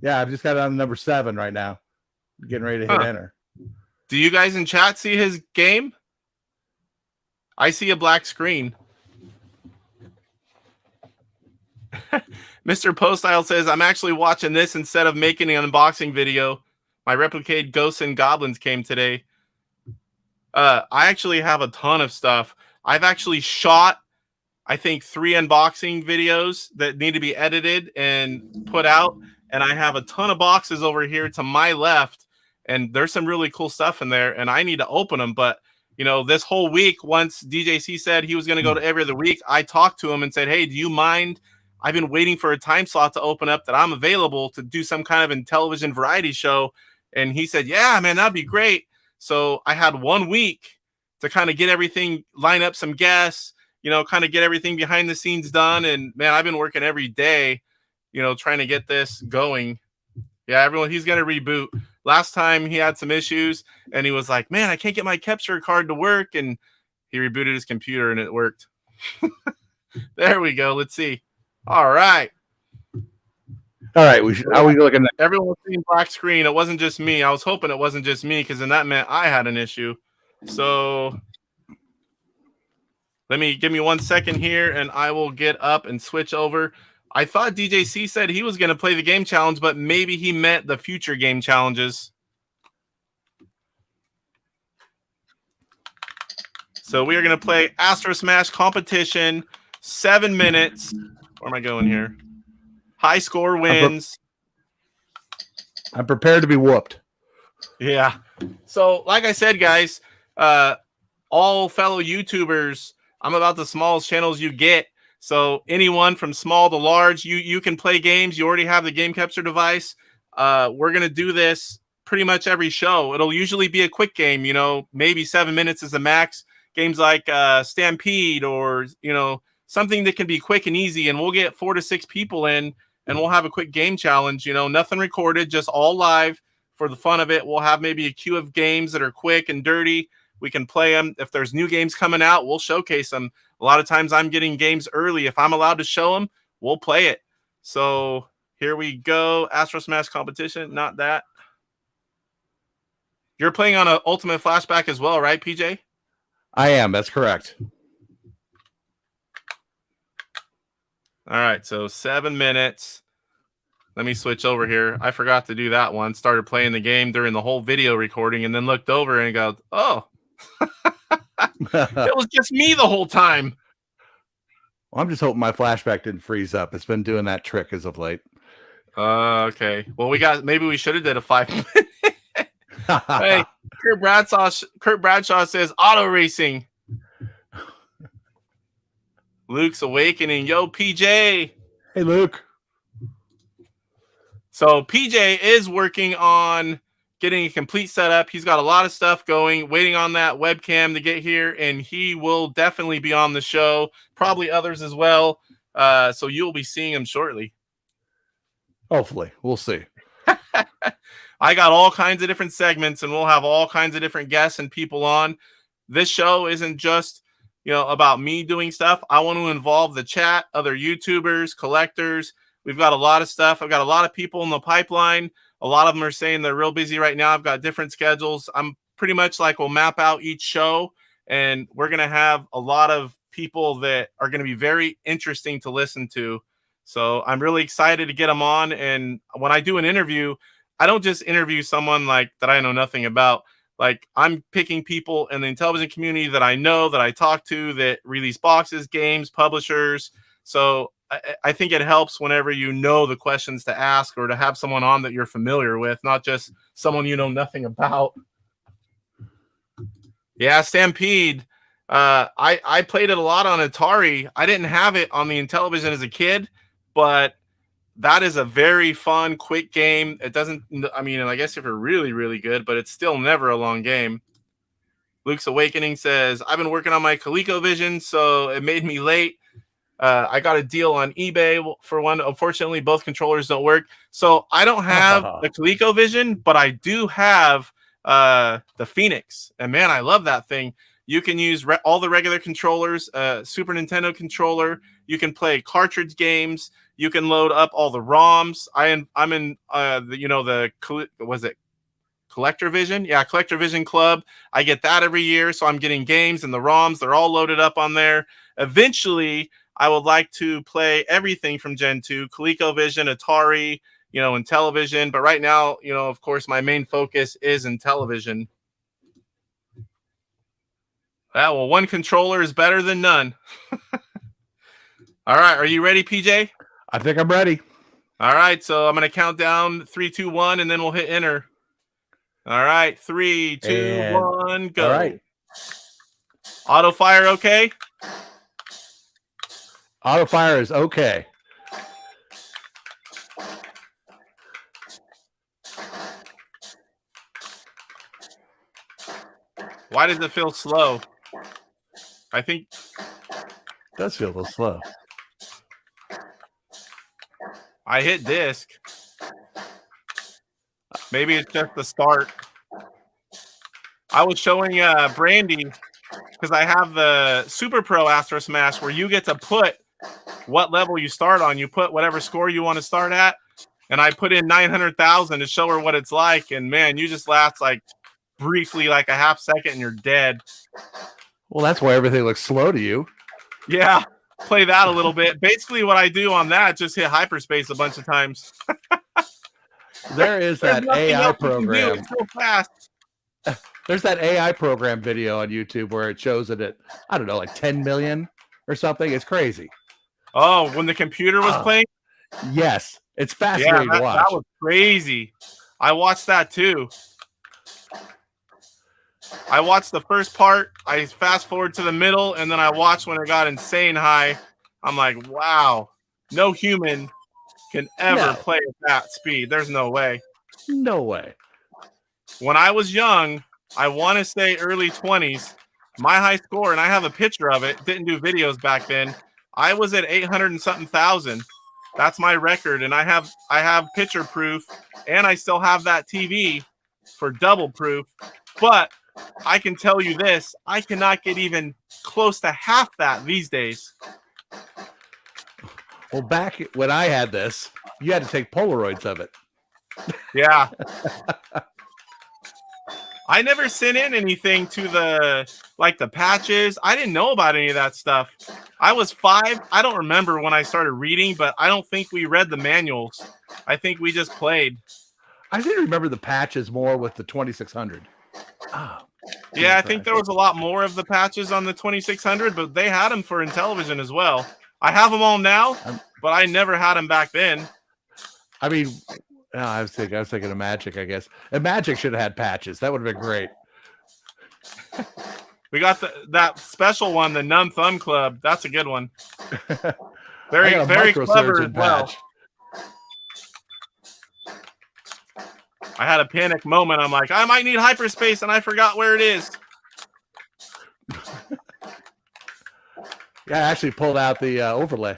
yeah, I've just got it on number 7 right now. Getting ready to hit enter. Do you guys in chat see his game? I see a black screen. Mr. Postile says, I'm actually watching this instead of making an unboxing video. My replicated Ghosts and Goblins came today. I actually have a ton of stuff. I've actually shot, I think, 3 unboxing videos that need to be edited and put out. And I have a ton of boxes over here to my left. And there's some really cool stuff in there. And I need to open them. But, this whole week, once DJC said he was going to go to every other week, I talked to him and said, hey, do you mind? I've been waiting for a time slot to open up that I'm available to do some kind of Intellivision variety show. And he said, yeah, man, that'd be great. So I had 1 week to kind of get everything, line up some guests, kind of get everything behind the scenes done. And man, I've been working every day, trying to get this going. Yeah, everyone, he's going to reboot. Last time he had some issues and he was like, man, I can't get my capture card to work. And he rebooted his computer and it worked. There we go. Let's see. All right. All right. How are we looking at? Everyone was seeing black screen. It wasn't just me. I was hoping it wasn't just me because then that meant I had an issue. So give me 1 second here and I will get up and switch over. I thought DJC said he was going to play the game challenge, but maybe he meant the future game challenges. So we are going to play Astro Smash competition, 7 minutes. Where am I going here? High score wins. I'm prepared to be whooped. Yeah. So like I said, guys, all fellow YouTubers, I'm about the smallest channels you get. So anyone from small to large, you can play games. You already have the game capture device. We're going to do this pretty much every show. It'll usually be a quick game, maybe 7 minutes is the max. Games like Stampede or, something that can be quick and easy. And we'll get 4 to 6 people in and we'll have a quick game challenge, nothing recorded, just all live for the fun of it. We'll have maybe a queue of games that are quick and dirty. We can play them. If there's new games coming out, we'll showcase them. A lot of times I'm getting games early. If I'm allowed to show them, we'll play it. So here we go. Astro Smash competition. Not that. You're playing on an Ultimate Flashback as well, right, PJ? I am. That's correct. All right. So 7 minutes. Let me switch over here. I forgot to do that one. Started playing the game during the whole video recording and then looked over and go, oh, it was just me the whole time. Well, I'm just hoping my flashback didn't freeze up. It's been doing that trick as of late. Okay. Well, maybe we should have did a 5 minute. Hey, Kurt Bradshaw says auto racing. Luke's awakening. Yo, PJ. Hey, Luke. So PJ is working on getting a complete setup. He's got a lot of stuff going, waiting on that webcam to get here, and he will definitely be on the show, probably others as well. So you'll be seeing him shortly. Hopefully. We'll see. I got all kinds of different segments, and we'll have all kinds of different guests and people on. This show isn't just, about me doing stuff. I want to involve the chat, other YouTubers, collectors. We've got a lot of stuff. I've got a lot of people in the pipeline. A lot of them are saying they're real busy right now. I've got different schedules. I'm pretty much like we'll map out each show, and we're going to have a lot of people that are going to be very interesting to listen to. So I'm really excited to get them on. And when I do an interview, I don't just interview someone like that I know nothing about. Like, I'm picking people in the Intellivision community that I know, that I talk to, that release boxes, games, publishers. So I think it helps whenever you know the questions to ask or to have someone on that you're familiar with, not just someone you know nothing about. Yeah, Stampede. I played it a lot on Atari. I didn't have it on the Intellivision as a kid, but that is a very fun, quick game. It doesn't, I guess if you're really, really good, but it's still never a long game. Luke's Awakening says, I've been working on my ColecoVision, so it made me late. I got a deal on eBay for one. Unfortunately, both controllers don't work. So I don't have the ColecoVision, but I do have the Phoenix. And man, I love that thing. You can use all the regular controllers, Super Nintendo controller. You can play cartridge games. You can load up all the ROMs. I'm in Collector Vision? Yeah, Collector Vision Club. I get that every year, so I'm getting games and the ROMs. They're all loaded up on there. Eventually, I would like to play everything from Gen 2, ColecoVision, Atari, Intellivision. But right now, of course, my main focus is Intellivision. Yeah, well, one controller is better than none. All right, are you ready, PJ? I think I'm ready. All right, so I'm going to count down 3, 2, 1, and then we'll hit enter. All right, 3, 2, 1, go. All right. Auto fire, okay? Auto fire is okay. Why does it feel slow? I think does feel a little slow. I hit disc. Maybe it's just the start. I was showing Brandy because I have the Super Pro Astro Smash where you get to put what level you start on. You put whatever score you want to start at. And I put in 900,000 to show her what it's like. And man, you just last like briefly, like a half second, and you're dead. Well, that's why everything looks slow to you. Yeah, play that a little bit. Basically, what I do on that, just hit hyperspace a bunch of times. There is that AI program. It's so fast. There's that AI program video on YouTube where it shows it at, I don't know, like 10 million or something. It's crazy. Oh, when the computer was playing? Yes. It's fascinating to watch. That was crazy. I watched that too. I watched the first part. I fast forward to the middle, and then I watched when it got insane high. I'm like, wow, no human can ever play at that speed. There's no way. No way. When I was young, I want to say early 20s, my high score, and I have a picture of it, didn't do videos back then. I was at 800 and something thousand. That's my record, and I have picture proof, and I still have that TV for double proof. But I can tell you this, I cannot get even close to half that these days. Well, back when I had this, you had to take Polaroids of it. Yeah. I never sent in anything to the patches. I didn't know about any of that stuff. I was 5. I don't remember when I started reading, but I don't think we read the manuals. I think we just played. I didn't remember the patches more with the 2600. Oh, yeah, I think there was a lot more of the patches on the 2600, but they had them for Intellivision as well. I have them all now, but I never had them back then. I mean, I was thinking of Magic, I guess. And Magic should have had patches. That would have been great. We got that special one, the Numb Thumb Club. That's a good one. Very, very clever as well. I had a panic moment. I'm like, I might need hyperspace, and I forgot where it is. Yeah, I actually pulled out the overlay.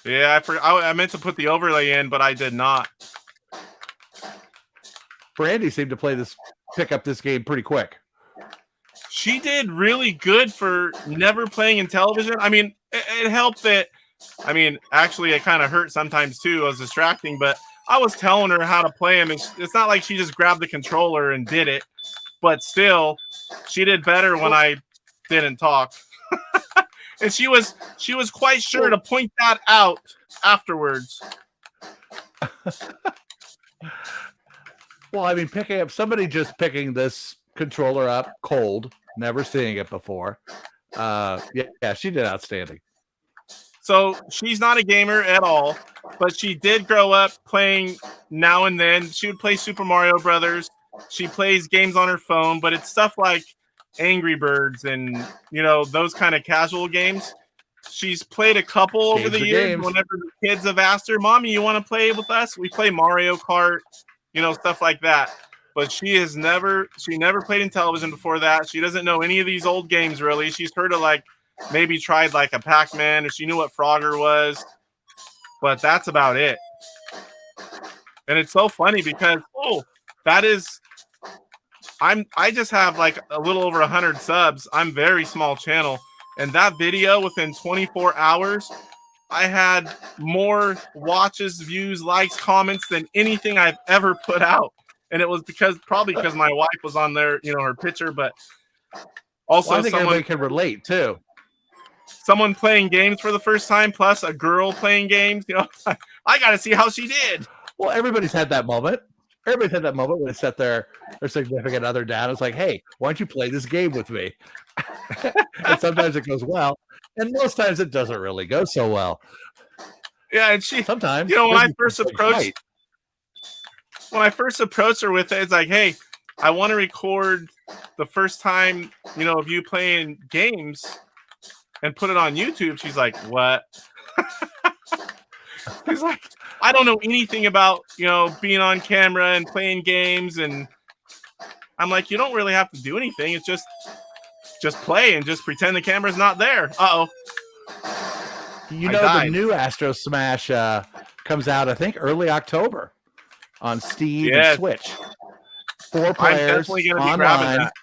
Yeah, I meant to put the overlay in, but I did not. Brandy seemed to pick up this game pretty quick. She did really good for never playing Intellivision. I mean, it helped that. I mean, actually, it kind of hurt sometimes too. It was distracting, but I was telling her how to play him, and it's not like she just grabbed the controller and did it. But still, she did better when I didn't talk. And she was quite sure to point that out afterwards. Well, I mean, picking this controller up cold, never seeing it before. Yeah, she did outstanding. So she's not a gamer at all, but she did grow up playing now and then. She would play Super Mario Brothers. She plays games on her phone, but it's stuff like Angry Birds and, those kind of casual games. She's played a couple over the years. Whenever the kids have asked her, Mommy, you want to play with us? We play Mario Kart, stuff like that. But she never played Intellivision before that. She doesn't know any of these old games, really. She's heard of maybe tried a Pac-Man, or she knew what Frogger was, but that's about it. And it's so funny because I just have a little over 100 subs. I'm very small channel, and that video within 24 hours, I had more watches, views, likes, comments than anything I've ever put out. And it was probably because my wife was on there, her picture, but also I think everybody can relate too. Someone playing games for the first time, plus a girl playing games. I got to see how she did. Well, everybody's had that moment. Everybody's had that moment when they set their significant other down. It's like, hey, why don't you play this game with me? And sometimes it goes well, and most times it doesn't really go so well. Yeah, and sometimes when I first approached her with it, it's like, hey, I want to record the first time of you playing games and put it on YouTube. She's like, what? She's like, I don't know anything about, being on camera and playing games. And I'm like, you don't really have to do anything. It's just play and just pretend the camera's not there. Uh-oh. You I know, the died. new Astro Smash comes out, I think, early October on Steam and Yes. Switch. 4 I'm players definitely going to be grabbing online. that.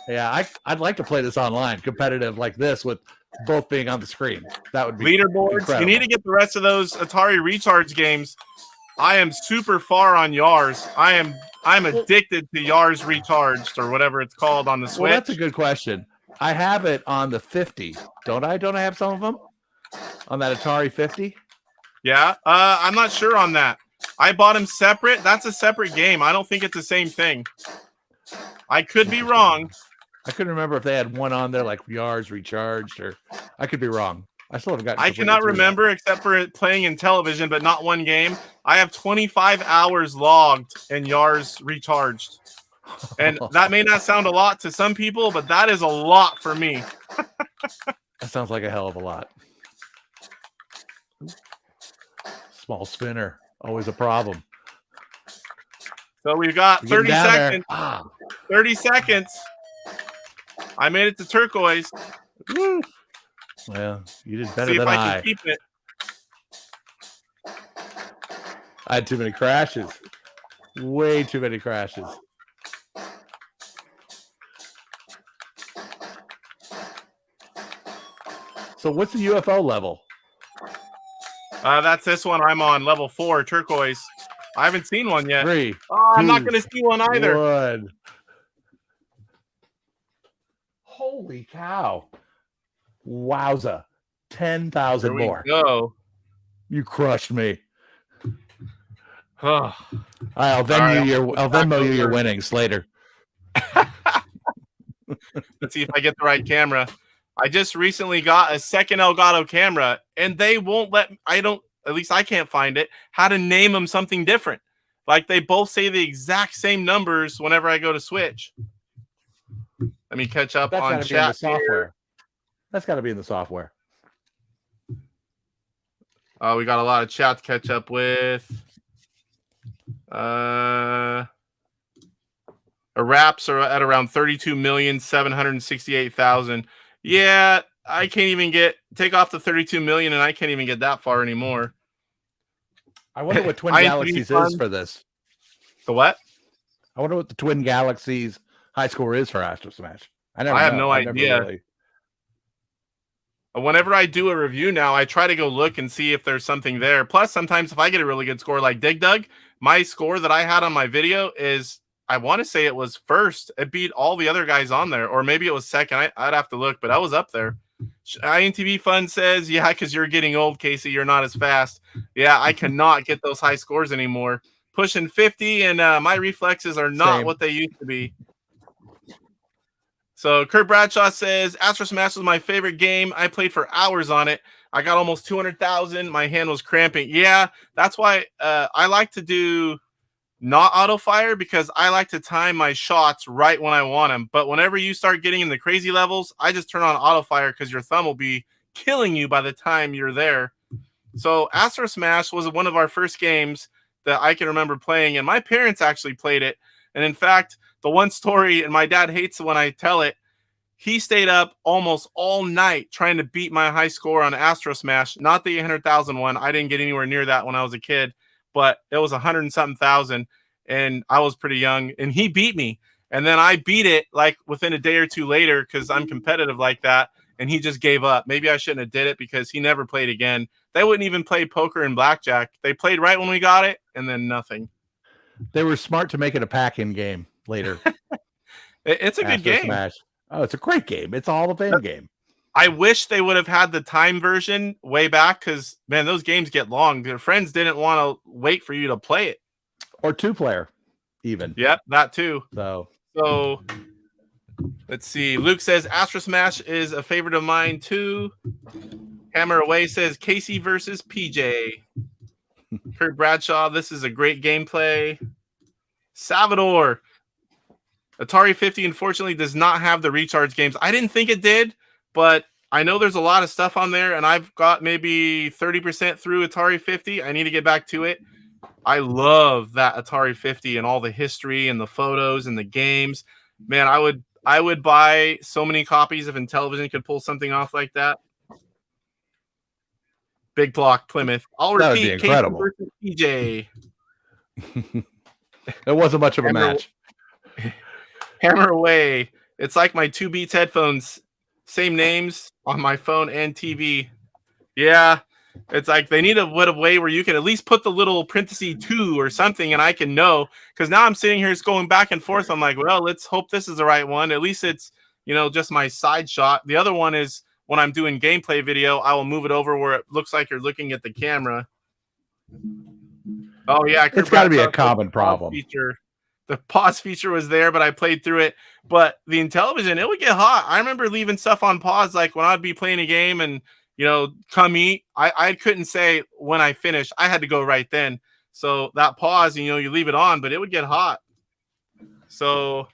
Yeah, I'd like to play this online, competitive like this, with both being on the screen. That would be Leaderboards. incredible. You need to get the rest of those Atari Recharge games. I am super far on Yars. I'm addicted to Yars Recharged or whatever it's called on the Switch. Well, that's a good question. I have it on the 50. Don't I? Don't I have some of them on that Atari 50? Yeah. I'm not sure on that. I bought them separate. That's a separate game. I don't think it's the same thing. I could be wrong. I couldn't remember if they had one on there like Yars Recharged, or I could be wrong. I still haven't gotten. I completely cannot through remember except for it playing in television, but not one game. I have 25 hours logged in Yars Recharged. And that may not sound a lot to some people, but that is a lot for me. That sounds like a hell of a lot. Small spinner, always a problem. So we've got We're 30 getting down there. seconds. Ah, 30 seconds. I made it to turquoise. woo. Well, you did better See if than I I. can keep it. I had too many crashes. Way too many crashes. So what's the UFO level? That's this one. I'm on level 4, turquoise. I haven't seen one yet. 3, Oh, I'm not 2, going to see one either. 1. Holy cow. Wowza. 10,000 There we more. go. You crushed me. Oh, I'll All right, Venmo you your over. winnings later. let's see if I get the right camera. I just recently got a second Elgato camera, and they won't let at least I can't find it, how to name them something different. Like they both say the exact same numbers whenever I go to switch. Let me catch up That's on got to be in the chat software. here. That's got to be in the software. We got a lot of chat to catch up with. Wraps are at around 32,768,000. Yeah, I can't even take off the 32 million, and I can't even get that far anymore. I wonder what Twin INTV Galaxies fun. is for this. The what? I wonder what the Twin Galaxies high score is for Astro Smash. I have no I've never idea. really- Whenever I do a review now, I try to go look and see if there's something there. Plus, sometimes if I get a really good score like Dig Dug, my score that I had on my video is, I want to say it was first. It beat all the other guys on there, or maybe it was second. I'd have to look, but I was up there. INTV Fun says, yeah, because you're getting old, Casey. You're not as fast. Yeah, I cannot get those high scores anymore. Pushing 50, and my reflexes are not Same. what they used to be. So Kurt Bradshaw says, Astro Smash was my favorite game. I played for hours on it. I got almost 200,000. My hand was cramping. Yeah, that's why I like to do not auto fire, because I like to time my shots right when I want them. But whenever you start getting in the crazy levels, I just turn on auto fire because your thumb will be killing you by the time you're there. So Astro Smash was one of our first games that I can remember playing, and my parents actually played it. And in fact, the one story, and my dad hates it when I tell it, he stayed up almost all night trying to beat my high score on Astro Smash. Not the 800,000 one. I didn't get anywhere near that when I was a kid, but it was 100 and something thousand, and I was pretty young, and he beat me. And then I beat it like within a day or two later because I'm competitive like that, and he just gave up. Maybe I shouldn't have did it because he never played again. They wouldn't even play poker and blackjack. They played right when we got it, and then nothing. They were smart to make it a pack-in game later. It's a good Astro game. Smash. Oh, it's a great game. It's a Hall of Fame game. I wish they would have had the time version way back because, man, those games get long. Their friends didn't want to wait for you to play it. Or 2-player, even. Yep, that too. So let's see. Luke says Astro Smash is a favorite of mine too. Hammer Away says Casey versus PJ. Kurt Bradshaw, this is a great gameplay. Salvador, Atari 50 unfortunately does not have the recharge games. I didn't think it did, but I know there's a lot of stuff on there, and I've got maybe 30% through Atari 50. I need to get back to it. I love that Atari 50 and all the history and the photos and the games. Man, I would buy so many copies if Intellivision could pull something off like that. Big block Plymouth. I'll That would be repeat, Casey incredible. versus PJ. It wasn't much of a match. Hammer away. It's like my 2 Beats headphones, same names on my phone and TV. Yeah, it's like they need a way where you can at least put the little parenthesis 2 or something, and I can know. Because now I'm sitting here, it's going back and forth. I'm like, well, let's hope this is the right one. At least it's, you know, just my side shot. The other one is when I'm doing gameplay video, I will move it over where it looks like you're looking at the camera. Oh yeah, It's got to be a common problem. The pause feature was there, but I played through it. But the Intellivision, it would get hot. I remember leaving stuff on pause, like when I'd be playing a game and, you know, come eat. I couldn't say when I finished. I had to go right then. So that pause, you know, you leave it on, but it would get hot. So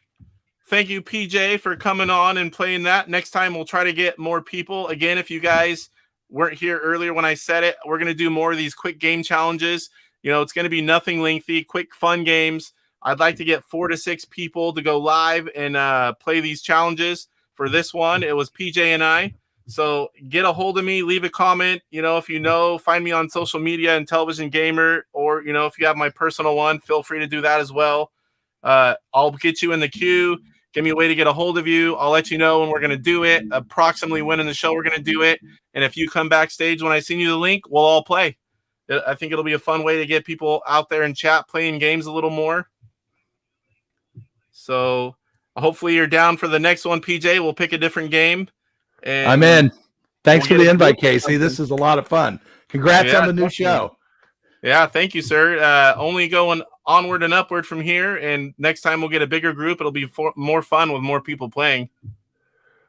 thank you, PJ, for coming on and playing that. Next time we'll try to get more people. Again, if you guys weren't here earlier when I said it, we're going to do more of these quick game challenges. You know, it's going to be nothing lengthy, quick, fun games. I'd like to get 4 to 6 people to go live and play these challenges. For this one, it was PJ and I. So get a hold of me, leave a comment. You know, if you know, find me on social media, Intellivision Gamer, or, you know, if you have my personal one, feel free to do that as well. I'll get you in the queue. Give me a way to get a hold of you. I'll let you know when we're going to do it, approximately when in the show we're going to do it. And if you come backstage when I send you the link, we'll all play. I think it'll be a fun way to get people out there in chat playing games a little more. So hopefully you're down for the next one, PJ. We'll pick a different game. And I'm in. Thanks we'll for the invite, Casey. This is a lot of fun. Congrats on the new show. Yeah, thank you, sir. Only going onward and upward from here. And next time we'll get a bigger group. It'll be more fun with more people playing.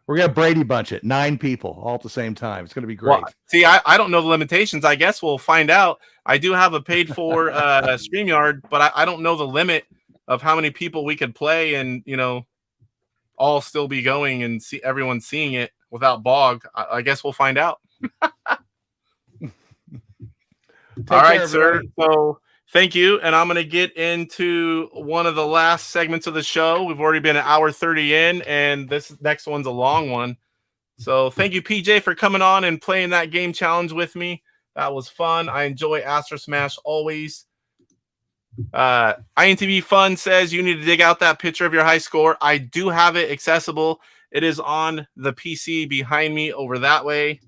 We're going to Brady Bunch it. 9 people all at the same time. It's going to be great. Well, see, I don't know the limitations. I guess we'll find out. I do have a paid for StreamYard, but I don't know the limit of how many people we could play and, you know, all still be going and see everyone seeing it without bog. I guess we'll find out. All right, sir. So thank you. And I'm going to get into one of the last segments of the show. We've already been an hour 30 in, and this next one's a long one. So thank you, PJ, for coming on and playing that game challenge with me. That was fun. I enjoy Astro Smash always. INTV Fun says you need to dig out that picture of your high score. I do have it accessible. It is on the PC behind me over that way.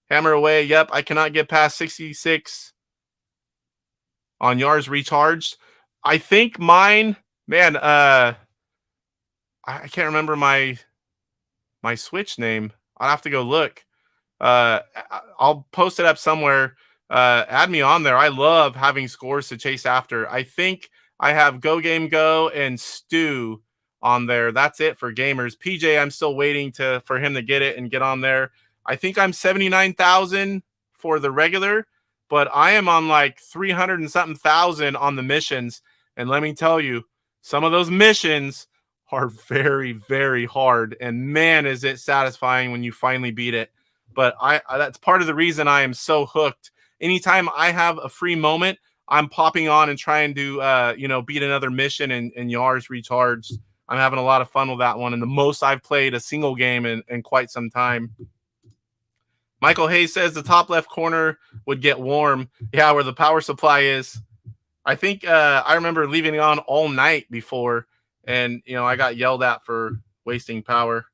Hammer away. Yep, I cannot get past 66 on Yars recharged. I think mine, man, I can't remember my Switch name. I'll have to go look. I'll post it up somewhere. Add me on there. I love having scores to chase after. I think I have Go Game Go and Stu on there. That's it for gamers. PJ, I'm still waiting for him to get it and get on there. I think I'm 79,000 for the regular, but I am on like 300 and something thousand on the missions. And let me tell you, some of those missions are very, very hard. And man, is it satisfying when you finally beat it. But that's part of the reason I am so hooked. Anytime I have a free moment, I'm popping on and trying to, beat another mission and Yars recharged. I'm having a lot of fun with that one. And the most I've played a single game in quite some time. Michael Hayes says the top left corner would get warm. Yeah, where the power supply is. I think I remember leaving it on all night before. And, I got yelled at for wasting power.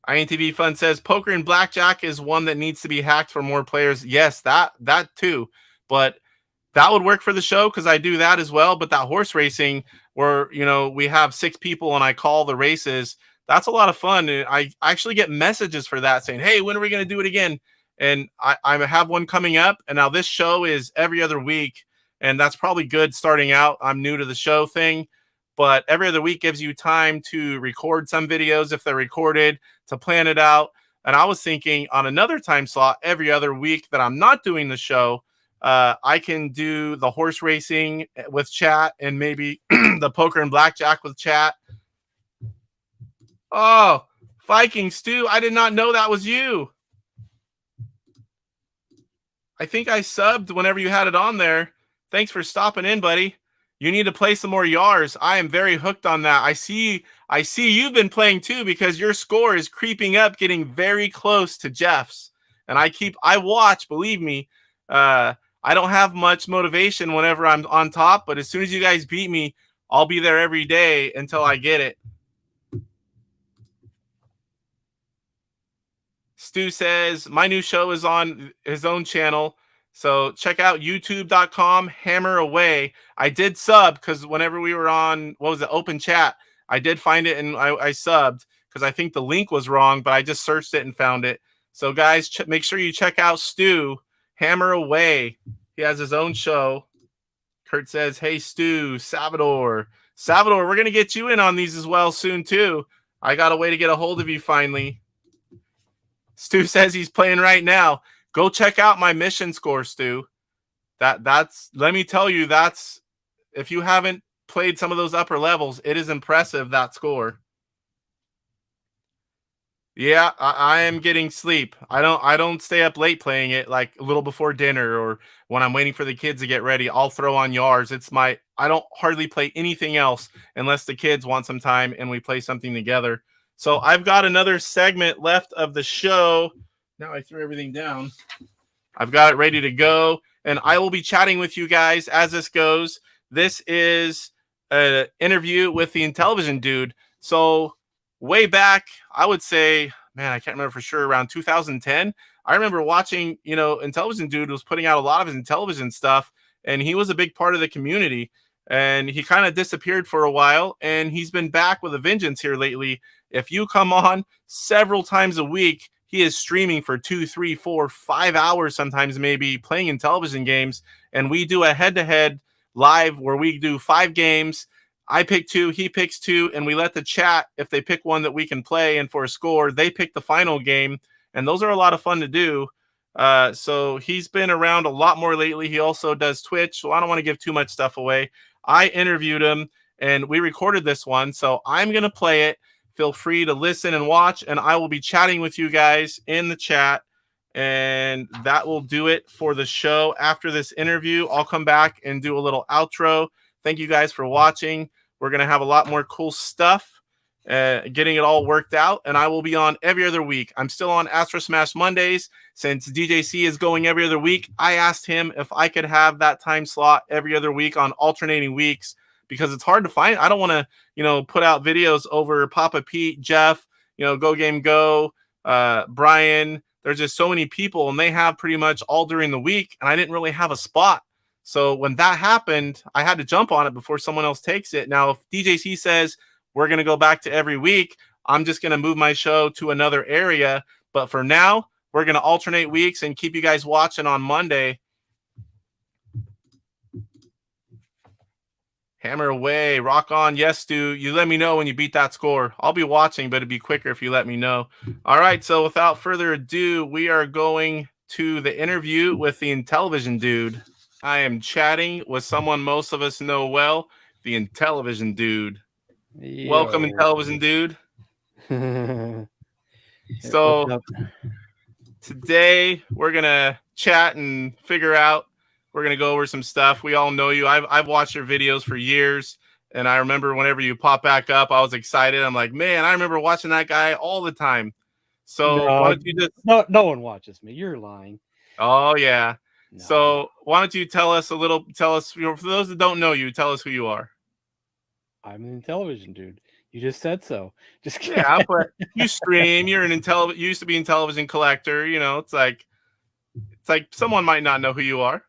INTV Fun says poker and blackjack is one that needs to be hacked for more players. Yes, that too. But that would work for the show because I do that as well. But that horse racing where, we have 6 people and I call the races, that's a lot of fun. And I actually get messages for that saying, hey, when are we going to do it again? And I have one coming up. And now this show is every other week. And that's probably good starting out. I'm new to the show thing. But every other week gives you time to record some videos if they're recorded, to plan it out. And I was thinking on another time slot every other week that I'm not doing the show, I can do the horse racing with chat and maybe the poker and blackjack with chat. Oh, Viking Stew, I did not know that was you. I think I subbed whenever you had it on there. thanks for stopping in, buddy. You need to play some more Yars. I am very hooked on that. I see you've been playing too, because your score is creeping up, getting very close to Jeff's. And I watch, believe me. I don't have much motivation whenever I'm on top, but as soon as you guys beat me, I'll be there every day until I get it. Stu says, my new show is on his own channel. So check out youtube.com, hammer away. I did sub because whenever we were on, open chat, I did find it and I subbed because I think the link was wrong, but I just searched it and found it. So guys, make sure you check out Stu, hammer away. He has his own show. Kurt says, hey, Stu, Salvador, we're going to get you in on these as well soon too. I got a way to get a hold of you finally. Stu says he's playing right now. Go check out my mission score, Stu. That's let me tell you, that's if you haven't played some of those upper levels, it is impressive, that score. Yeah, I am getting sleep. I don't stay up late playing it, like a little before dinner or when I'm waiting for the kids to get ready. I'll throw on Yars. I don't hardly play anything else unless the kids want some time and we play something together. So I've got another segment left of the show. Now I threw everything down. I've got it ready to go, and I will be chatting with you guys as this goes. This is an interview with the Intellivision dude. So way back, I would say, man, I can't remember for sure, around 2010, I remember watching, Intellivision dude was putting out a lot of his Intellivision stuff, and he was a big part of the community. And he kind of disappeared for a while, and he's been back with a vengeance here lately. If you come on several times a week, he is streaming for 2, 3, 4, 5 hours, sometimes maybe, playing Intellivision games. And we do a head-to-head live where we do 5 games. I pick 2, he picks 2, and we let the chat, if they pick one that we can play and for a score, they pick the final game. And those are a lot of fun to do. So he's been around a lot more lately. He also does Twitch, so I don't want to give too much stuff away. I interviewed him, and we recorded this one, so I'm going to play it. Feel free to listen and watch, and I will be chatting with you guys in the chat, and that will do it for the show. After this interview, I'll come back and do a little outro. Thank you guys for watching. We're going to have a lot more cool stuff, getting it all worked out, and I will be on every other week. I'm still on Astro Smash Mondays. Since DJC is going every other week, I asked him if I could have that time slot every other week on alternating weeks, because it's hard to find. I don't want to, put out videos over Papa Pete, Jeff, Go Game Go, Brian. There's just so many people, and they have pretty much all during the week, and I didn't really have a spot. So when that happened, I had to jump on it before someone else takes it. Now, if DJC says we're going to go back to every week, I'm just going to move my show to another area. But for now, we're going to alternate weeks and keep you guys watching on Monday. Hammer away. Rock on. Yes, Stu. You let me know when you beat that score. I'll be watching, but it'd be quicker if you let me know. All right. So without further ado, we are going to the interview with the Intellivision dude. I am chatting with someone most of us know well, the Intellivision dude. Yo. Welcome, Intellivision dude. So today we're going to chat and figure out. We're going to go over some stuff. We all know you. I've watched your videos for years, and I remember whenever you pop back up, I was excited. I'm like, man, I remember watching that guy all the time. So why don't you just... No one watches me. You're lying. Oh, yeah. No. So why don't you tell us, for those that don't know you, tell us who you are. I'm an Intellivision dude. You just said so. Just kidding. Yeah, but you stream. You're you used to be an Intellivision collector. It's like someone might not know who you are.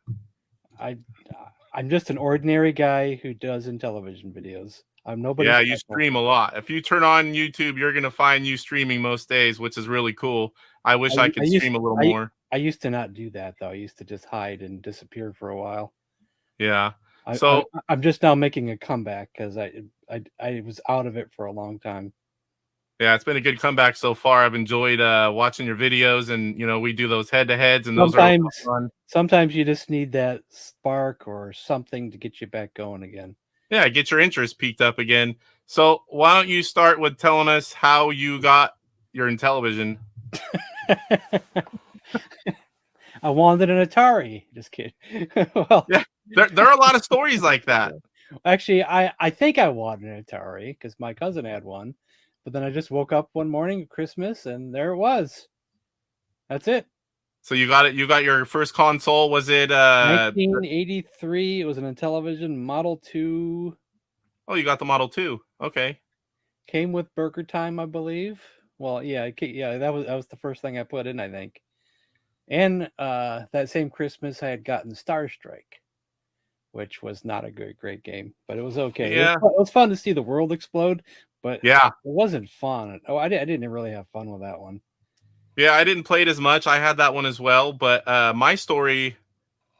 I'm just an ordinary guy who does Intellivision videos. I'm nobody. Yeah, you stream a lot. If you turn on YouTube, you're gonna find you streaming most days, which is really cool. I wish I could stream a little more. I used to not do that though. I used to just hide and disappear for a while. Yeah. I'm just now making a comeback because I was out of it for a long time. Yeah, it's been a good comeback so far. I've enjoyed watching your videos, and we do those head-to-heads, and those are fun. Sometimes you just need that spark or something to get you back going again. Yeah, get your interest peaked up again. So why don't you start with telling us how you got your Intellivision? I wanted an Atari. Just kidding. Well, yeah, There are a lot of stories like that. Actually, I think I wanted an Atari because my cousin had one, but then I just woke up one morning at Christmas and there it was. That's it. So you got it. You got your first console. Was it? 1983. It was an Intellivision Model 2. Oh, you got the Model 2. Okay. Came with Burger Time, I believe. Well, yeah, that was the first thing I put in, I think. And that same Christmas, I had gotten Star Strike, which was not a great game, but it was okay. Yeah. It was fun to see the world explode, but Yeah. it wasn't fun. Oh, I didn't really have fun with that one. Yeah, I didn't play it as much. I had that one as well, but my story,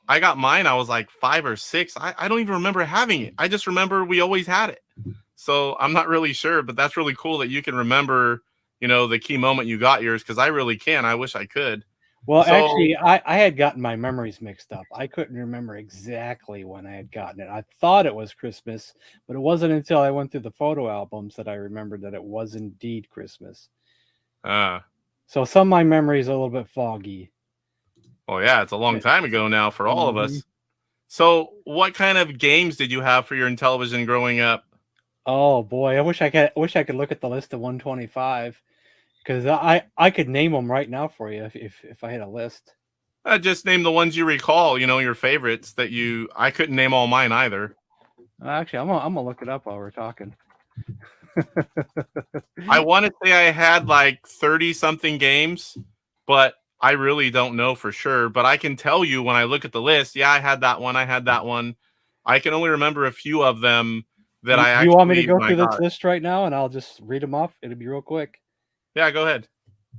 I got mine. I was like 5 or 6. I don't even remember having it. I just remember we always had it. So I'm not really sure, but that's really cool that you can remember, the key moment you got yours, because I really can. I wish I could. Well, So- actually, I had gotten my memories mixed up. I couldn't remember exactly when I had gotten it. I thought it was Christmas, but it wasn't until I went through the photo albums that I remembered that it was indeed Christmas. So some of my memories are a little bit foggy. Well, yeah, it's a long time ago now for all of us. So what kind of games did you have for your Intellivision growing up? Oh boy, I wish I could look at the list of 125 because I could name them right now for you if I had a list. Just name the ones you recall, your favorites that I couldn't name all mine either. Actually, I'm gonna look it up while we're talking. I want to say I had like 30 something games, but I really don't know for sure. But I can tell you when I look at the list, yeah, I had that one. I had that one. I can only remember a few of them that I actually. You want me to go through this list right now and I'll just read them off? It'll be real quick. Yeah, go ahead.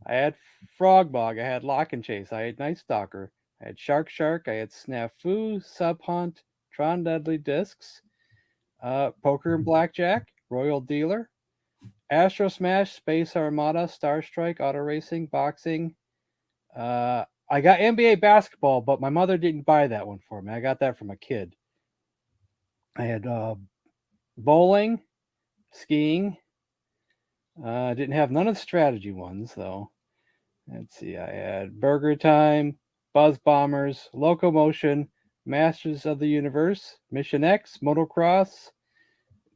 I had Frog Bog. I had Lock and Chase. I had Night Stalker. I had Shark. I had Snafu, Sub Hunt, Tron Deadly Discs, Poker and Blackjack, Royal Dealer, Astro Smash, Space Armada, Star Strike, Auto Racing, Boxing. I got NBA basketball, but my mother didn't buy that one for me. I got that from a kid. I had bowling, skiing. Didn't have none of the strategy ones, though. Let's see. I had Burger Time, Buzz Bombers, Locomotion, Masters of the Universe, Mission X, Motocross.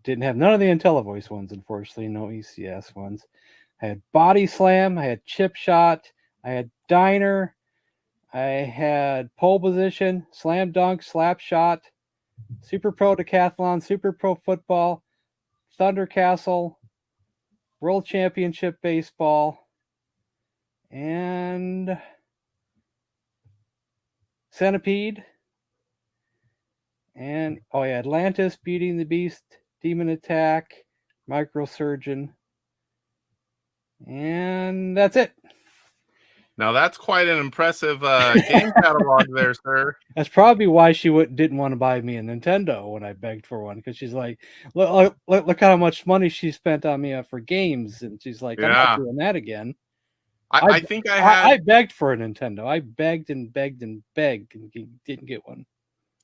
Didn't have none of the IntelliVoice ones, unfortunately. No ECS ones. I had Body Slam. I had Chip Shot. I had Diner. I had Pole Position, Slam Dunk, Slap Shot, Super Pro Decathlon, Super Pro Football, Thunder Castle, World Championship Baseball, and Centipede. And Atlantis, Beauty and the Beast, Demon Attack, Microsurgeon. And that's it. Now that's quite an impressive game catalog there, sir. That's probably why she didn't want to buy me a Nintendo when I begged for one, because she's like, look how much money she spent on me for games, and she's like, I'm not doing that again. I think I begged for a Nintendo. I begged and begged and begged and didn't get one.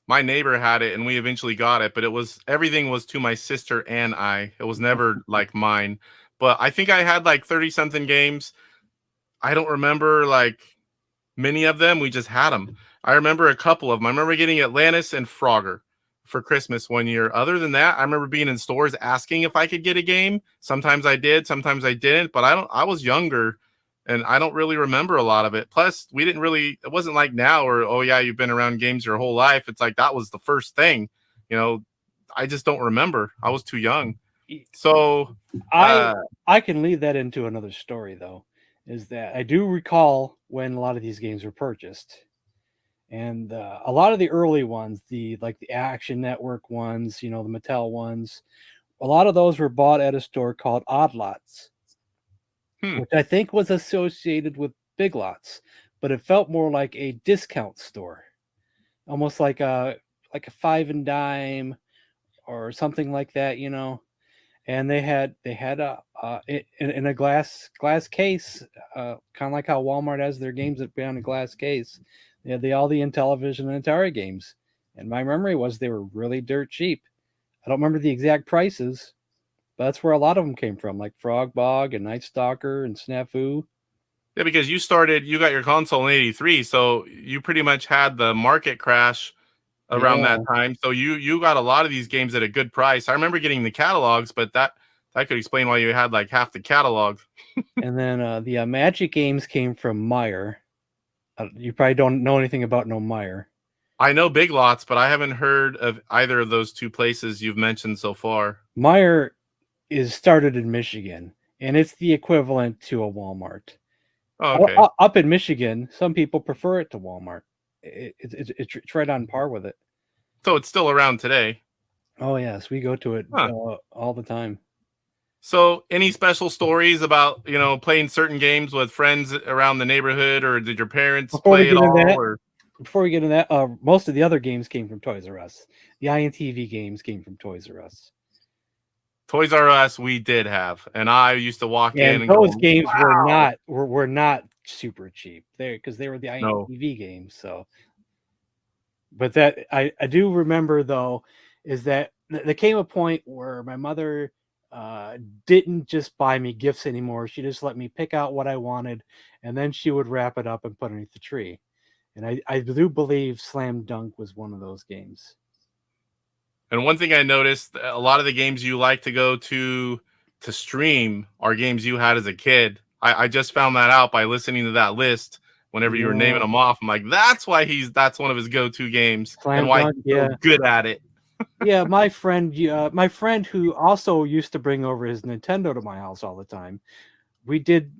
My neighbor had it and we eventually got it, but everything was to my sister and I. It was never like mine. But I think I had like 30 something games. I don't remember like many of them. We just had them. I remember a couple of them. I remember getting Atlantis and Frogger for Christmas one year. Other than that, I remember being in stores asking if I could get a game. Sometimes I did, sometimes I didn't, but I was younger and I don't really remember a lot of it. Plus, it wasn't like now where, oh yeah, you've been around games your whole life. It's like that was the first thing. I just don't remember. I was too young. So I can lead that into another story though, is that I do recall when a lot of these games were purchased. And a lot of the early ones, the Action Network ones, the Mattel ones, a lot of those were bought at a store called Odd Lots, which I think was associated with Big Lots, but it felt more like a discount store, almost like a Five and Dime or something like that, And they had in a glass case, kind of like how Walmart has their games that behind a glass case. They had all the Intellivision and Atari games, and my memory was they were really dirt cheap. I don't remember the exact prices, but that's where a lot of them came from, like Frog Bog and Night Stalker and Snafu. Yeah, because you got your console in '83, so you pretty much had the market crash around Yeah. that time. So you got a lot of these games at a good price. I remember getting the catalogs, but that could explain why you had like half the catalog. And then the Magic games came from Meyer. You probably don't know anything about no Meyer. I know Big Lots, but I haven't heard of either of those two places you've mentioned so far. Meyer is started in Michigan, and it's the equivalent to a Walmart. Oh, okay. Up in Michigan, some people prefer it to Walmart. It's right on par with it. So it's still around today. Oh yes, we go to it all the time. So any special stories about, playing certain games with friends around the neighborhood, or did your parents play it all? Before we get into that, most of the other games came from Toys R Us. The INTV games came from Toys R Us. Toys R Us we did have, and I used to walk in and those go, games wow. were not super cheap because they were the INTV games. So, but that I do remember though is that there came a point where my mother didn't just buy me gifts anymore. She just let me pick out what I wanted, and then she would wrap it up and put it underneath the tree. And I do believe Slam Dunk was one of those games. And one thing I noticed, a lot of the games you like to go to stream are games you had as a kid. I just found that out by listening to that list. Whenever you were naming them off, I'm like, that's why that's one of his go-to games, and why he's so good at it. Yeah, my friend who also used to bring over his Nintendo to my house all the time. We did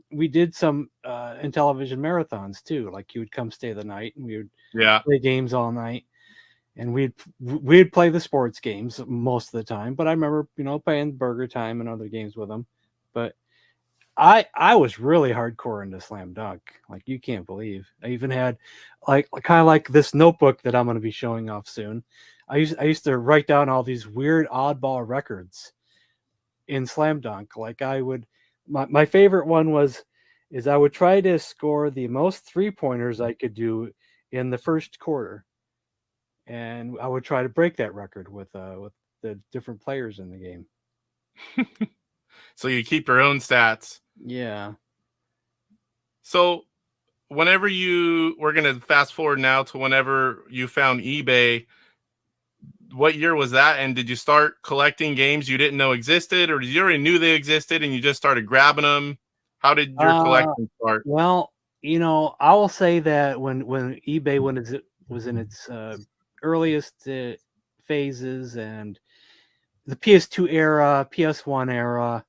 some Intellivision marathons too. Like he would come stay the night, and we would play games all night, and we'd play the sports games most of the time. But I remember playing Burger Time and other games with him. But I was really hardcore into Slam Dunk, like you can't believe. I even had like kind of like this notebook that I'm going to be showing off soon. I used to write down all these weird oddball records in Slam Dunk. Like I would. My favorite one is I would try to score the most 3-pointers I could do in the first quarter, and I would try to break that record with the different players in the game. So you keep your own stats. Yeah. So whenever we're gonna fast forward now to whenever you found eBay. What year was that? And did you start collecting games you didn't know existed, or did you already knew they existed and you just started grabbing them? How did your collection start? Well, I will say that when eBay was in its earliest phases and the PS2 era, PS1 era,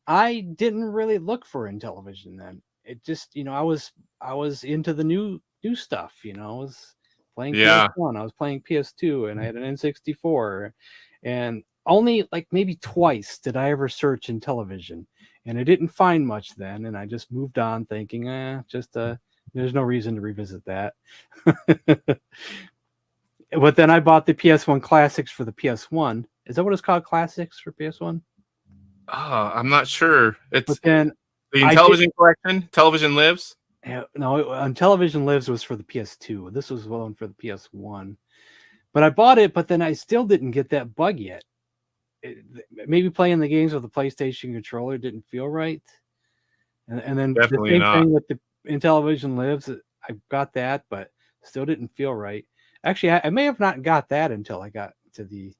I didn't really look for Intellivision then. It just, I was into the new stuff, I was playing PS1, I was playing PS2, and I had an N64, and only like maybe twice did I ever search Intellivision, and I didn't find much then, and I just moved on thinking, there's no reason to revisit that. But then I bought the PS1 Classics for the PS1. Is that what it's called, Classics for PS1? I'm not sure. It's then the Intellivision collection. Television Lives. No, Intellivision Lives was for the PS2. This was one for the PS1. But I bought it, but then I still didn't get that bug yet. Maybe playing the games with the PlayStation controller didn't feel right. And then Definitely the same thing with the Intellivision Lives. I got that, but still didn't feel right. Actually, I may have not got that until I got to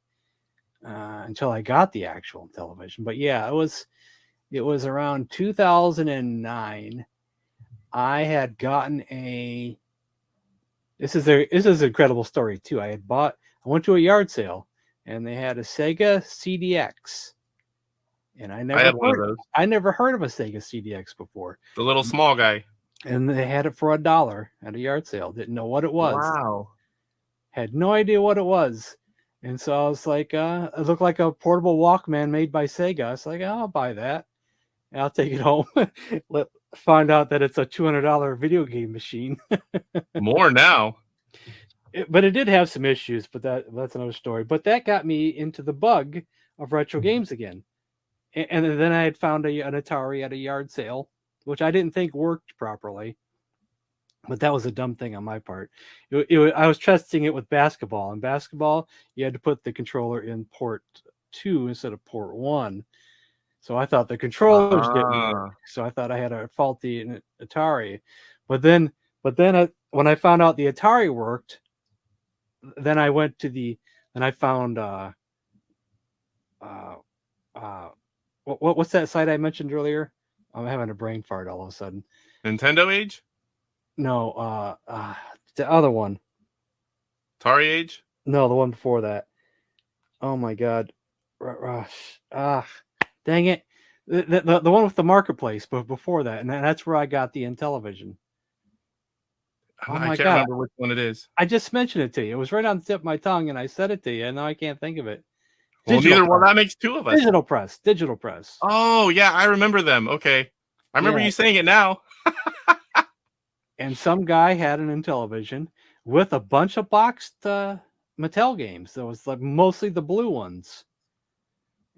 until I got the actual television. But yeah, it was around 2009. I had gotten this is an incredible story too. I went to a yard sale and they had a Sega CDX, and I never heard of a Sega CDX before. The little small guy. And they had it for $1 at a yard sale. Didn't know what it was. Wow. Had no idea what it was. And so I was like, it looked like a portable Walkman made by Sega. I was like, I'll buy that. And I'll take it home. Find out that it's a $200 video game machine. More now. But it did have some issues, but that's another story. But that got me into the bug of retro games again. And then I had found an Atari at a yard sale, which I didn't think worked properly. But that was a dumb thing on my part. I was testing it with basketball. And basketball, you had to put the controller in port 2 instead of port 1. So I thought the controllers didn't work. So I thought I had a faulty Atari. But then when I found out the Atari worked, then I went to and I found what's that site I mentioned earlier? I'm having a brain fart all of a sudden. Nintendo Age? No, the other one. Atari Age? No, the one before that. Oh my god. Dang it. The one with the marketplace, but before that, and that's where I got the Intellivision. Oh I my can't god. remember which one it is. I just mentioned it to you. It was right on the tip of my tongue, and I said it to you, and now I can't think of it. Well, that makes two of us. Digital Press. Oh, yeah, I remember them. Okay. I remember you saying it now. And some guy had an Intellivision with a bunch of boxed Mattel games. That was like mostly the blue ones.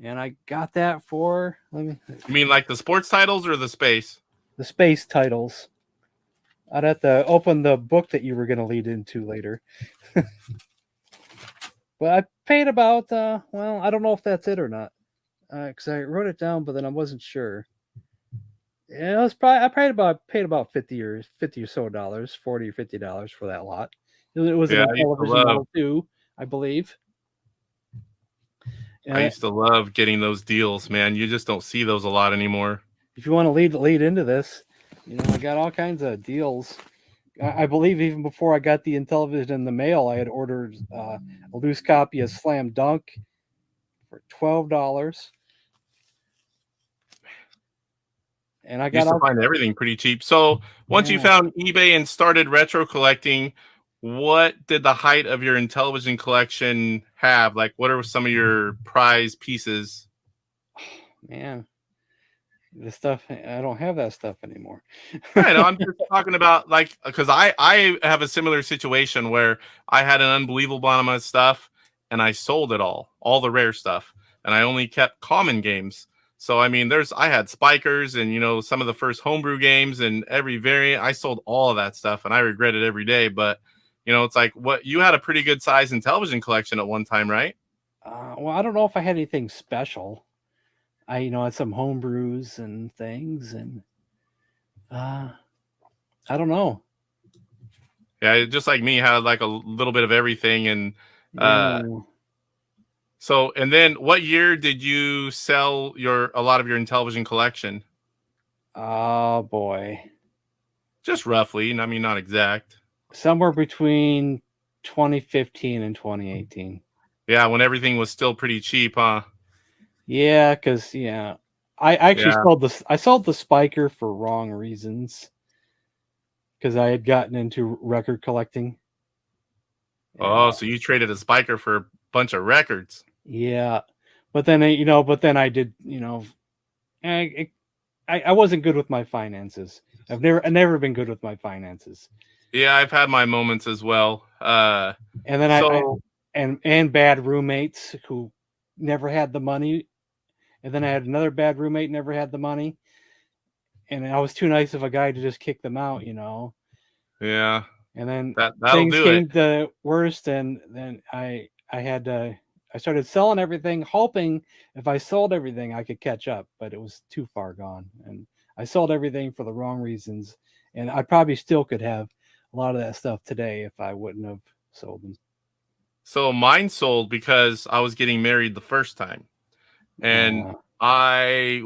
And I got that for You mean like the sports titles or the space? The space titles. I'd have to open the book that you were going to lead into later. But I paid about well, I don't know if that's it or not. Because I wrote it down, but then I wasn't sure. Yeah, it was probably I paid about $50 or so dollars, $40 or $50 for that lot. It was an Intellivision Model 2, I believe. I used to love getting those deals, man. You just don't see those a lot anymore. If you want to lead into this, I got all kinds of deals. I believe even before I got the Intellivision in the mail, I had ordered a loose copy of Slam Dunk for $12. And I got to find everything pretty cheap. So once you found eBay and started retro collecting, what did the height of your Intellivision collection have? Like, what are some of your prize pieces? Man, the stuff, I don't have that stuff anymore. I know. I'm just talking about because I have a similar situation where I had an unbelievable amount of stuff and I sold it all the rare stuff, and I only kept common games. So, I mean, I had Spikers and, some of the first homebrew games and every variant. I sold all of that stuff and I regret it every day. But, it's like you had a pretty good size Intellivision collection at one time, right? Well, I don't know if I had anything special. I had some homebrews and things, and I don't know. Yeah, just like me, had like a little bit of everything. And so, and then what year did you sell a lot of your Intellivision collection? Oh boy. Just roughly, I mean, not exact. Somewhere between 2015 and 2018. Yeah, when everything was still pretty cheap, huh? Yeah, because I actually sold the Spiker for wrong reasons. Because I had gotten into record collecting. Oh, so you traded a Spiker for a bunch of records. Yeah, but then I did, I wasn't good with my finances. I've never been good with my finances. Yeah, I've had my moments as well. And then and bad roommates who never had the money. And then I had another bad roommate, never had the money. And I was too nice of a guy to just kick them out, Yeah. And then things came the worst, and then I started selling everything, hoping if I sold everything, I could catch up, but it was too far gone. And I sold everything for the wrong reasons. And I probably still could have a lot of that stuff today if I wouldn't have sold them. So mine sold because I was getting married the first time. And I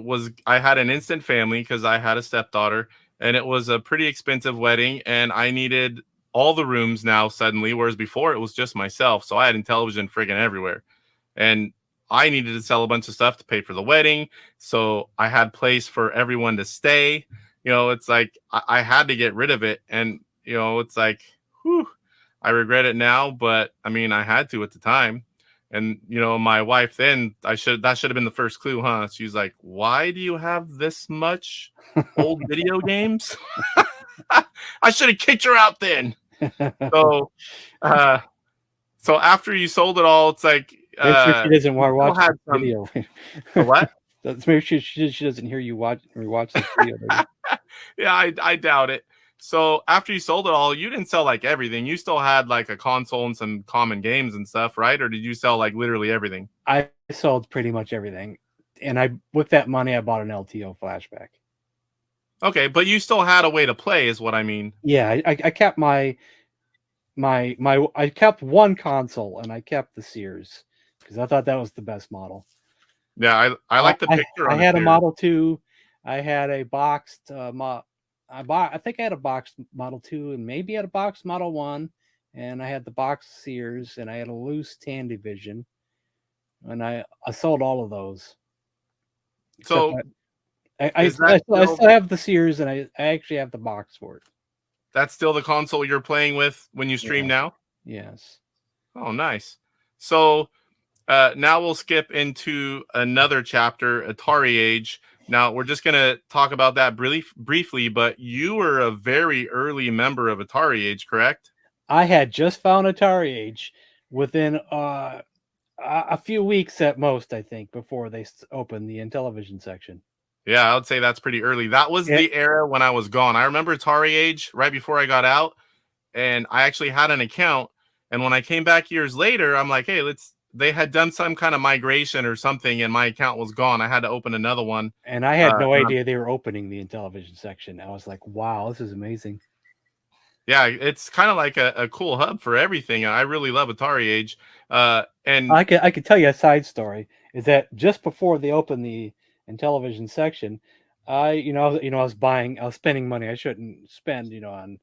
had an instant family because I had a stepdaughter, and it was a pretty expensive wedding, and I needed all the rooms now suddenly, whereas before it was just myself. So I had Intellivision friggin' everywhere, and I needed to sell a bunch of stuff to pay for the wedding. So I had place for everyone to stay. It's like I had to get rid of it, and it's like, whew, I regret it now, but I mean, I had to at the time. And, my wife then, that should have been the first clue, huh? She's like, why do you have this much old video games? I should have kicked her out then. So after you sold it all, it's like, make sure she doesn't want to watch the video. What? Let's make sure she doesn't hear you watch this video. Yeah, I doubt it. So after you sold it all, you didn't sell like everything. You still had like a console and some common games and stuff, right? Or did you sell like literally everything? I sold pretty much everything. And with that money, I bought an LTO flashback. Okay, but you still had a way to play is what I mean. Yeah, I kept my I kept one console, and I kept the Sears because I thought that was the best model. Yeah, I like the picture. I on had it a there. Model 2. I had a boxed I think I had a boxed Model 2 and maybe had a boxed Model 1, and I had the boxed Sears, and I had a loose Tandivision, and I sold all of those. Except So I is that still still, have the Sears, and I actually have the box for it. that's still the console you're playing with when you stream Yeah. now? Yes. Oh, nice. So now we'll skip into another chapter, Atari Age. Now we're just gonna talk about that briefly, but you were a very early member of Atari Age, correct? I had just found Atari Age within a few weeks at most, I think, before they opened the Intellivision section. Yeah, I would say that's pretty early. That was the era when I was gone. I remember Atari Age right before I got out, and I actually had an account. And when I came back years later, I'm like, hey, they had done some kind of migration or something, and my account was gone. I had to open another one. And I had no and idea they were opening the Intellivision section. I was like, wow, this is amazing. Yeah, it's kind of like a cool hub for everything. I really love Atari Age. And I could tell you a side story is that just before they opened the Intellivision section, I was spending money I shouldn't spend, on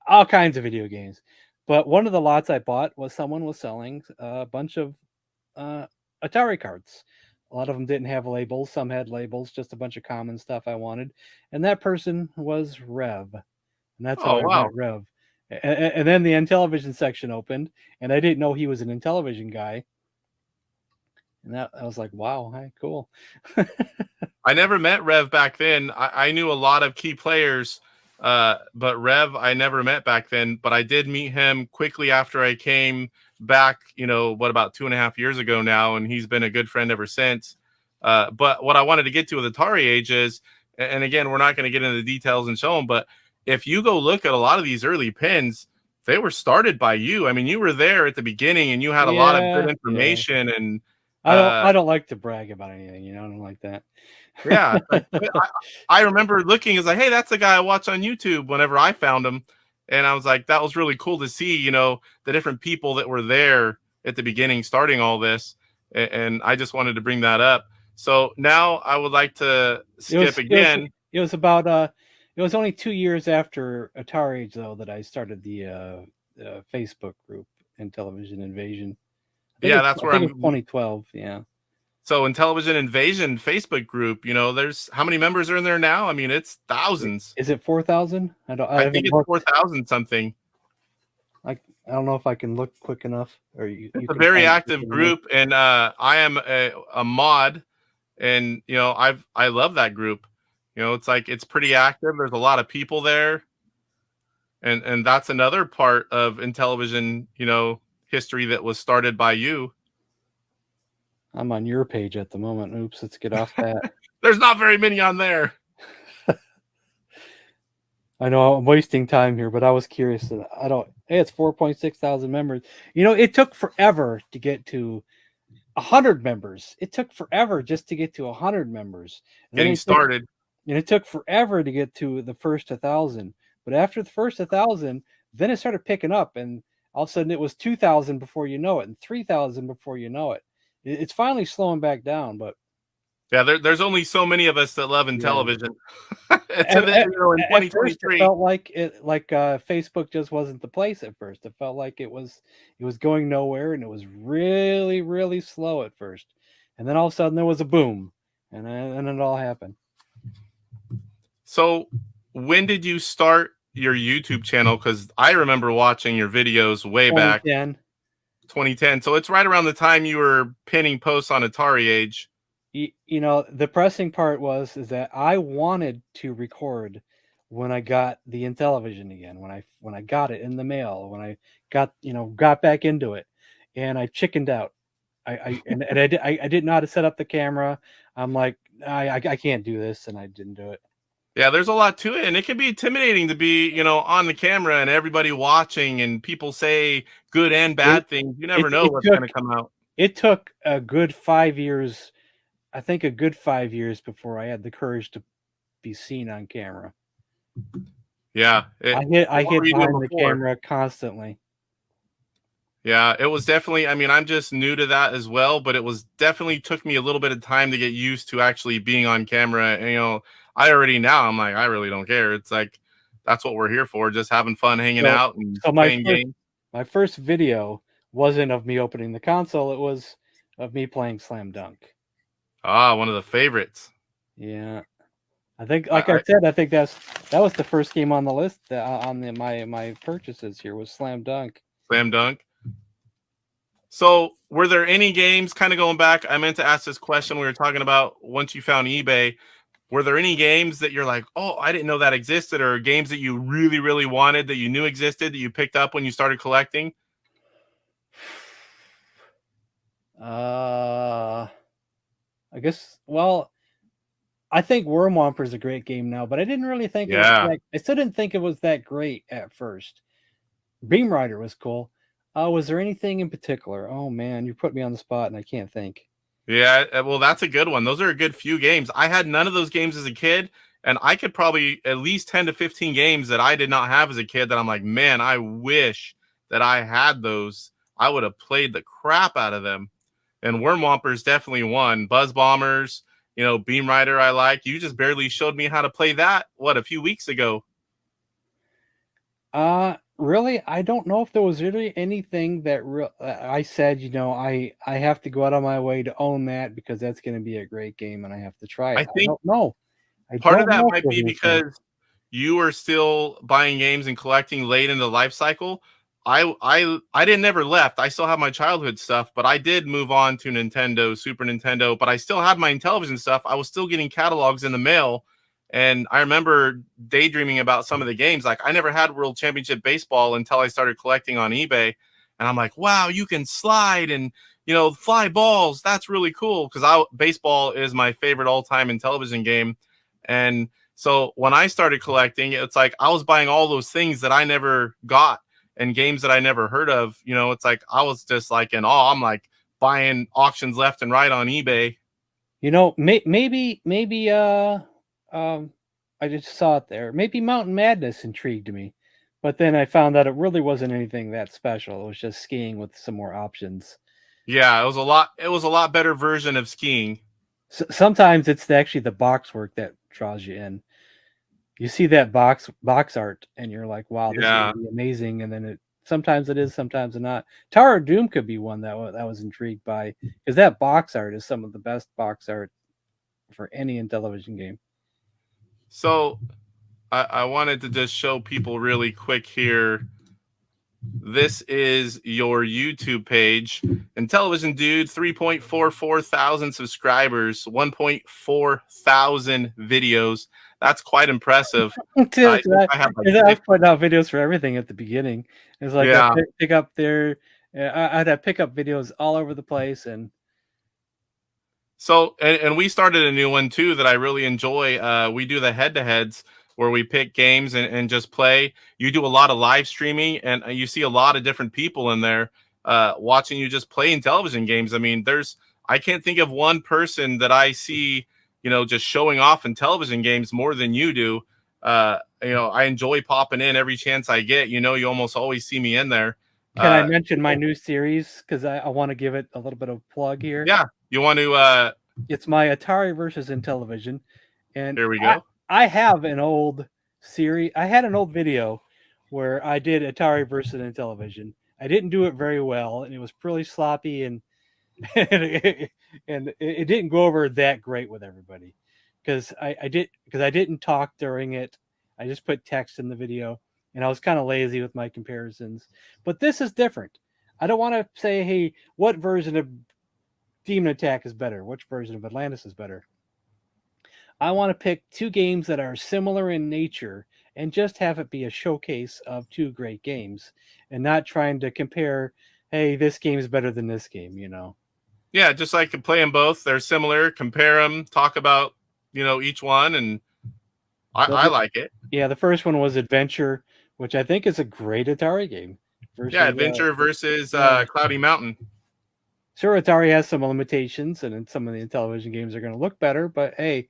all kinds of video games. But one of the lots I bought was someone was selling a bunch of Atari cards. A lot of them didn't have labels. Some had labels, just a bunch of common stuff I wanted. And that person was Rev. And that's how oh I wow, met Rev. And then the Intellivision section opened, and I didn't know he was an Intellivision guy. And I was like, wow, hi, cool. I never met Rev back then. I knew a lot of key players, but Rev I never met back then. But I did meet him quickly after I came back. About 2.5 years ago now, and he's been a good friend ever since. But what I wanted to get to with Atari Age is, and again, we're not going to get into the details and show them, but if you go look at a lot of these early pins, they were started by you. I mean, you were there at the beginning, and you had a lot of good Yeah. information. And I don't like to brag about anything, I don't like that. yeah, I remember looking as like, hey, that's the guy I watch on YouTube whenever I found him. And I was like, that was really cool to see, the different people that were there at the beginning starting all this. And I just wanted to bring that up. So now I would like to skip again. It was about it was only 2 years after Atari Age though that I started the Facebook group Intellivision Invasion. Yeah, that's where I think it was 2012. Yeah. So Intellivision Invasion Facebook group, there's how many members are in there now? I mean, it's thousands. Is it 4,000? I think it's 4,000 something. I don't know if I can look quick enough. Or it's a very active group, and I am a mod, and I love that group. It's pretty active. There's a lot of people there, and that's another part of Intellivision, history that was started by you. I'm on your page at the moment. Oops, let's get off that. There's not very many on there. I know I'm wasting time here, but I was curious. Hey, it's 4.6 thousand members. It took forever to get to 100 members. It took forever just to get to 100 members. Getting started. And it took forever to get to the first 1,000. But after the first 1,000, then it started picking up, and all of a sudden it was 2,000 before you know it, and 3,000 before you know it. It's finally slowing back down, but yeah, there's only so many of us that love Intellivision. In 2023, it felt like Facebook just wasn't the place at first. It felt like it was going nowhere, and it was really, really slow at first. And then all of a sudden there was a boom, and then it all happened. So when did you start your YouTube channel? Because I remember watching your videos way back. 2010. So it's right around the time you were pinning posts on Atari Age. The pressing part is that I wanted to record when I got the Intellivision again, when I got it in the mail, when I got back into it, and I chickened out. I didn't know how to set up the camera. I'm like, I can't do this, and I didn't do it. Yeah, there's a lot to it, and it can be intimidating to be, on the camera and everybody watching, and people say good and bad things. You never know what's going to come out. It took a good 5 years. I think a good 5 years before I had the courage to be seen on camera. Yeah, I hid behind the camera constantly. Yeah, it was definitely, I mean, I'm just new to that as well, but it was definitely took me a little bit of time to get used to actually being on camera. And, I already now, I'm like, I really don't care. It's like, that's what we're here for, just having fun, hanging So, out and so playing games. my first video wasn't of me opening the console. It was of me playing Slam Dunk. Ah, one of the favorites. Yeah. I think, like I said, I think that was the first game on the list on my purchases here was Slam Dunk. Slam Dunk. So, were there any games, kind of going back? I meant to ask this question. We were talking about once you found eBay. Were there any games that you're like, oh, I didn't know that existed, or games that you really, really wanted that you knew existed that you picked up when you started collecting? I guess. Well, I think Worm Womper is a great game now, but I didn't really think it was I still didn't think it was that great at first. Beam Rider was cool. Was there anything in particular? Oh man, you put me on the spot and I can't think. Yeah, well, that's a good one. Those are a good few games. I had none of those games as a kid, and I could probably at least 10 to 15 games that I did not have as a kid that I'm like, man, I wish that I had those. I would have played the crap out of them. And Worm Whompers definitely one. Buzz Bombers, Beam Rider I like. You just barely showed me how to play that, a few weeks ago. Really, I don't know if there was really anything that I said, I have to go out of my way to own that because that's going to be a great game and I have to try it. I think don't know. Part of that might be because you are still buying games and collecting late in the life cycle. I didn't never left. I still have my childhood stuff, but I did move on to Nintendo, Super Nintendo, but I still had my Intellivision stuff. I was still getting catalogs in the mail. And I remember daydreaming about some of the games. Like I never had World Championship Baseball until I started collecting on eBay. And I'm like, wow, you can slide and, fly balls. That's really cool. Because baseball is my favorite all-time Intellivision game. And so when I started collecting, it's like I was buying all those things that I never got and games that I never heard of. It's like I was just like in awe. I'm like buying auctions left and right on eBay. Maybe I just saw it there. Maybe Mountain Madness intrigued me, but then I found that it really wasn't anything that special. It was just skiing with some more options. Yeah, it was a lot better version of skiing. Sometimes it's actually the box work that draws you in. You see that box art and you're like, wow, this is gonna be amazing. And then sometimes it is, sometimes it's not. Tower of Doom could be one that I was intrigued by because that box art is some of the best box art for any Intellivision game. So I wanted to just show people really quick here. This is your YouTube page. Intellivision Dude, 3.44 thousand subscribers, 1.4 thousand videos. That's quite impressive. Dude, I was putting out videos for everything at the beginning. It's like I pick up there. I had to pick up videos all over the place, and so and we started a new one too that I really enjoy. We do the head-to-heads where we pick games and just play. You do a lot of live streaming, and you see a lot of different people in there watching you just play Intellivision games. I mean, I can't think of one person that I see, just showing off Intellivision games more than you do. I enjoy popping in every chance I get. You almost always see me in there. Can I mention my new series? Because I want to give it a little bit of plug here. Yeah, you want to? It's my Atari versus Intellivision, and there we go. I have an old series. I had an old video where I did Atari versus Intellivision. I didn't do it very well, and it was pretty sloppy, and it didn't go over that great with everybody because I didn't talk during it. I just put text in the video, and I was kind of lazy with my comparisons. But this is different. I don't want to say, hey, what version of Demon Attack is better? Which version of Atlantis is better? I want to pick two games that are similar in nature and just have it be a showcase of two great games and not trying to compare, hey, this game is better than this game, Yeah, just like play them both. They're similar. Compare them. Talk about, each one. And I like it. Yeah, the first one was Adventure, which I think is a great Atari game. Adventure versus Cloudy Mountain. Sure, Atari has some limitations, and some of the Intellivision games are going to look better, but hey,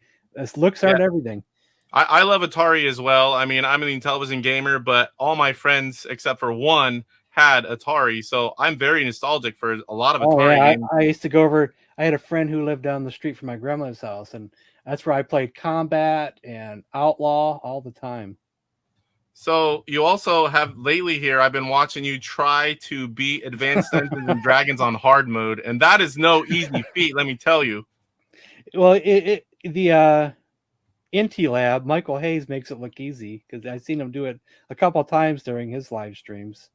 looks aren't everything. I love Atari as well. I mean, I'm an Intellivision gamer, but all my friends, except for one, had Atari, so I'm very nostalgic for a lot of Oh Atari yeah, games. I used to go over. I had a friend who lived down the street from my grandmother's house, and that's where I played Combat and Outlaw all the time. So you also have lately here, I've been watching you try to beat Advanced Dungeons and Dragons on hard mode, and that is no easy feat, let me tell you. Well, the Inti Lab, Michael Hayes makes it look easy because I've seen him do it a couple of times during his live streams.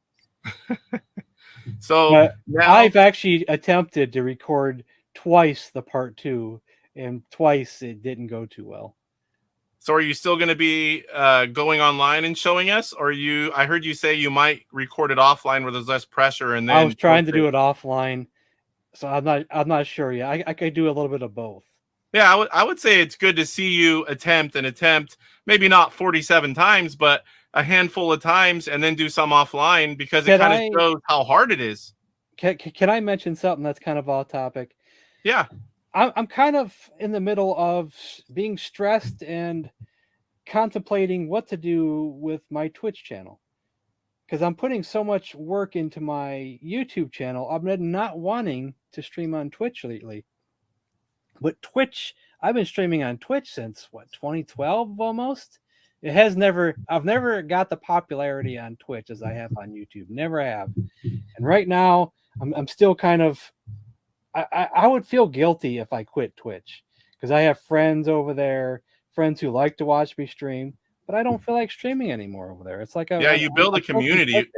So But now, I've actually attempted to record twice the part 2, and twice it didn't go too well. so are you still going to be going online and showing us, or I heard you say you might record it offline where there's less pressure, and then I was trying to do it offline, so I'm not sure yet. I could do a little bit of both. Yeah, I would say it's good to see you attempt, maybe not 47 times, but a handful of times, and then do some offline, because it kind of shows how hard it is. Can I mention something that's kind of off topic? Yeah. I'm kind of in the middle of being stressed and contemplating what to do with my Twitch channel, because I'm putting so much work into my YouTube channel. I've been not wanting to stream on Twitch lately. But Twitch, I've been streaming on Twitch since 2012 almost. I've never got the popularity on Twitch as I have on YouTube. Never have. And right now, I'm still kind of, I would feel guilty if I quit Twitch, because I have friends over there, friends who like to watch me stream, but I don't feel like streaming anymore over there. It's like You build a community.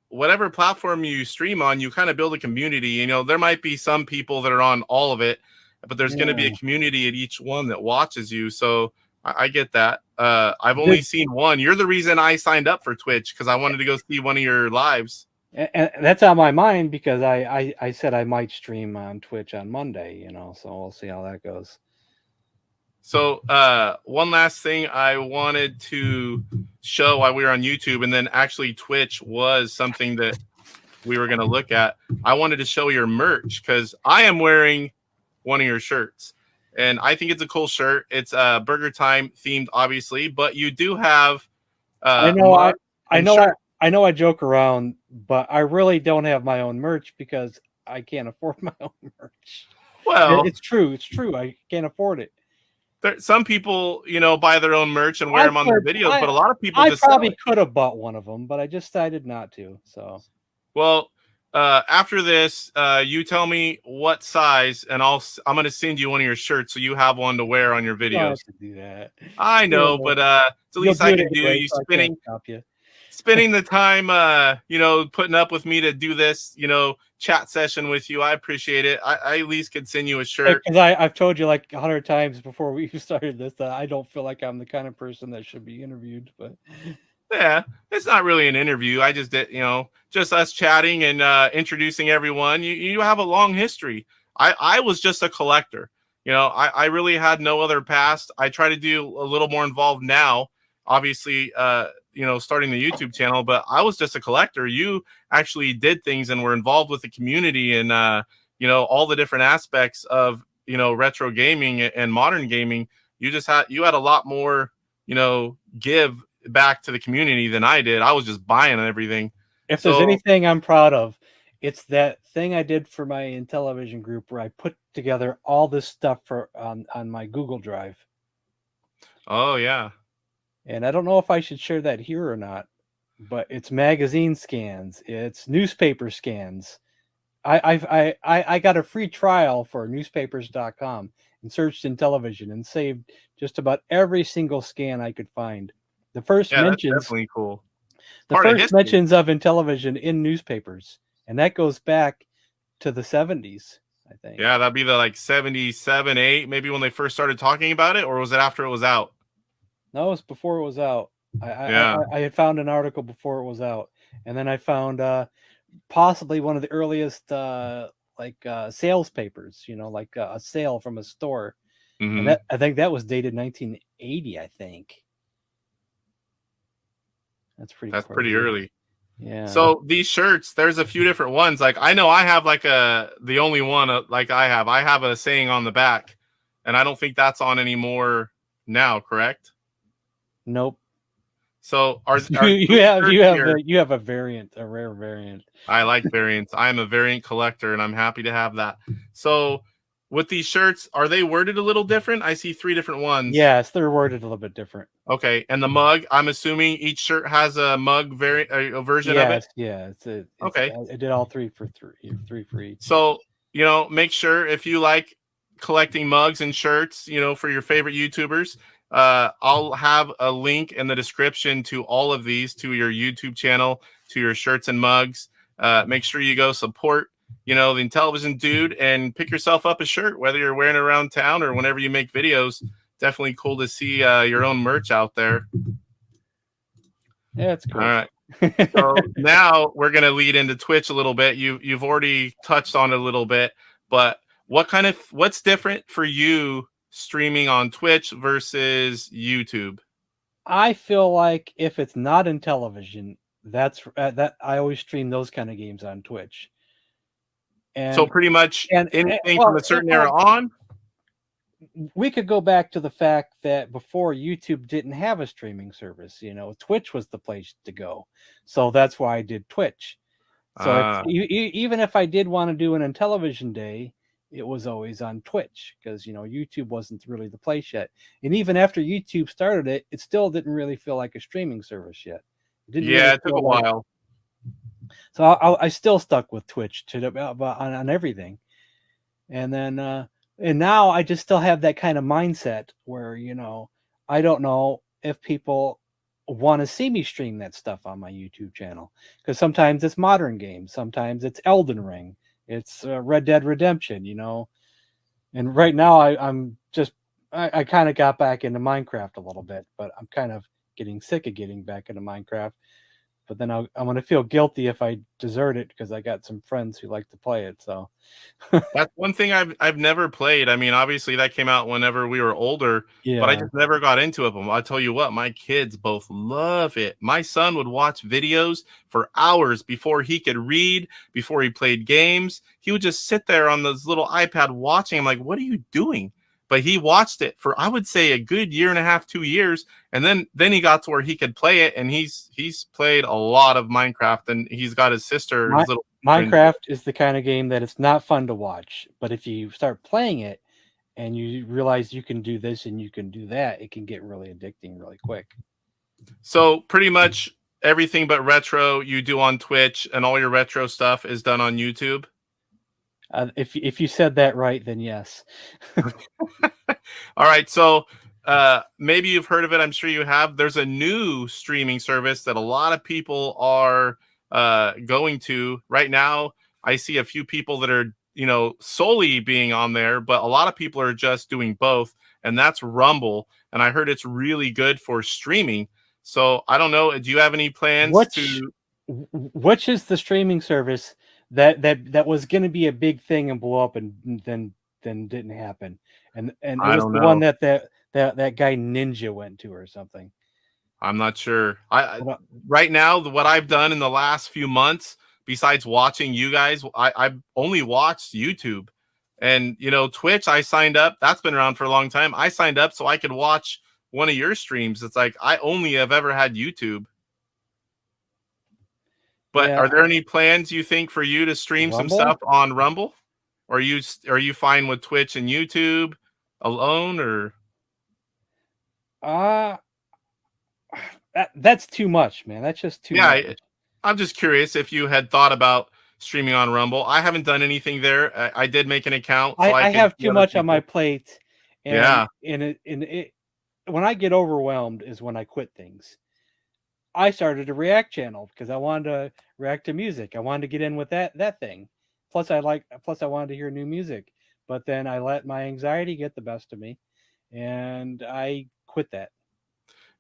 Whatever platform you stream on, you kind of build a community. You know, there might be some people that are on all of it, but there's going to be a community at each one that watches you. So I get that. I've only seen one. You're the reason I signed up for Twitch, because I wanted to go see one of your lives. And that's on my mind, because I said I might stream on Twitch on Monday, you know, so we'll see how that goes. So one last thing I wanted to show while we were on YouTube, and then actually Twitch was something that we were going to look at. I wanted to show your merch, because I am wearing one of your shirts, and I think it's a cool shirt. It's Burger Time themed, obviously, but you do have I know I joke around, but I really don't have my own merch because I can't afford my own merch. Well, it's true. I can't afford it. Some people, buy their own merch and wear them on their videos, but a lot of people I just probably could have bought one of them, but I just decided not to. So, well, after this, you tell me what size, and I'm going to send you one of your shirts so you have one to wear on your videos. You don't have to do that. I know, but it's the least I can do. You spending the time, putting up with me to do this, chat session with you. I appreciate it. I at least could send you a shirt. Because I've told you like 100 times before we started this that I don't feel like I'm the kind of person that should be interviewed. But yeah, it's not really an interview. I just did, just us chatting and introducing everyone. You have a long history. I was just a collector. I really had no other past. I try to do a little more involved now, obviously, starting the YouTube channel, but I was just a collector. You actually did things and were involved with the community and, all the different aspects of, retro gaming and modern gaming. You had a lot more, give back to the community than I did. I was just buying everything. If there's anything I'm proud of, it's that thing I did for my Intellivision group where I put together all this stuff on my Google Drive. Oh yeah. And I don't know if I should share that here or not, but it's magazine scans, it's newspaper scans. I got a free trial for newspapers.com and searched Intellivision and saved just about every single scan I could find. The first mentions, that's definitely cool. The first mentions of Intellivision in newspapers, and that goes back to the 70s, I think. Yeah, that'd be the 77, 8, maybe when they first started talking about it, or was it after it was out? No, it was before it was out. I had found an article before it was out, and then I found possibly one of the earliest sales papers, a sale from a store. Mm-hmm. And I think that was dated 1980, I think. That's pretty early. Yeah. So these shirts, there's a few different ones. I know I have the only one I have a saying on the back, and I don't think that's on anymore now, correct? Nope. So are you have here? you have a variant, a rare variant. I like variants. I'm a variant collector, and I'm happy to have that. So, with these shirts, are they worded a little different? I see 3 different ones. Yes, they're worded a little bit different. Okay, and the mug. I'm assuming each shirt has a mug a version of it. Yes, yeah. Okay. I did all 3 for 3 for each. So, make sure if you like collecting mugs and shirts, for your favorite YouTubers, I'll have a link in the description to all of these, to your YouTube channel, to your shirts and mugs. Make sure you go support, the Intellivision dude, and pick yourself up a shirt, whether you're wearing it around town or whenever you make videos. Definitely cool to see your own merch out there. Yeah, it's cool. All right. So now we're going to lead into Twitch a little bit. You've already touched on it a little bit, but what's different for you streaming on Twitch versus YouTube? I feel like if it's not in television, that I always stream those kind of games on Twitch. And so pretty much anything from a certain era on? We could go back to the fact that before YouTube didn't have a streaming service, Twitch was the place to go. So that's why I did Twitch. So even if I did want to do an Intellivision day, it was always on Twitch because, YouTube wasn't really the place yet. And even after YouTube started it, it still didn't really feel like a streaming service yet. It took a while. So I still stuck with Twitch on everything. And then, and now I just still have that kind of mindset where, I don't know if people want to see me stream that stuff on my YouTube channel, because sometimes it's modern games, sometimes it's Elden Ring, it's Red Dead Redemption, and right now I kind of got back into Minecraft a little bit, but I'm kind of getting sick of getting back into Minecraft. But then I'm going to feel guilty if I desert it because I got some friends who like to play it. So that's one thing I've never played. I mean, obviously that came out whenever we were older, but I just never got into it. But I'll tell you what, my kids both love it. My son would watch videos for hours before he could read, before he played games. He would just sit there on this little iPad watching. I'm like, what are you doing? But he watched it for, I would say, a good 1.5 to 2 years, and then he got to where he could play it, and he's played a lot of Minecraft, and he's got his sister. Minecraft is the kind of game that it's not fun to watch, but if you start playing it and you realize you can do this and you can do that, it can get really addicting really quick. So pretty much everything but retro you do on Twitch, and all your retro stuff is done on YouTube. If you said that right, then yes. All right, so maybe you've heard of it. I'm sure you have. There's a new streaming service that a lot of people are going to right now. I see a few people that are solely being on there, but a lot of people are just doing both, and that's Rumble. And I heard it's really good for streaming. So I don't know. Do you have any plans Which is the streaming service that was going to be a big thing and blow up and then didn't happen, and it was the one that guy Ninja went to or something? I'm not sure. Right now, what I've done in the last few months, besides watching you guys, I've only watched YouTube, and Twitch. I signed up. That's been around for a long time. I signed up so I could watch one of your streams. It's like I only have ever had YouTube. But are there any plans you think for you to stream some stuff on Rumble? Or are you fine with Twitch and YouTube alone, or? That's too much, man. That's just too much. I'm just curious if you had thought about streaming on Rumble. I haven't done anything there. I did make an account. So I have too much on my plate. And, when I get overwhelmed is when I quit things. I started a React channel because I wanted to react to music. I wanted to get in with that thing. Plus I wanted to hear new music. But then I let my anxiety get the best of me, and I quit that.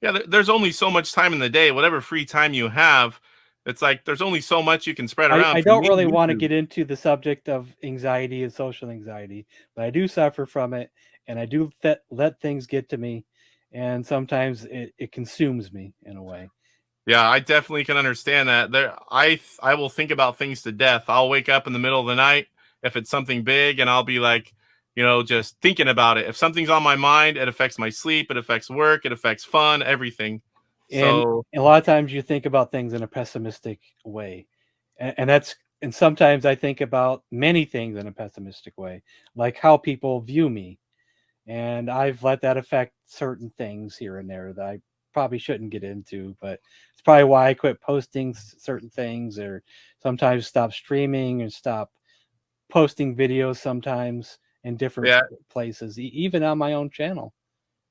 Yeah, there's only so much time in the day. Whatever free time you have, it's like there's only so much you can spread around. I don't really want to get into the subject of anxiety and social anxiety, but I do suffer from it, and I do let things get to me, and sometimes it consumes me in a way. Yeah, I definitely can understand that. I will think about things to death. I'll wake up in the middle of the night if it's something big, and I'll be like, just thinking about it. If something's on my mind, it affects my sleep, it affects work, it affects fun, everything. And So a lot of times you think about things in a pessimistic way. And sometimes I think about many things in a pessimistic way, like how people view me. And I've let that affect certain things here and there that I probably shouldn't get into, but it's probably why I quit posting certain things, or sometimes stop streaming and stop posting videos sometimes in different yeah, places, even on my own channel.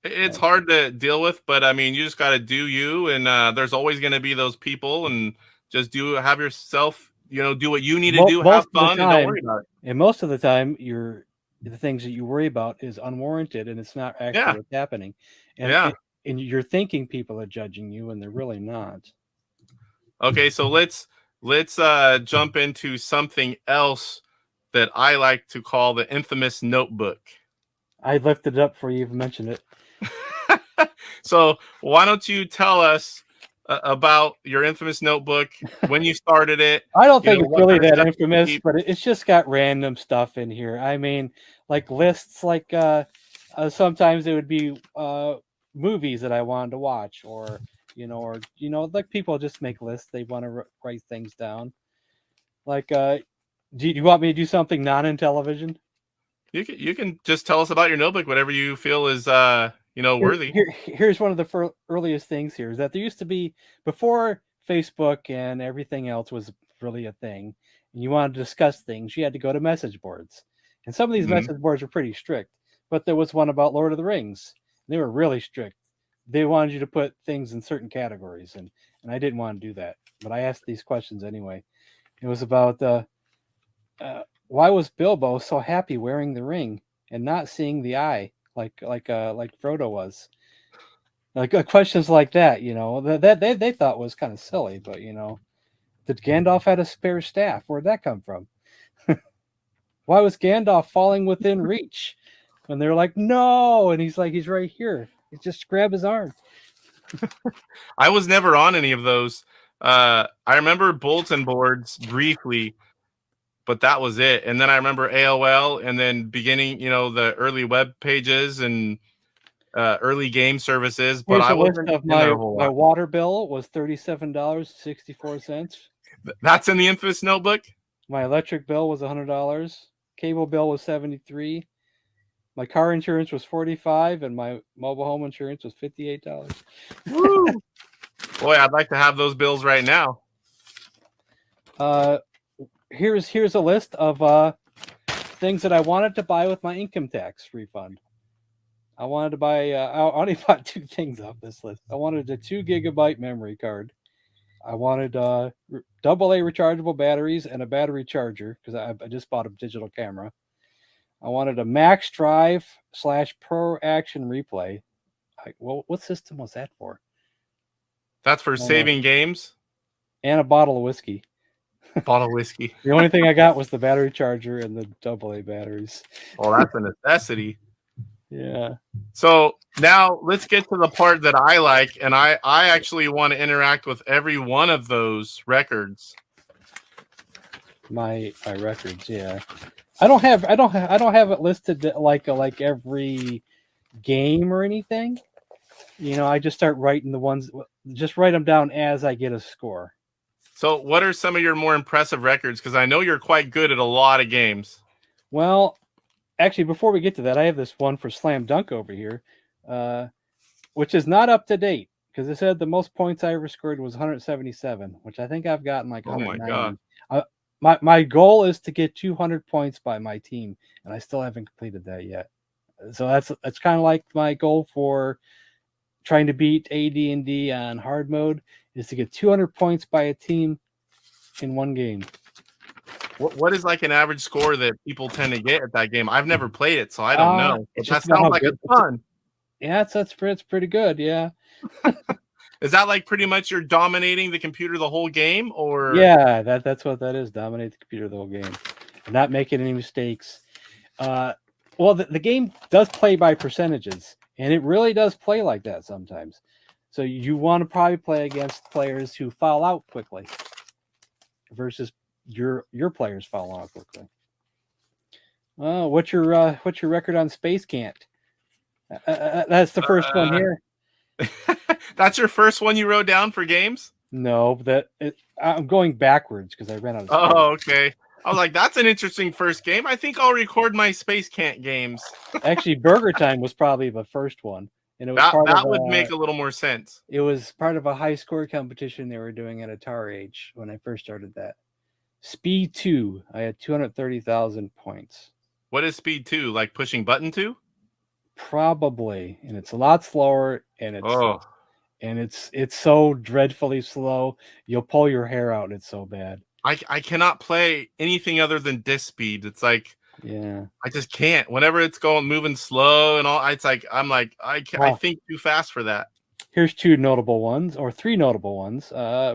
it's hard to deal with, but I mean, you just got to do you, and there's always going to be those people, and just have yourself, do what you need to do, have Most of the fun, and don't time, worry about it. and most of the time, the things that you worry about is unwarranted, and it's not actually Yeah, what's happening. And yeah. and you're thinking people are judging you, and they're really not. Okay, so let's jump into something else that I like to call the infamous notebook. I lifted it up for you, even mentioned it. So why don't you tell us about your infamous notebook, when you started it? I don't think it's what really kind of that stuff you infamous, keep? but it's just got random stuff in here. I mean, like lists, like sometimes it would be movies that I wanted to watch, or like people just make lists. They want to write things down. Like, do you want me to do something non-Intellivision? You can just tell us about your notebook, whatever you feel is worthy. Here's one of the earliest things here, is that there used to be, before Facebook and everything else was really a thing, and you wanted to discuss things, you had to go to message boards. And some of these Mhm. message boards were pretty strict, but there was one about Lord of the Rings. They were really strict. They wanted you to put things in certain categories, and I didn't want to do that, but I asked these questions anyway. It was about why was Bilbo so happy wearing the ring and not seeing the eye like Frodo was? Like questions like that, that they thought was kind of silly, but did Gandalf had a spare staff? Where'd that come from? Why was Gandalf falling within reach? And they're like, no, and he's right here. He just grab his arm. I was never on any of those. I remember bulletin boards briefly, but that was it. And then I remember AOL, and then beginning, the early web pages and early game services. But Here's I a list wasn't of in there my a whole my lot. water bill was $37.64. That's in the infamous notebook. My electric bill was $100. Cable bill was $73. My car insurance was $45, and my mobile home insurance was $58. Woo! Boy, I'd like to have those bills right now. Here's a list of things that I wanted to buy with my income tax refund. I wanted to buy. I only bought two things off this list. I wanted a 2 GB memory card. I wanted AA rechargeable batteries and a battery charger, because I just bought a digital camera. I wanted a Max Drive / Pro Action Replay. What system was that for? That's for saving games. And a bottle of whiskey. Bottle of whiskey. The only thing I got was the battery charger and the AA batteries. Well, that's a necessity. Yeah. So now let's get to the part that I like, and I actually want to interact with every one of those records. My records, yeah. I don't have it listed like every game or anything. I just start writing the ones, just write them down as I get a score. So what are some of your more impressive records? Because I know you're quite good at a lot of games. Well, actually, before we get to that, I have this one for Slam Dunk over here, which is not up to date, because it said the most points I ever scored was 177, which I think I've gotten like 190. Oh my God. My goal is to get 200 points by my team, and I still haven't completed that yet. So that's kind of like my goal for trying to beat AD&D on hard mode, is to get 200 points by a team in one game. What is like an average score that people tend to get at that game? I've never played it, so I don't know. But that sounds like it's fun. Yeah, it's pretty good. Yeah. Is that like pretty much you're dominating the computer the whole game, or? Yeah, that's what that is. Dominate the computer the whole game, not making any mistakes. Well, the game does play by percentages, and it really does play like that sometimes. So you want to probably play against players who foul out quickly versus your players foul out quickly. What's your record on Space Cant? That's the first one here. That's your first one you wrote down for games? No, I'm going backwards because I ran out of space. Oh, okay. I was like, that's an interesting first game. I think I'll record my Space Cant games. Actually, Burger Time was probably the first one, and it was That would make a little more sense. It was part of a high score competition they were doing at Atari Age when I first started that. Speed 2, I had 230,000 points. What is Speed 2? Like pushing button 2? Probably, and it's a lot slower, and it's so dreadfully slow. You'll pull your hair out. It's so bad. I cannot play anything other than disc speed. It's like, yeah, I just can't. Whenever it's moving slow and all, it's like I'm like I think too fast for that. Here's three notable ones.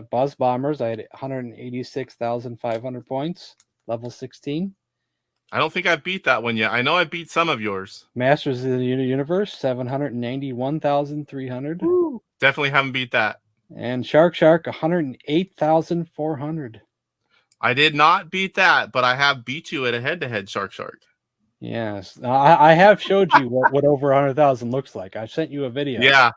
Buzz Bombers, I had 186,500 points, level 16. I don't think I've beat that one yet. I know I beat some of yours. Masters of the Universe, 791,300. Definitely haven't beat that. And Shark 108,400. I did not beat that, but I have beat you at a head-to-head Shark. Yes, I have showed you what over 100,000 looks like. I sent you a video. Yeah,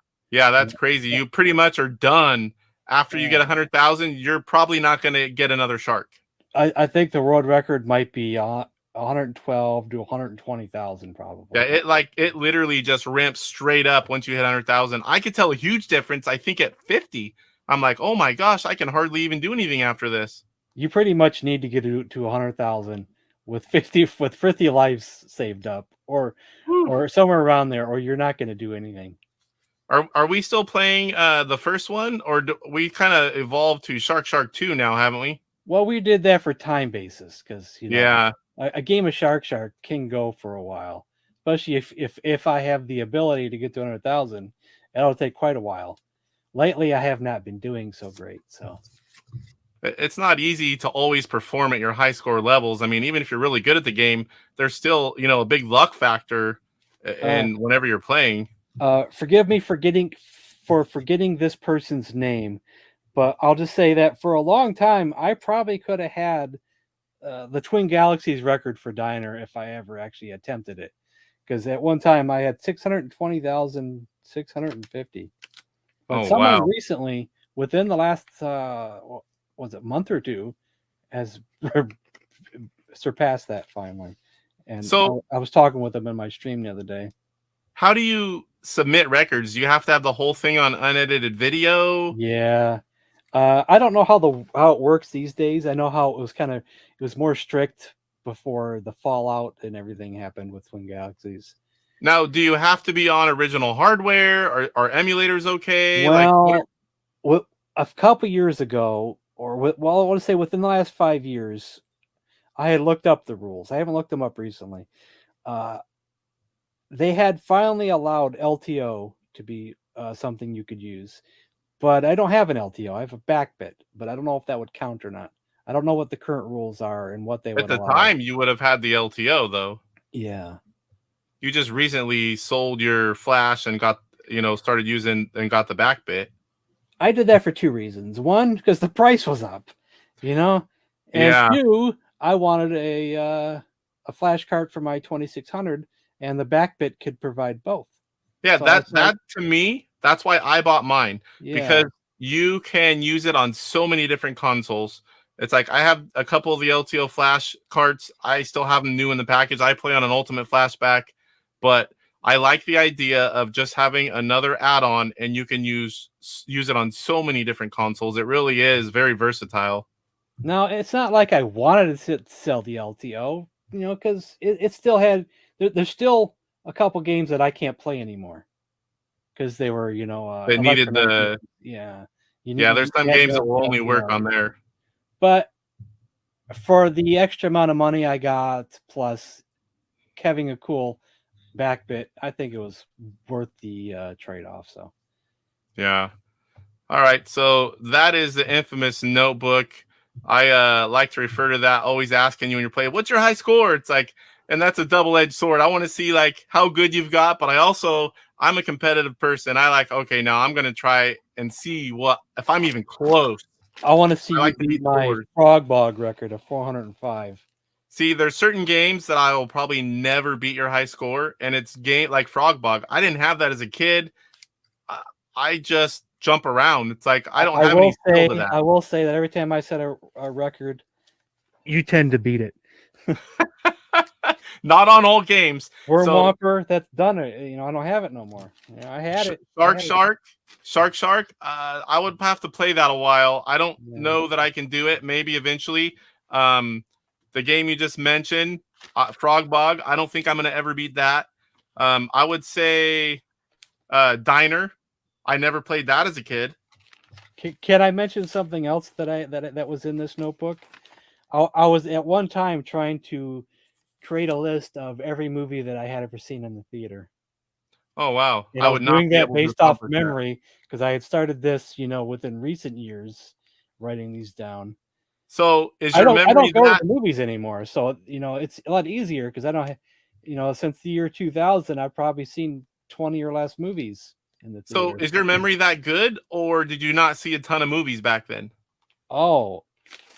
that's crazy. You pretty much are done after you get 100,000. You're probably not going to get another Shark. I think the world record might be 112 to 120,000 probably. Yeah, it literally just ramps straight up once you hit 100,000. I could tell a huge difference. I think at 50, I'm like, oh my gosh, I can hardly even do anything after this. You pretty much need to get to 100,000 with 50 lives saved up, or somewhere around there, or you're not going to do anything. Are we still playing the first one, or do we kind of evolved to Shark 2 now, haven't we? Well, we did that for time basis because yeah, a game of Shark can go for a while, especially if I have the ability to get to 100,000. It'll take quite a while. Lately, I have not been doing so great. So it's not easy to always perform at your high score levels. I mean, even if you're really good at the game, there's still a big luck factor, and whenever you're playing. Forgive me for forgetting this person's name, but I'll just say that for a long time, I probably could have had the Twin Galaxies record for Diner if I ever actually attempted it. Because at one time I had 620,650. But someone recently, within the last month or two, has surpassed that finally. And so I was talking with them in my stream the other day. How do you submit records? You have to have the whole thing on unedited video? Yeah. I don't know how it works these days. I know how it was more strict before the Fallout and everything happened with Twin Galaxies. Now, do you have to be on original hardware? Are emulators okay? Well, a couple years ago, I want to say within the last 5 years, I had looked up the rules. I haven't looked them up recently. They had finally allowed LTO to be something you could use. But I don't have an LTO. I have a backbit, but I don't know if that would count or not. I don't know what the current rules are and what they would allow. At the time, you would have had the LTO, though. Yeah. You just recently sold your flash and got, started using and got the backbit. I did that for two reasons. One, because the price was up, and two, I wanted a flash card for my 2600, and the backbit could provide both. Yeah, so that to me, that's why I bought mine, because you can use it on so many different consoles. It's like I have a couple of the LTO flash cards. I still have them new in the package. I play on an Ultimate Flashback, but I like the idea of just having another add-on, and you can use it on so many different consoles. It really is very versatile. Now, it's not like I wanted to sell the LTO, because it still had. There's still a couple games that I can't play anymore. Because they were, they needed the there's some games that will only work on there. But for the extra amount of money I got, plus having a cool backbit, I think it was worth the trade-off. So, yeah. All right, so that is the infamous notebook. I like to refer to that. Always asking you when you're playing, "What's your high score?" It's like, and that's a double-edged sword. I want to see how good you've got, but I'm a competitive person. Okay, now I'm going to try and see if I'm even close. I want to see you beat my Frog Bog record of 405. See, there's certain games that I will probably never beat your high score, and it's game like Frog Bog. I didn't have that as a kid. I just jump around. It's like I don't I have will any skill say, to that. I will say that every time I set a record, you tend to beat it. Not on all games. Worm So Whopper, that's done it. You know, I don't have it no more. You know, I had it. I had it. Shark. I would have to play that a while. I don't Yeah. know that I can do it. Maybe eventually. The game you just mentioned, Frog Bog. I don't think I'm going to ever beat that. I would say Diner. I never played that as a kid. Can I mention something else that was in this notebook? I was at one time trying to create a list of every movie that I had ever seen in the theater. Oh wow! And I I was would not doing be that able to based off accomplish that. memory because I had started this, you know, within recent years, writing these down. So is I your don't memory go to that? the movies anymore, so you know it's a lot easier because I don't, you know, since the year 2000, I've probably seen 20 or less movies in the So theater. is your memory that good, or did you not see a ton of movies back then? Oh,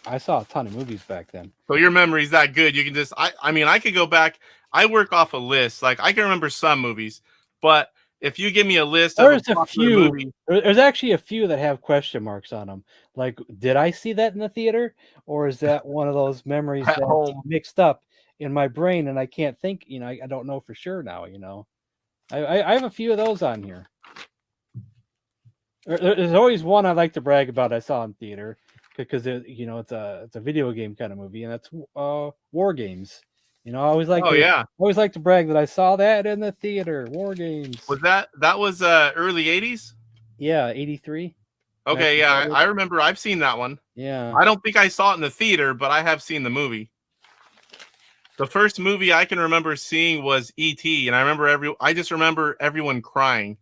I saw a ton of movies back then. So your memory's that good. You can just I mean, I could go back. I work off a list. Like I can remember some movies, but if you give me a list of a There's a popular few. movie, There's actually a few that have question marks on them. Like, did I see that in the theater, or is that one of those memories At that's home. mixed up in my brain and I can't think? You know, I don't know for sure now. You know, I have a few of those on here. There's always one I like to brag about I saw in theater because you know it's a video game kind of movie, and that's War Games. You know, I always like to brag that I saw that in the theater. War Games. Was that was early 80s? Yeah, 83. Okay, yeah, I remember. I've seen that one. Yeah. I don't think I saw it in the theater, but I have seen the movie. The first movie I can remember seeing was E.T., and I just remember everyone crying.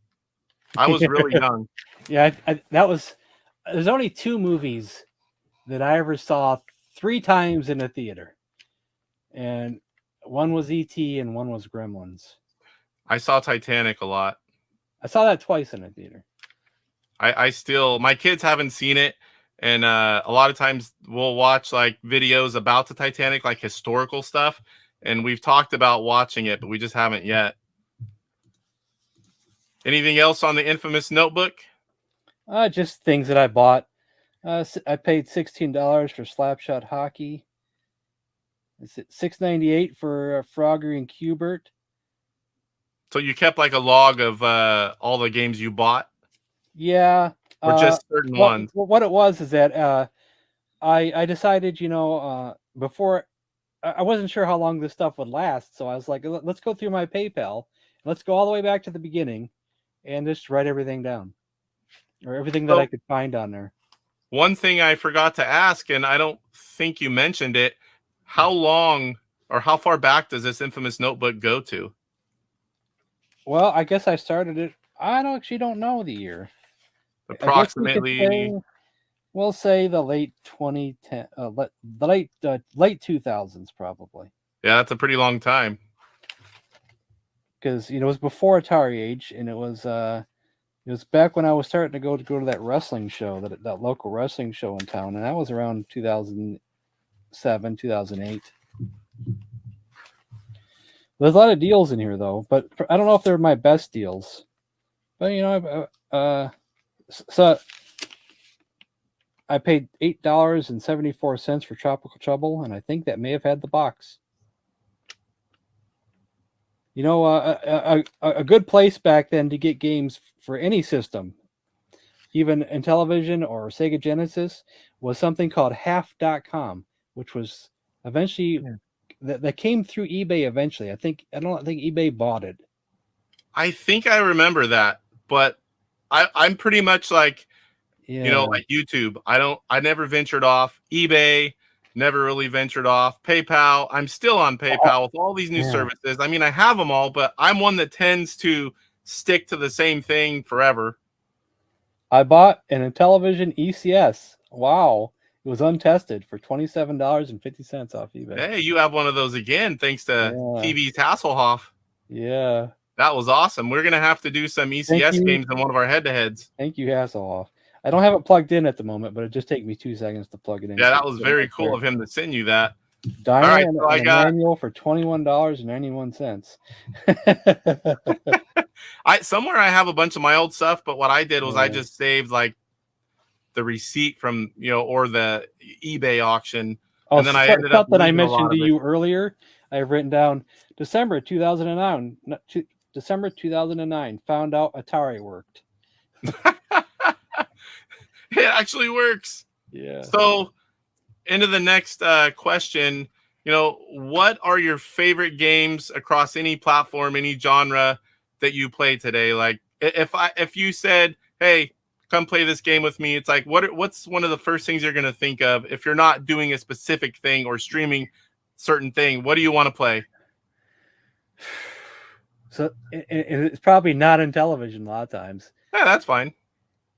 I was really young. Yeah, there's only two movies that I ever saw 3 times in a theater. And one was E.T. and one was Gremlins. I saw Titanic a lot. I saw that twice in a theater. I still, my kids haven't seen it, and a lot of times we'll watch like videos about the Titanic, like historical stuff, and we've talked about watching it, but we just haven't yet. Anything else on the infamous notebook? Just things that I bought. I paid $16 for Slapshot Hockey. It's $6.98 for Frogger and Cubert. So you kept like a log of all the games you bought? Yeah. Or just certain ones? What it was is that I decided, you know, before I wasn't sure how long this stuff would last, so I was like, let's go through my PayPal. Let's go all the way back to the beginning and just write everything down, or everything that I could find on there. One thing I forgot to ask, and I don't think you mentioned it, how long or how far back does this infamous notebook go to? Well, I guess I started it. I actually don't know the year. Approximately. We'll say the late 2010, the late 2000s probably. Yeah, that's a pretty long time. Because, you know, it was before Atari Age, and it was back when I was starting to go to that wrestling show, that local wrestling show in town, and that was around 2007, 2008. There's a lot of deals in here though, but I don't know if they're my best deals. But you know, so I paid $8.74 for Tropical Trouble, and I think that may have had the box. You know, a good place back then to get games for any system, even Intellivision or Sega Genesis, was something called half.com, which was eventually that came through eBay eventually. I don't think eBay bought it. I think I remember that, but I'm pretty much like, you know, like YouTube. I never ventured off. eBay, never really ventured off. PayPal, I'm still on PayPal with all these new services. I mean, I have them all, but I'm one that tends to stick to the same thing forever. I bought an Intellivision ECS. Wow. It was untested for $27.50 off eBay. Hey, you have one of those again, thanks to TV's Hasselhoff. Yeah. That was awesome. We're going to have to do some ECS games in one of our head-to-heads. Thank you, Hasselhoff. I don't have it plugged in at the moment, but it just takes me 2 seconds to plug it in. Yeah, that was very cool of him to send you that. Diner and a manual for $21.91. Somewhere I have a bunch of my old stuff, but what I did was I Yeah. just saved like the receipt from or the eBay auction, Oh, and then I ended up something I losing a lot mentioned to of it. you earlier. I have written down December 2009. December 2009. Found out Atari worked. It actually works. Yeah. So into the next question, what are your favorite games across any platform, any genre that you play today? Like if you said, hey, come play this game with me, it's like what's one of the first things you're going to think of if you're not doing a specific thing or streaming certain thing? What do you want to play? So it's probably not in television a lot of times. Yeah, that's fine.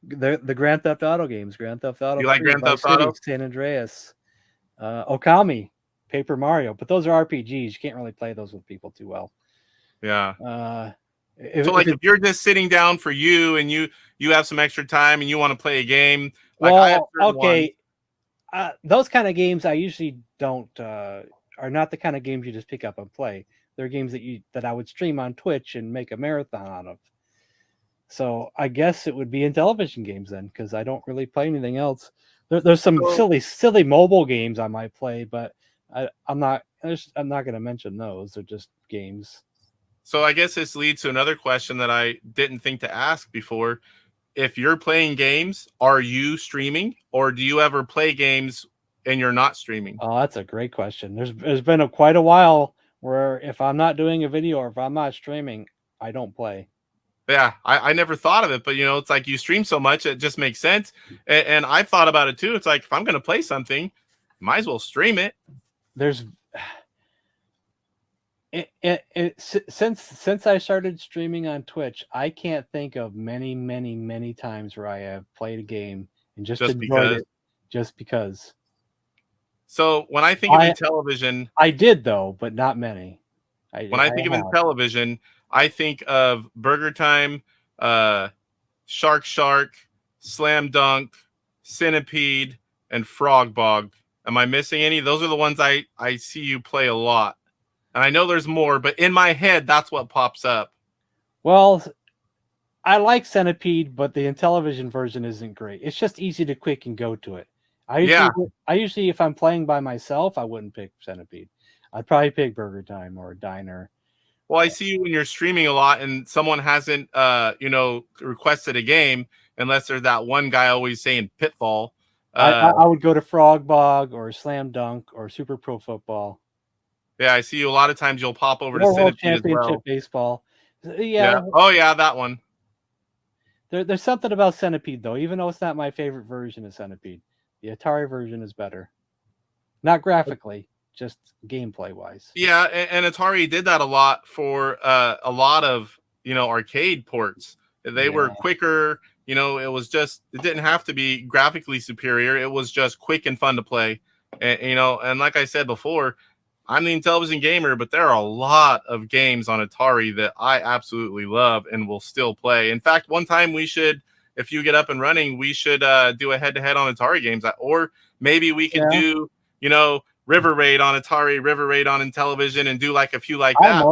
The Grand Theft Auto games, Grand Theft Auto, You like 3, Grand Vice Theft Auto? City, San Andreas, Okami, Paper Mario, but those are RPGs. You can't really play those with people too well. Yeah. If If you're just sitting down for you and you have some extra time and you want to play a game, like I have certain ones. those kind of games I usually don't are not the kind of games you just pick up and play. They're games that I would stream on Twitch and make a marathon out of. So I guess it would be Intellivision games then, because I don't really play anything else. There's some silly mobile games I might play, but I'm not going to mention those. They're just games. So I guess this leads to another question that I didn't think to ask before. If you're playing games, are you streaming, or do you ever play games and you're not streaming? Oh, that's a great question. There's been quite a while where if I'm not doing a video or if I'm not streaming, I don't play. Yeah, I never thought of it, but it's like you stream so much, it just makes sense. And I've thought about it too. It's like if I'm going to play something, might as well stream it. Since I started streaming on Twitch, I can't think of many times where I have played a game and just enjoyed it just because. So when I think of Intellivision, I did though, but not many. When I think of Intellivision, I think of Burger Time, Shark, Slam Dunk, Centipede, and Frog Bog. Am I missing any? Those are the ones I see you play a lot. And I know there's more, but in my head, that's what pops up. Well, I like Centipede, but the Intellivision version isn't great. It's just easy to click and go to it. I usually, if I'm playing by myself, I wouldn't pick Centipede. I'd probably pick Burger Time or Diner. Well, I see you when you're streaming a lot and someone hasn't, requested a game, unless there's that one guy always saying Pitfall. I would go to Frog Bog or Slam Dunk or Super Pro Football. Yeah, I see you a lot of times. You'll pop over to World Centipede Championship as well. Baseball. Yeah. Oh yeah, that one. There's something about Centipede though, even though it's not my favorite version of Centipede. The Atari version is better. Not graphically, just gameplay wise. Yeah, and Atari did that a lot for a lot of arcade ports. They were quicker. It didn't have to be graphically superior. It was just quick and fun to play. And like I said before, I'm the Intellivision gamer, but there are a lot of games on Atari that I absolutely love and will still play. In fact, one time we should, if you get up and running, we should do a head-to-head on Atari games, or maybe we could do, River Raid on Atari, River Raid on Intellivision, and do like a few like that.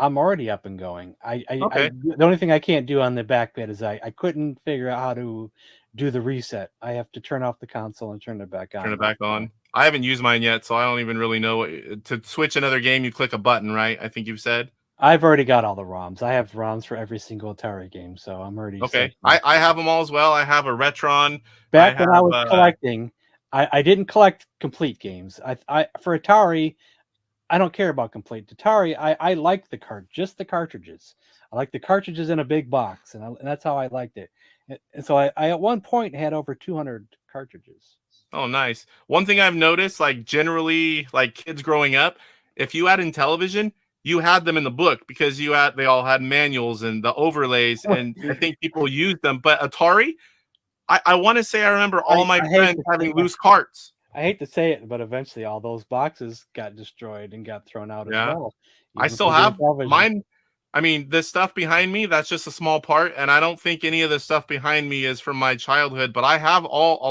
I'm already up and going. The only thing I can't do on the back bit is I couldn't figure out how to do the reset. I have to turn off the console and turn it back on. Turn it back on. I haven't used mine yet, so I don't even really know to switch another game. You click a button, right? I think you've said. I've already got all the ROMs. I have ROMs for every single Atari game, so I'm already okay. I have them all as well. I have a Retron. Back when I was collecting, I didn't collect complete games. For Atari, I don't care about complete. Atari, I like just the cartridges. I like the cartridges in a big box, and that's how I liked it. And so I at one point had over 200 cartridges. Oh, nice. One thing I've noticed, like generally, like kids growing up, if you had Intellivision, you had them in the book because they all had manuals and the overlays, and I think people used them. But Atari, I want to say I remember all my friends having loose carts. I hate to say it, but eventually all those boxes got destroyed and got thrown out as well. I still have mine. I mean, this stuff behind me, that's just a small part. And I don't think any of the stuff behind me is from my childhood, but I have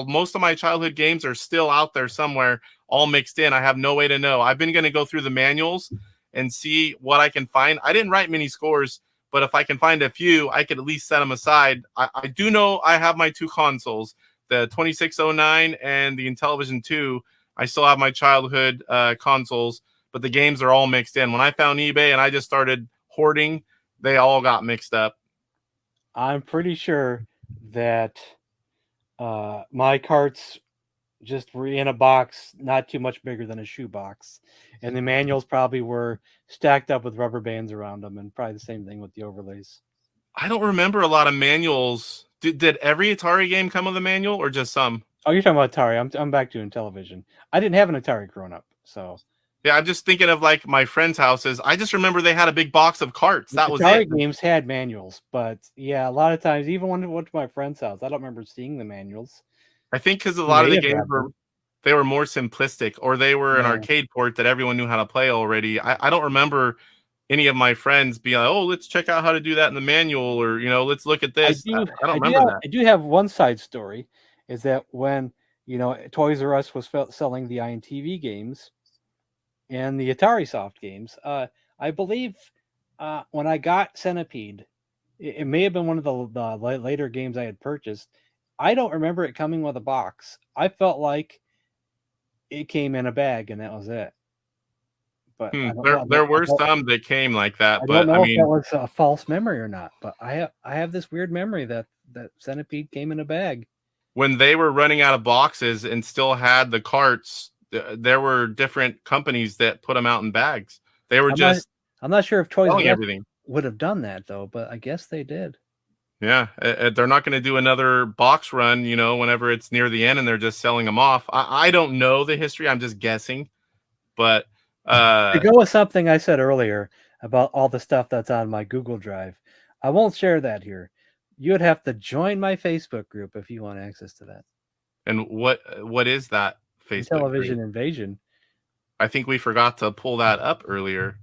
most of my childhood games are still out there somewhere, all mixed in. I have no way to know. I've been going to go through the manuals and see what I can find. I didn't write many scores but if I can find a few, I could at least set them aside. I do know I have my 2 consoles, the 2609 and the Intellivision 2. I still have my childhood consoles, but the games are all mixed in. When I found eBay and I just started hoarding, they all got mixed up. I'm pretty sure that my carts just were in a box, not too much bigger than a shoebox, and the manuals probably were stacked up with rubber bands around them, and probably the same thing with the overlays. I don't remember a lot of manuals. Did every Atari game come with a manual or just some? Oh, you're talking about Atari. I'm back to Intellivision. I didn't have an Atari growing up, so Yeah, I'm just thinking of like my friends' houses. I just remember they had a big box of carts. That was Atari it. games had manuals, but yeah, a lot of times, even when I went to my friend's house, I don't remember seeing the manuals. I think because a lot of May the have games had were them. they were more simplistic, or they were an Yeah. arcade port that everyone knew how to play already. I don't remember any of my friends being like, "Oh, let's check out how to do that in the manual," or let's look at this. I don't remember that. I do have one side story, is that when Toys R Us was selling the INTV games and the Atari Soft games, I believe when I got Centipede, it may have been one of the later games I had purchased. I don't remember it coming with a box. I felt like it came in a bag and that was it. But I don't know. There were some that came like that, I but don't know I if that mean, was a false memory or not. But I have this weird memory that Centipede came in a bag. when they were running out of boxes and still had the carts, there were different companies that put them out in bags. They were I'm not sure if Toys R selling Us everything. would have done that though, but I guess they did. Yeah, they're not going to do another box run, whenever it's near the end and they're just selling them off. I don't know the history. I'm just guessing. But To go with something I said earlier about all the stuff that's on my Google Drive, I won't share that here. You would have to join my Facebook group if you want access to that. and what is that Facebook Television group? Invasion. I think we forgot to pull that up earlier.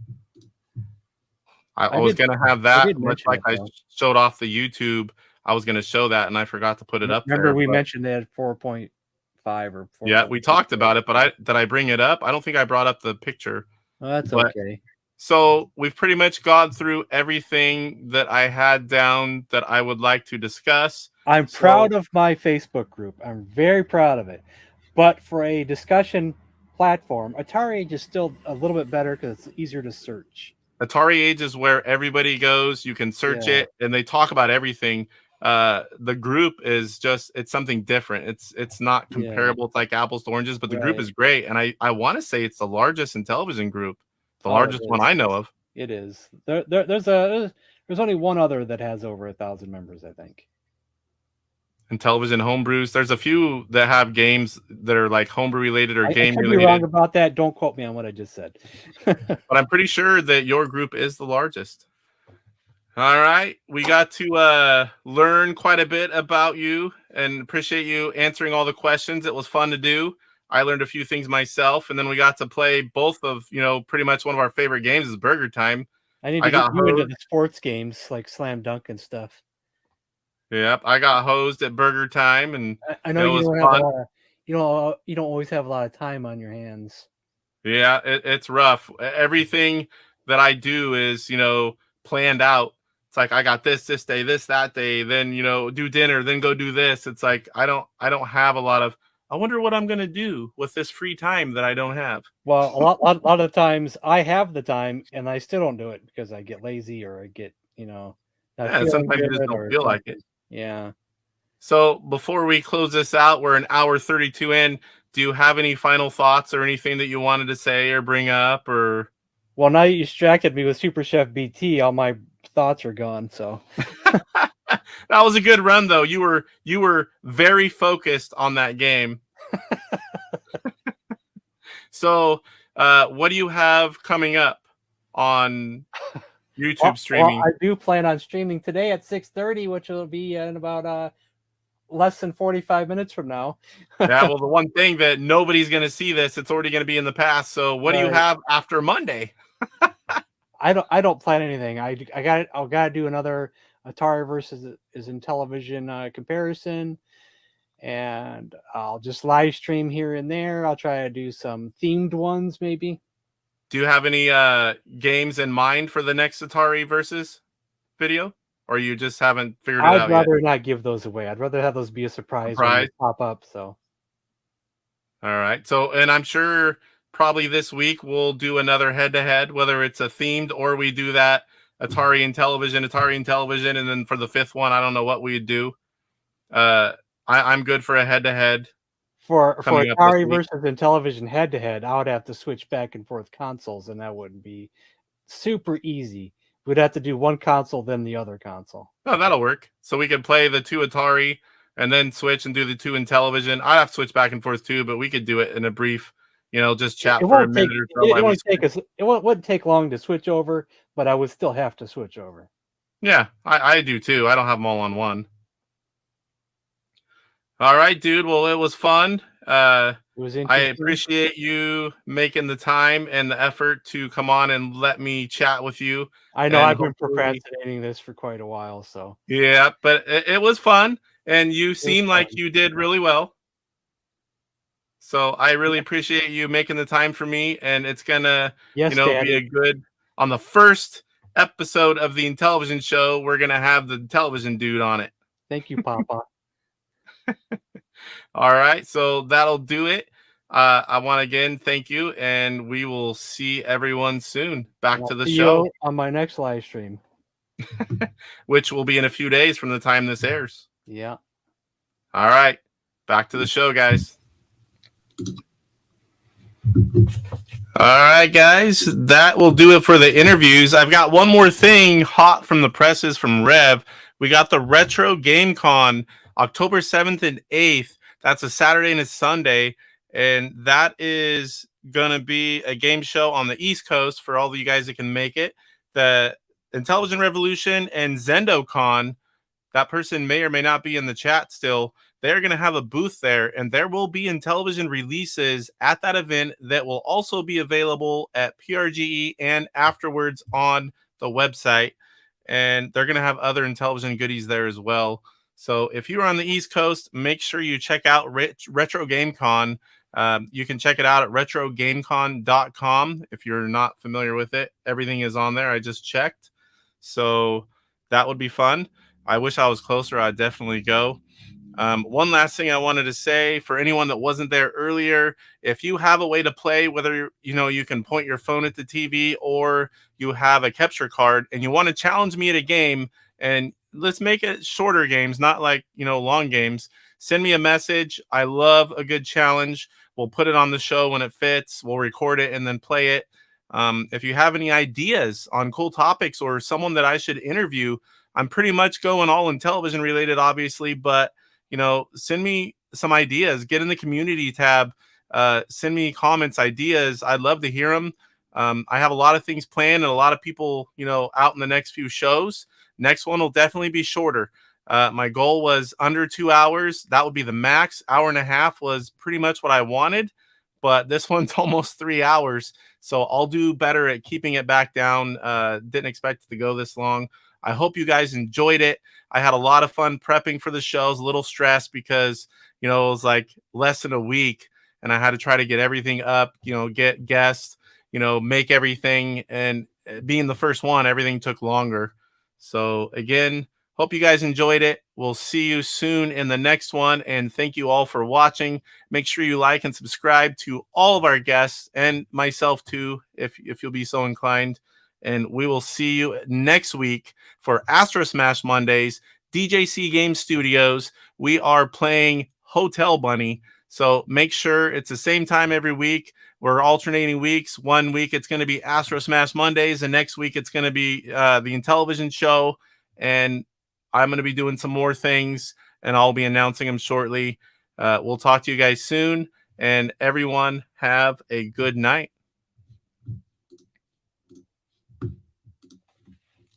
I I was did- going to have that, did much mention like it, I though. showed off the YouTube. I was going to show that, and I forgot to put it up Remember there. we but- mentioned that 4.5 or 4. Yeah, we talked about it, but did I bring it up? I don't think I brought up the picture. Oh, that's but- okay. So we've pretty much gone through everything that I had down that I would like to discuss. I'm So- proud of my Facebook group. I'm very proud of it. But for a discussion platform, Atari Age is still a little bit better because it's easier to search. Atari Age is where everybody goes. You can search Yeah. it, and they talk about everything. The group is it's something different. It's not Yeah. comparable to like apples to oranges, but the group Right. is great, and I want to say it's the largest Intellivision group, the Oh, it largest one is. I know of. It is. There's only one other that has over 1,000 members, I think. Intellivision homebrews. There's a few that have games that are like homebrew related or I game could be wrong related, about that. Don't quote me on what I just said. but I'm pretty sure that your group is the largest. All right, we got to learn quite a bit about you, and appreciate you answering all the questions. It was fun to do. I learned a few things myself, and then we got to play both of pretty much one of our favorite games is Burger Time. I need I to get got you into hosed. the sports games like Slam Dunk and stuff. Yep, I got hosed at Burger Time, and I know It you was don't have fun. a lot of, you don't always have a lot of time on your hands. yeah, it's rough. Everything that I do is planned out. It's like I got this day, this that day, then do dinner, then go do this. It's like I don't have a lot of. I wonder what I'm gonna do with this free time that I don't have. Well, a lot of times I have the time and I still don't do it because I get lazy or I get not Yeah, feeling sometimes you just good don't or feel like something. it. Yeah. So before we close this out, we're an hour 32 in. Do you have any final thoughts or anything that you wanted to say or bring up or? Well, now you distracted me with Super Chef BT. All my thoughts are gone. So That was a good run though. You were very focused on that game. So what do you have coming up on YouTube streaming? Well, I do plan on streaming today at 6:30, which will be in about less than 45 minutes from now. Yeah, well, the one thing that nobody's going to see this, it's already going to be in the past. So what do you Right. have after Monday? I don't plan anything. I got to do another Atari versus Intellivision comparison, and I'll just live stream here and there. I'll try to do some themed ones maybe. Do you have any games in mind for the next Atari versus video, or you just haven't figured it I'd out rather not give those away. I'd rather have those be a surprise when they Surprise. pop up. So yet? All right. So, and I'm sure probably this week we'll do another head-to-head, whether it's a themed or we do that Atari and television, and then for the fifth one, I don't know what we'd do. I'm good for a head-to-head. for Coming up this Atari week. versus Intellivision head to head, I would have to switch back and forth consoles, and that wouldn't be super easy. We'd have to do one console, then the other console. Oh, that'll work. So we could play the 2 Atari and then switch and do the 2 Intellivision. I'd have to switch back and forth too, but we could do it in a brief, just chat It for a won't take. minute or so. It while we won't take switch. us. It wouldn't take long to switch over, but I would still have to switch over. Yeah, I do too. I don't have them all on one. All right, dude. Well, it was fun. It was I interesting. appreciate you making the time and the effort to come on and let me chat with you. I know and I've been hopefully- procrastinating this for quite a while, so Yeah, but it was fun, and you seem like fun. you did really well. So I really appreciate you making the time for me, and it's gonna, yes, be Daddy. a good on the first episode of the Intellivision Show. We're gonna have the television dude on it. Thank you, Papa. All right, so that'll do it. I want to again thank you, and we will see everyone soon. Back I'll to the see show, you on my next live stream. which will be in a few days from the time this airs. Yeah. All right, back to the show, guys. All right, guys, that will do it for the interviews. I've got one more thing hot from the presses from Rev. We got the Retro Game Con October 7th and 8th. That's a Saturday and a Sunday, and that is going to be a game show on the East Coast for all of you guys that can make it. The Intellivision Revolution and ZendoCon, that person may or may not be in the chat still. They're going to have a booth there, and there will be Intellivision releases at that event that will also be available at PRGE and afterwards on the website. And they're going to have other Intellivision goodies there as well. So if you're on the East Coast, make sure you check out Retro Game Con. You can check it out at retrogamecon.com. If you're not familiar with it, everything is on there. I just checked. So that would be fun. I wish I was closer. I'd definitely go. One last thing I wanted to say for anyone that wasn't there earlier, if you have a way to play, whether you can point your phone at the TV or you have a capture card and you want to challenge me at a game, and let's make it shorter games, not like long games, send me a message. I love a good challenge. We'll put it on the show when it fits. We'll record it and then play it. If you have any ideas on cool topics or someone that I should interview, I'm pretty much going all Intellivision related, obviously, but send me some ideas. Get in the community tab. Send me comments, ideas. I'd love to hear them. I have a lot of things planned and a lot of people, out in the next few shows. Next one will definitely be shorter. My goal was under 2 hours. That would be the max. Hour and a half was pretty much what I wanted, but this one's almost 3 hours. So I'll do better at keeping it back down. Didn't expect it to go this long. I hope you guys enjoyed it. I had a lot of fun prepping for the show. I was a little stressed because, it was like less than a week and I had to try to get everything up, get guests, make everything. And being the first one, everything took longer. So again, hope you guys enjoyed it. We'll see you soon in the next one. And thank you all for watching. Make sure you like and subscribe to all of our guests and myself too, if you'll be so inclined. And we will see you next week for Astro Smash Mondays, DJC Game Studios. We are playing Hotel Bunny. So make sure it's the same time every week. We're alternating weeks. 1 week it's going to be Astro Smash Mondays. The next week it's going to be the Intellivision Show. And I'm going to be doing some more things, and I'll be announcing them shortly. We'll talk to you guys soon. And everyone have a good night.